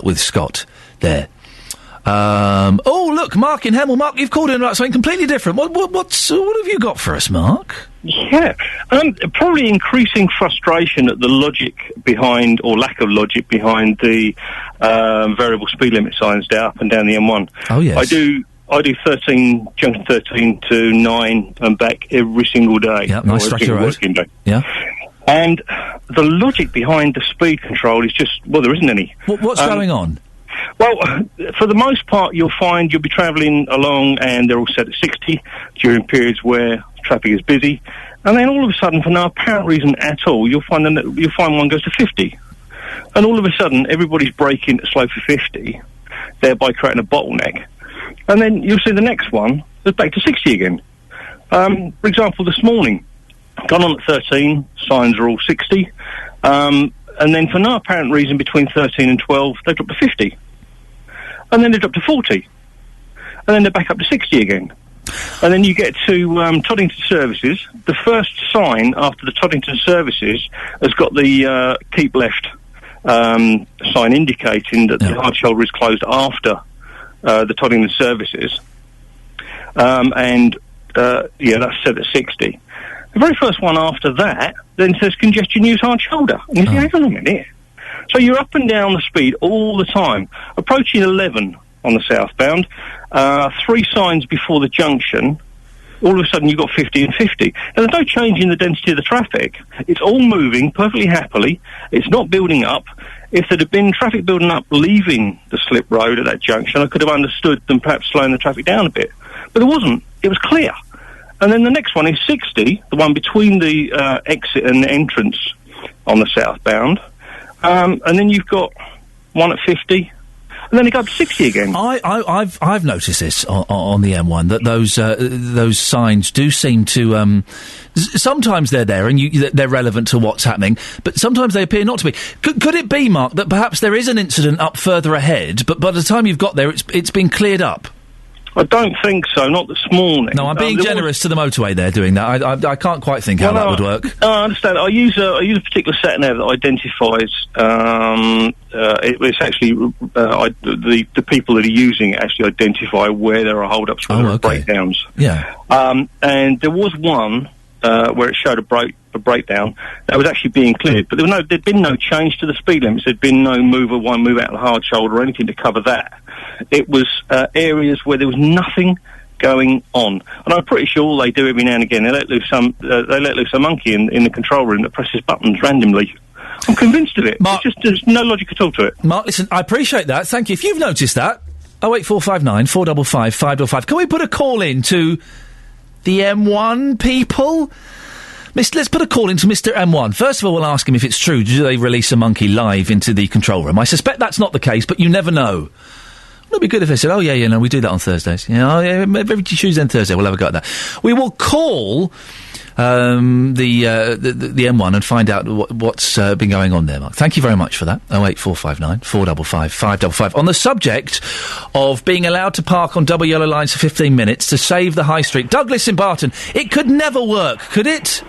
with Scott there. Look, Mark in Hemel. Mark, you've called in about something completely different. What have you got for us, Mark? Yeah, probably increasing frustration at the logic behind, or lack of logic behind, the variable speed limit signs up and down the M1. Oh, yes. I do 13, junction 13 to 9 and back every single day. Yeah, nice stretch of road. Working day. Yeah. And the logic behind the speed control is just, there isn't any. What's going on? Well, for the most part, you'll be travelling along and they're all set at 60 during periods where traffic is busy. And then all of a sudden, for no apparent reason at all, you'll find one goes to 50. And all of a sudden, everybody's braking at slow for 50, thereby creating a bottleneck. And then you'll see the next one is back to 60 again. For example, this morning, gone on at 13, signs are all 60. And then for no apparent reason, between 13 and 12, they drop to 50. And then they drop to 40. And then they're back up to 60 again. And then you get to Toddington Services. The first sign after the Toddington Services has got the keep left sign indicating that the hard shoulder is closed after the Toddington Services. That's set at 60. The very first one after that then says congestion, use hard shoulder. And you think, hang on a minute. So you're up and down the speed all the time. Approaching 11, on the southbound, 3 signs before the junction. All of a sudden you've got 50 and 50. Now, there's no change in the density of the traffic. It's all moving perfectly happily. It's not building up. If there had been traffic building up leaving the slip road at that junction, I could have understood them perhaps slowing the traffic down a bit. But there wasn't. It was clear. And then the next one is 60, the one between the exit and the entrance on the southbound. And then you've got one at 50. And then it got up to 60 again. I've noticed this on the M1, that those signs do seem to sometimes they're there and they're relevant to what's happening, but sometimes they appear not to be. Could it be, Mark, that perhaps there is an incident up further ahead, but by the time you've got there, it's been cleared up? I don't think so, not this morning. No, I'm being generous to the motoway there doing that. I can't quite think how that would work. I understand. I use a particular sat nav that identifies. It's actually the people that are using it actually identify where there are hold-ups, where there are breakdowns. Yeah. And there was one where it showed a breakdown that was actually being cleared, but there'd been no change to the speed limits. There'd been no move of one, move out of the hard shoulder or anything to cover that. It was areas where there was nothing going on, and I'm pretty sure all they do every now and again, they let loose a monkey in the control room that presses buttons randomly. I'm convinced of it. Mark, there's no logic at all to it. Mark, listen, I appreciate that. Thank you. If you've noticed that, 08459 455 555. Can we put a call in to the M1 people? Let's put a call into Mr. M1. First of all, we'll ask him if it's true. Do they release a monkey live into the control room? I suspect that's not the case, but you never know. It'd be good if they said, "Oh yeah, no, we do that on Thursdays." Every Tuesday and Thursday we'll have a go at that. We will call the M1 and find out what's been going on there, Mark. Thank you very much for that. 08459 455 555. On the subject of being allowed to park on double yellow lines for 15 minutes to save the high street, Douglas in Barton, it could never work, could it?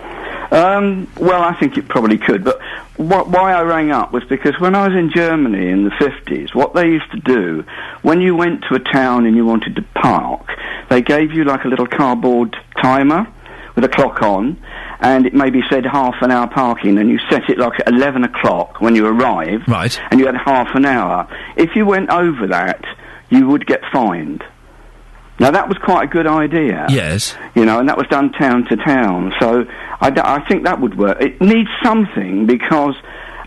Well, I think it probably could, but why I rang up was because when I was in Germany in the 50s, what they used to do, when you went to a town and you wanted to park, they gave you like a little cardboard timer with a clock on, and it maybe said half an hour parking, and you set it like at 11 o'clock when you arrived, right? And you had half an hour. If you went over that, you would get fined. Now, that was quite a good idea. Yes. And that was done town to town. So I think that would work. It needs something because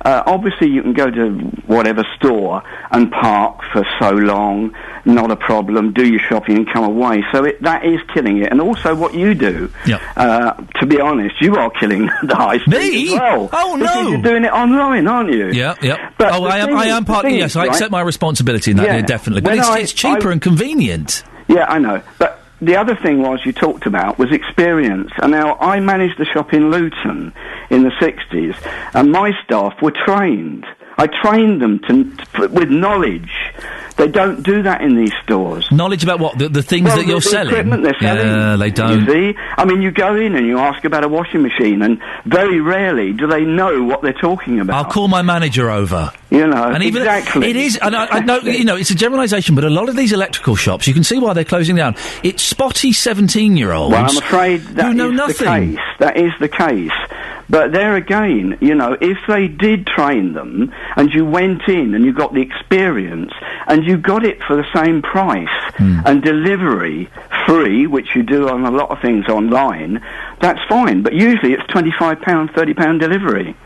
obviously you can go to whatever store and park for so long, not a problem, do your shopping and come away. So that is killing it. And also what you do, to be honest, you are killing the high street as well. Oh, no. Because you're doing it online, aren't you? Yeah. But I am partly, yes, I accept my responsibility in that, yeah, definitely. But it's cheaper and convenient. Yeah, I know. But the other thing you talked about was experience. And now, I managed the shop in Luton in the 60s, and my staff were trained. I trained them with knowledge. They don't do that in these stores. Knowledge about what? The things that you're selling? The equipment they're selling. Yeah, they don't. You see? I mean, you go in and you ask about a washing machine, and very rarely do they know what they're talking about. I'll call my manager over. And even exactly. It is, and I know, it's a generalisation, but a lot of these electrical shops, you can see why they're closing down. It's spotty 17-year-olds. Well, I'm afraid that who know is nothing. The case. That is the case. But there again, if they did train them and you went in and you got the experience and you got it for the same price and delivery free, which you do on a lot of things online, that's fine. But usually it's £25, £30 delivery.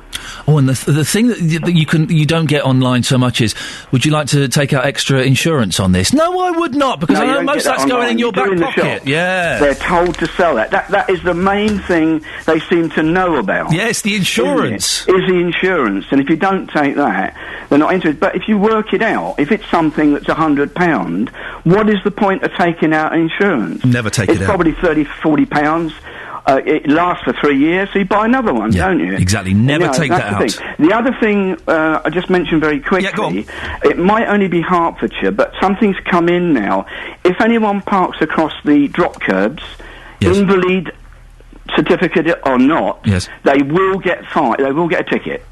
Oh, and the thing that you don't get online so much is, would you like to take out extra insurance on this? No, I would not, because I know most of that's going in your back pocket. Yeah, they're told to sell that. That is the main thing they seem to know about. Yes, the insurance is the insurance, and if you don't take that, they're not interested. But if you work it out, if it's something that's £100, what is the point of taking out insurance? Never take it out. It's probably £30, £40. It lasts for 3 years, so you buy another one, don't you? Exactly. Never take that out. The other thing I just mentioned very quickly, it might only be Hertfordshire, but something's come in now. If anyone parks across the drop curbs, invalid certificate or not, they will get fined. They will get a ticket.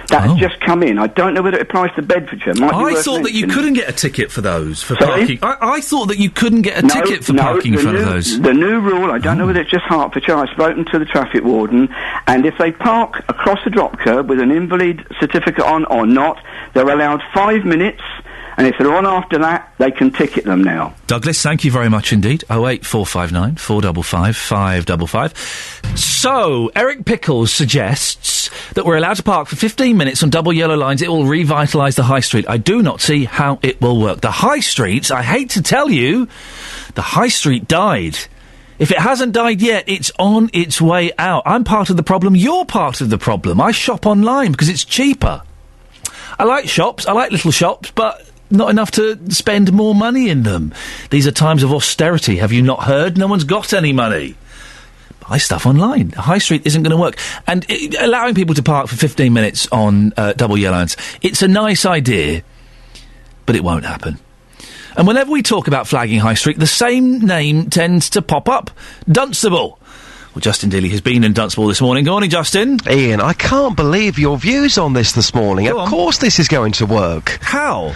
That's just come in. I don't know whether it applies to Bedfordshire. I thought that you couldn't get a ticket for those, for parking. I thought that you couldn't get a ticket for parking in front of those. The new rule, I don't know whether it's just Hertfordshire, I've spoken to the traffic warden, and if they park across the drop curb with an invalid certificate on or not, they're allowed 5 minutes, And if they're on after that, they can ticket them now. Douglas, thank you very much indeed. 08459 455 555. So, Eric Pickles suggests that we're allowed to park for 15 minutes on double yellow lines. It will revitalise the high street. I do not see how it will work. The high streets, I hate to tell you, the high street died. If it hasn't died yet, it's on its way out. I'm part of the problem. You're part of the problem. I shop online because it's cheaper. I like shops. I like little shops, but not enough to spend more money in them. These are times of austerity. Have you not heard? No one's got any money. Buy stuff online. The high street isn't going to work. And allowing people to park for 15 minutes on double yellow lines, it's a nice idea, but it won't happen. And whenever we talk about flagging High Street, the same name tends to pop up. Dunstable. Well, Justin Dealey has been in Dunstable this morning. Good morning, Justin. Ian, I can't believe your views on this morning. Of course this is going to work. How?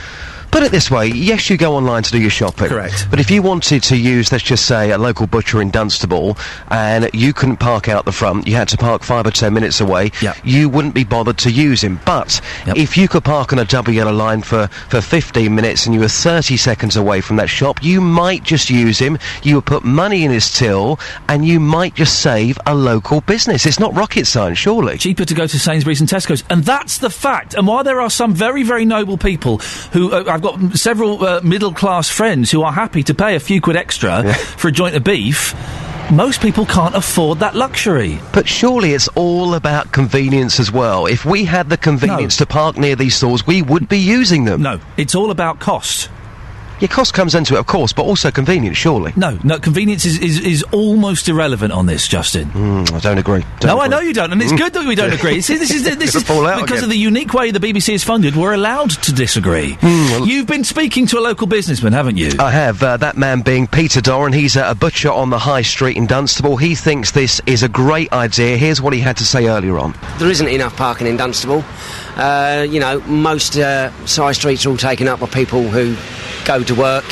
Put it this way, yes, you go online to do your shopping. Correct. But if you wanted to use, let's just say, a local butcher in Dunstable, and you couldn't park out the front, you had to park 5 or 10 minutes away, you wouldn't be bothered to use him. But if you could park on a double yellow line for 15 minutes and you were 30 seconds away from that shop, you might just use him, you would put money in his till, and you might just save a local business. It's not rocket science, surely. Cheaper to go to Sainsbury's and Tesco's. And that's the fact. And while there are some very, very noble people who... I've got several middle-class friends who are happy to pay a few quid extra for a joint of beef, most people can't afford that luxury. But surely it's all about convenience as well. If we had the convenience to park near these stores, we would be using them. No, it's all about cost. Yeah, cost comes into it, of course, but also convenience, surely. No, convenience is almost irrelevant on this, Justin. I don't agree. I know you don't, and it's good that we don't agree. See, this is because of the unique way the BBC is funded, we're allowed to disagree. You've been speaking to a local businessman, haven't you? I have, that man being Peter Doran. He's a butcher on the high street in Dunstable. He thinks this is a great idea. Here's what he had to say earlier on. There isn't enough parking in Dunstable. Most side streets are all taken up by people who go to work,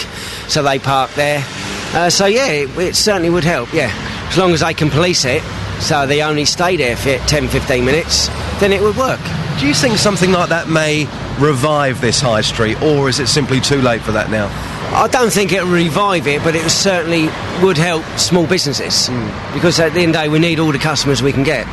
so they park there. It certainly would help, as long as they can police it, so they only stay there for 10-15 minutes, then it would work. Do you think something like that may revive this high street, or is it simply too late for that now? I don't think it'll revive it, but it certainly would help small businesses, because at the end of the day we need all the customers we can get,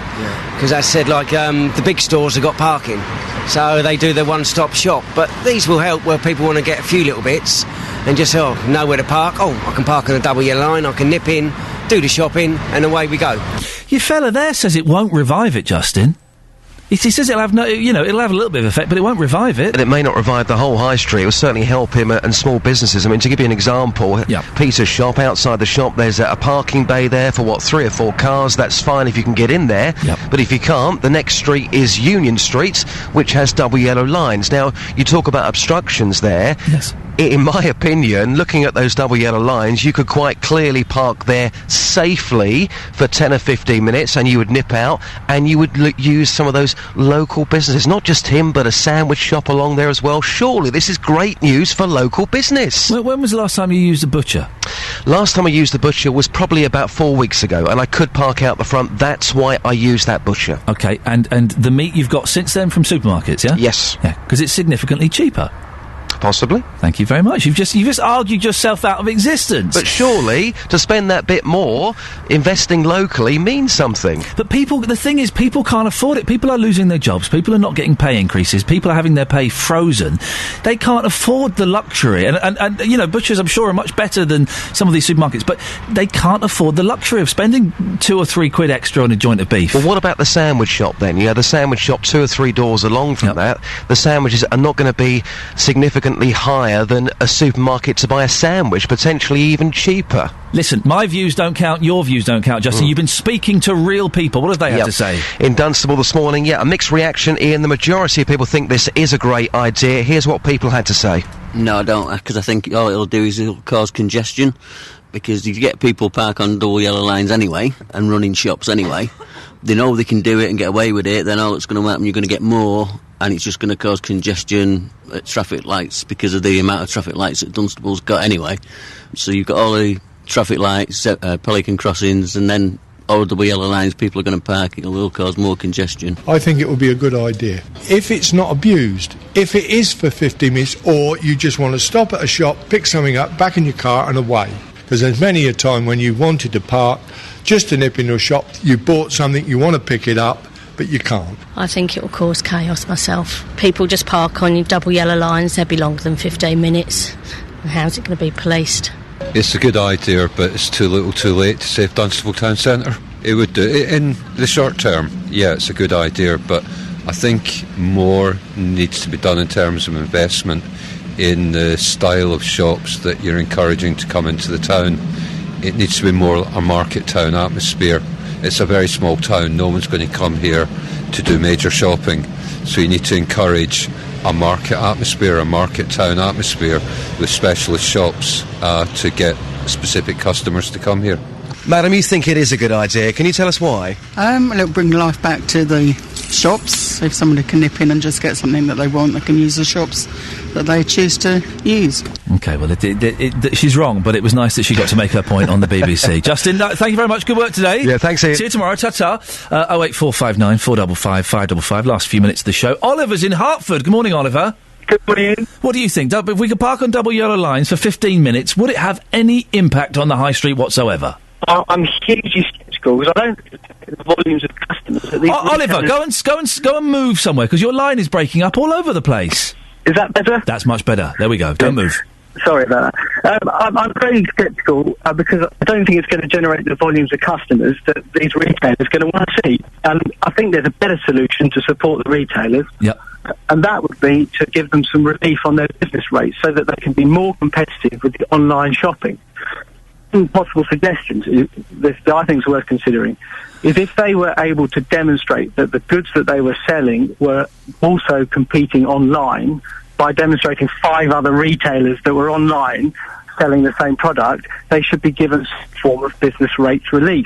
because as I said, the big stores have got parking, so they do the one-stop shop, but these will help where people want to get a few little bits and just know where to park. I can park on a double yellow line, I can nip in, do the shopping, and away we go. Your fella there says it won't revive it, Justin. He says it'll have it'll have a little bit of effect, but it won't revive it. And it may not revive the whole high street. It will certainly help him and small businesses. I mean, to give you an example, Peter's shop, outside the shop, there's a parking bay there for, 3 or 4 cars. That's fine if you can get in there. But if you can't, the next street is Union Street, which has double yellow lines. Now, you talk about obstructions there. Yes. In my opinion, looking at those double yellow lines, you could quite clearly park there safely for 10 or 15 minutes, and you would nip out, and you would use some of those local businesses. Not just him, but a sandwich shop along there as well. Surely this is great news for local business. Well, when was the last time you used a butcher? Last time I used the butcher was probably about 4 weeks ago, and I could park out the front. That's why I used that butcher. Okay, and the meat you've got since then from supermarkets, yeah? Yes. Yeah, because it's significantly cheaper. Possibly. Thank you very much. You've just argued yourself out of existence. But surely, to spend that bit more, investing locally means something. But the thing is, people can't afford it. People are losing their jobs. People are not getting pay increases. People are having their pay frozen. They can't afford the luxury. And butchers, I'm sure, are much better than some of these supermarkets, but they can't afford the luxury of spending 2 or 3 quid extra on a joint of beef. Well, what about the sandwich shop then? The sandwich shop 2 or 3 doors along from that, the sandwiches are not going to be significantly higher than a supermarket to buy a sandwich, potentially even cheaper. Listen, my views don't count, your views don't count, Justin. You've been speaking to real people. What have they had to say? In Dunstable this morning, a mixed reaction, Ian. The majority of people think this is a great idea. Here's what people had to say. No, I don't, because I think all it'll do is it'll cause congestion, because if you get people park on double yellow lines anyway, and running shops anyway, they know they can do it and get away with it, then all that's going to happen, you're going to get more, and it's just going to cause congestion at traffic lights because of the amount of traffic lights that Dunstable's got anyway. So you've got all the traffic lights, Pelican crossings, and then or double yellow lines, people are going to park, it will cause more congestion. I think it would be a good idea. If it's not abused, if it is for 15 minutes, or you just want to stop at a shop, pick something up, back in your car and away. Because there's many a time when you wanted to park, just to nip into a shop, you bought something, you want to pick it up, but you can't. I think it will cause chaos myself. People just park on your double yellow lines, they'll be longer than 15 minutes. And how's it going to be policed? It's a good idea, but it's too little too late to save Dunstable Town Centre. It would do. In the short term, yeah, it's a good idea, but I think more needs to be done in terms of investment in the style of shops that you're encouraging to come into the town. It needs to be more a market town atmosphere. It's a very small town, no one's going to come here to do major shopping, so you need to encourage a market atmosphere, a market town atmosphere with specialist shops to get specific customers to come here. Madam, you think it is a good idea. Can you tell us why? It'll bring life back to the shops. If somebody can nip in and just get something that they want, they can use the shops that they choose to use. OK, well, she's wrong, but it was nice that she got to make her point on the BBC. Justin, thank you very much. Good work today. Yeah, thanks, Ian. See you tomorrow. Ta-ta. 08459 455 555. Last few minutes of the show. Oliver's in Hertford. Good morning, Oliver. Good morning. What do you think? If we could park on double yellow lines for 15 minutes, would it have any impact on the high street whatsoever? I'm hugely sceptical because I don't think the volumes of customers at these Oliver, go and move somewhere because your line is breaking up all over the place. Is that better? That's much better. There we go. Don't move. Sorry about that. I'm very sceptical because I don't think it's going to generate the volumes of customers that these retailers are going to want to see. And I think there's a better solution to support the retailers. Yep. And that would be to give them some relief on their business rates so that they can be more competitive with the online shopping. Possible suggestions that I think is worth considering is if they were able to demonstrate that the goods that they were selling were also competing online by demonstrating 5 other retailers that were online selling the same product, they should be given some form of business rates relief.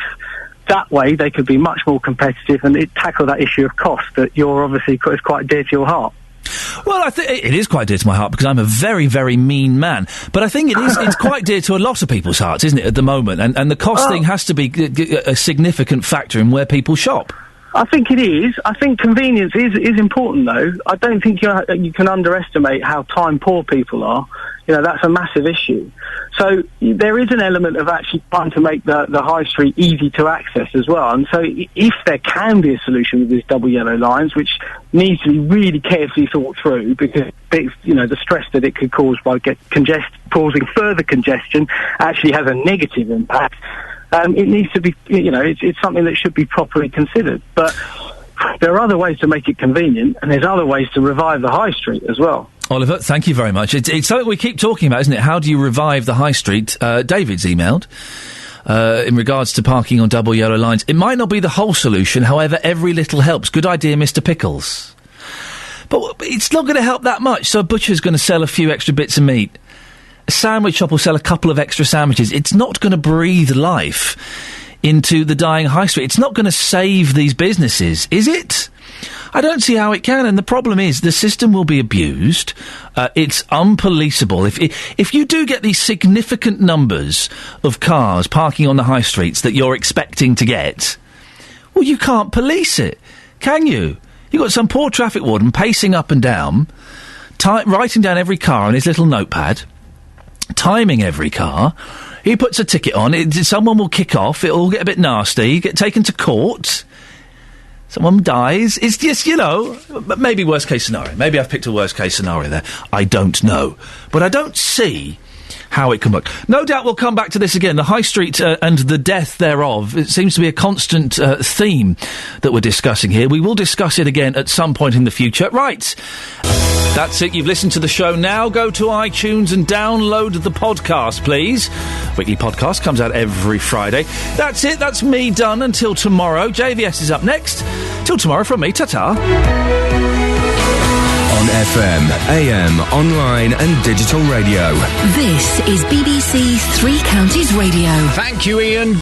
That way they could be much more competitive and tackle that issue of cost that you're obviously is quite dear to your heart. Well, I think it is quite dear to my heart because I'm a very, very mean man. But I think it's quite dear to a lot of people's hearts, isn't it, at the moment? And the cost thing has to be a significant factor in where people shop. I think it is. I think convenience is important, though. I don't think you can underestimate how time poor people are. You know, that's a massive issue. So there is an element of actually trying to make the high street easy to access as well. And so if there can be a solution with these double yellow lines, which needs to be really carefully thought through because, the stress that it could cause by causing further congestion actually has a negative impact. It needs to be, it's something that should be properly considered. But there are other ways to make it convenient, and there's other ways to revive the high street as well. Oliver, thank you very much. It's something we keep talking about, isn't it? How do you revive the high street? David's emailed in regards to parking on double yellow lines. It might not be the whole solution, however, every little helps. Good idea, Mr. Pickles. But it's not going to help that much. So a butcher's going to sell a few extra bits of meat. A sandwich shop will sell a couple of extra sandwiches. It's not going to breathe life into the dying high street. It's not going to save these businesses, is it? I don't see how it can, and the problem is the system will be abused. It's unpoliceable. If you do get these significant numbers of cars parking on the high streets that you're expecting to get, well, you can't police it, can you? You've got some poor traffic warden pacing up and down, writing down every car on his little notepad, timing every car. He puts a ticket on, someone will kick off, it'll get a bit nasty, get taken to court, someone dies. It's just, maybe worst case scenario. Maybe I've picked a worst case scenario there. I don't know. But I don't see how it can work. No doubt we'll come back to this again. The high street and the death thereof. It seems to be a constant theme that we're discussing here. We will discuss it again at some point in the future. Right. That's it. You've listened to the show. Now go to iTunes and download the podcast, please. Weekly podcast comes out every Friday. That's it. That's me done until tomorrow. JVS is up next. Till tomorrow from me. Ta-ta. On FM, AM, online and digital radio. This is BBC Three Counties Radio. Thank you, Iain.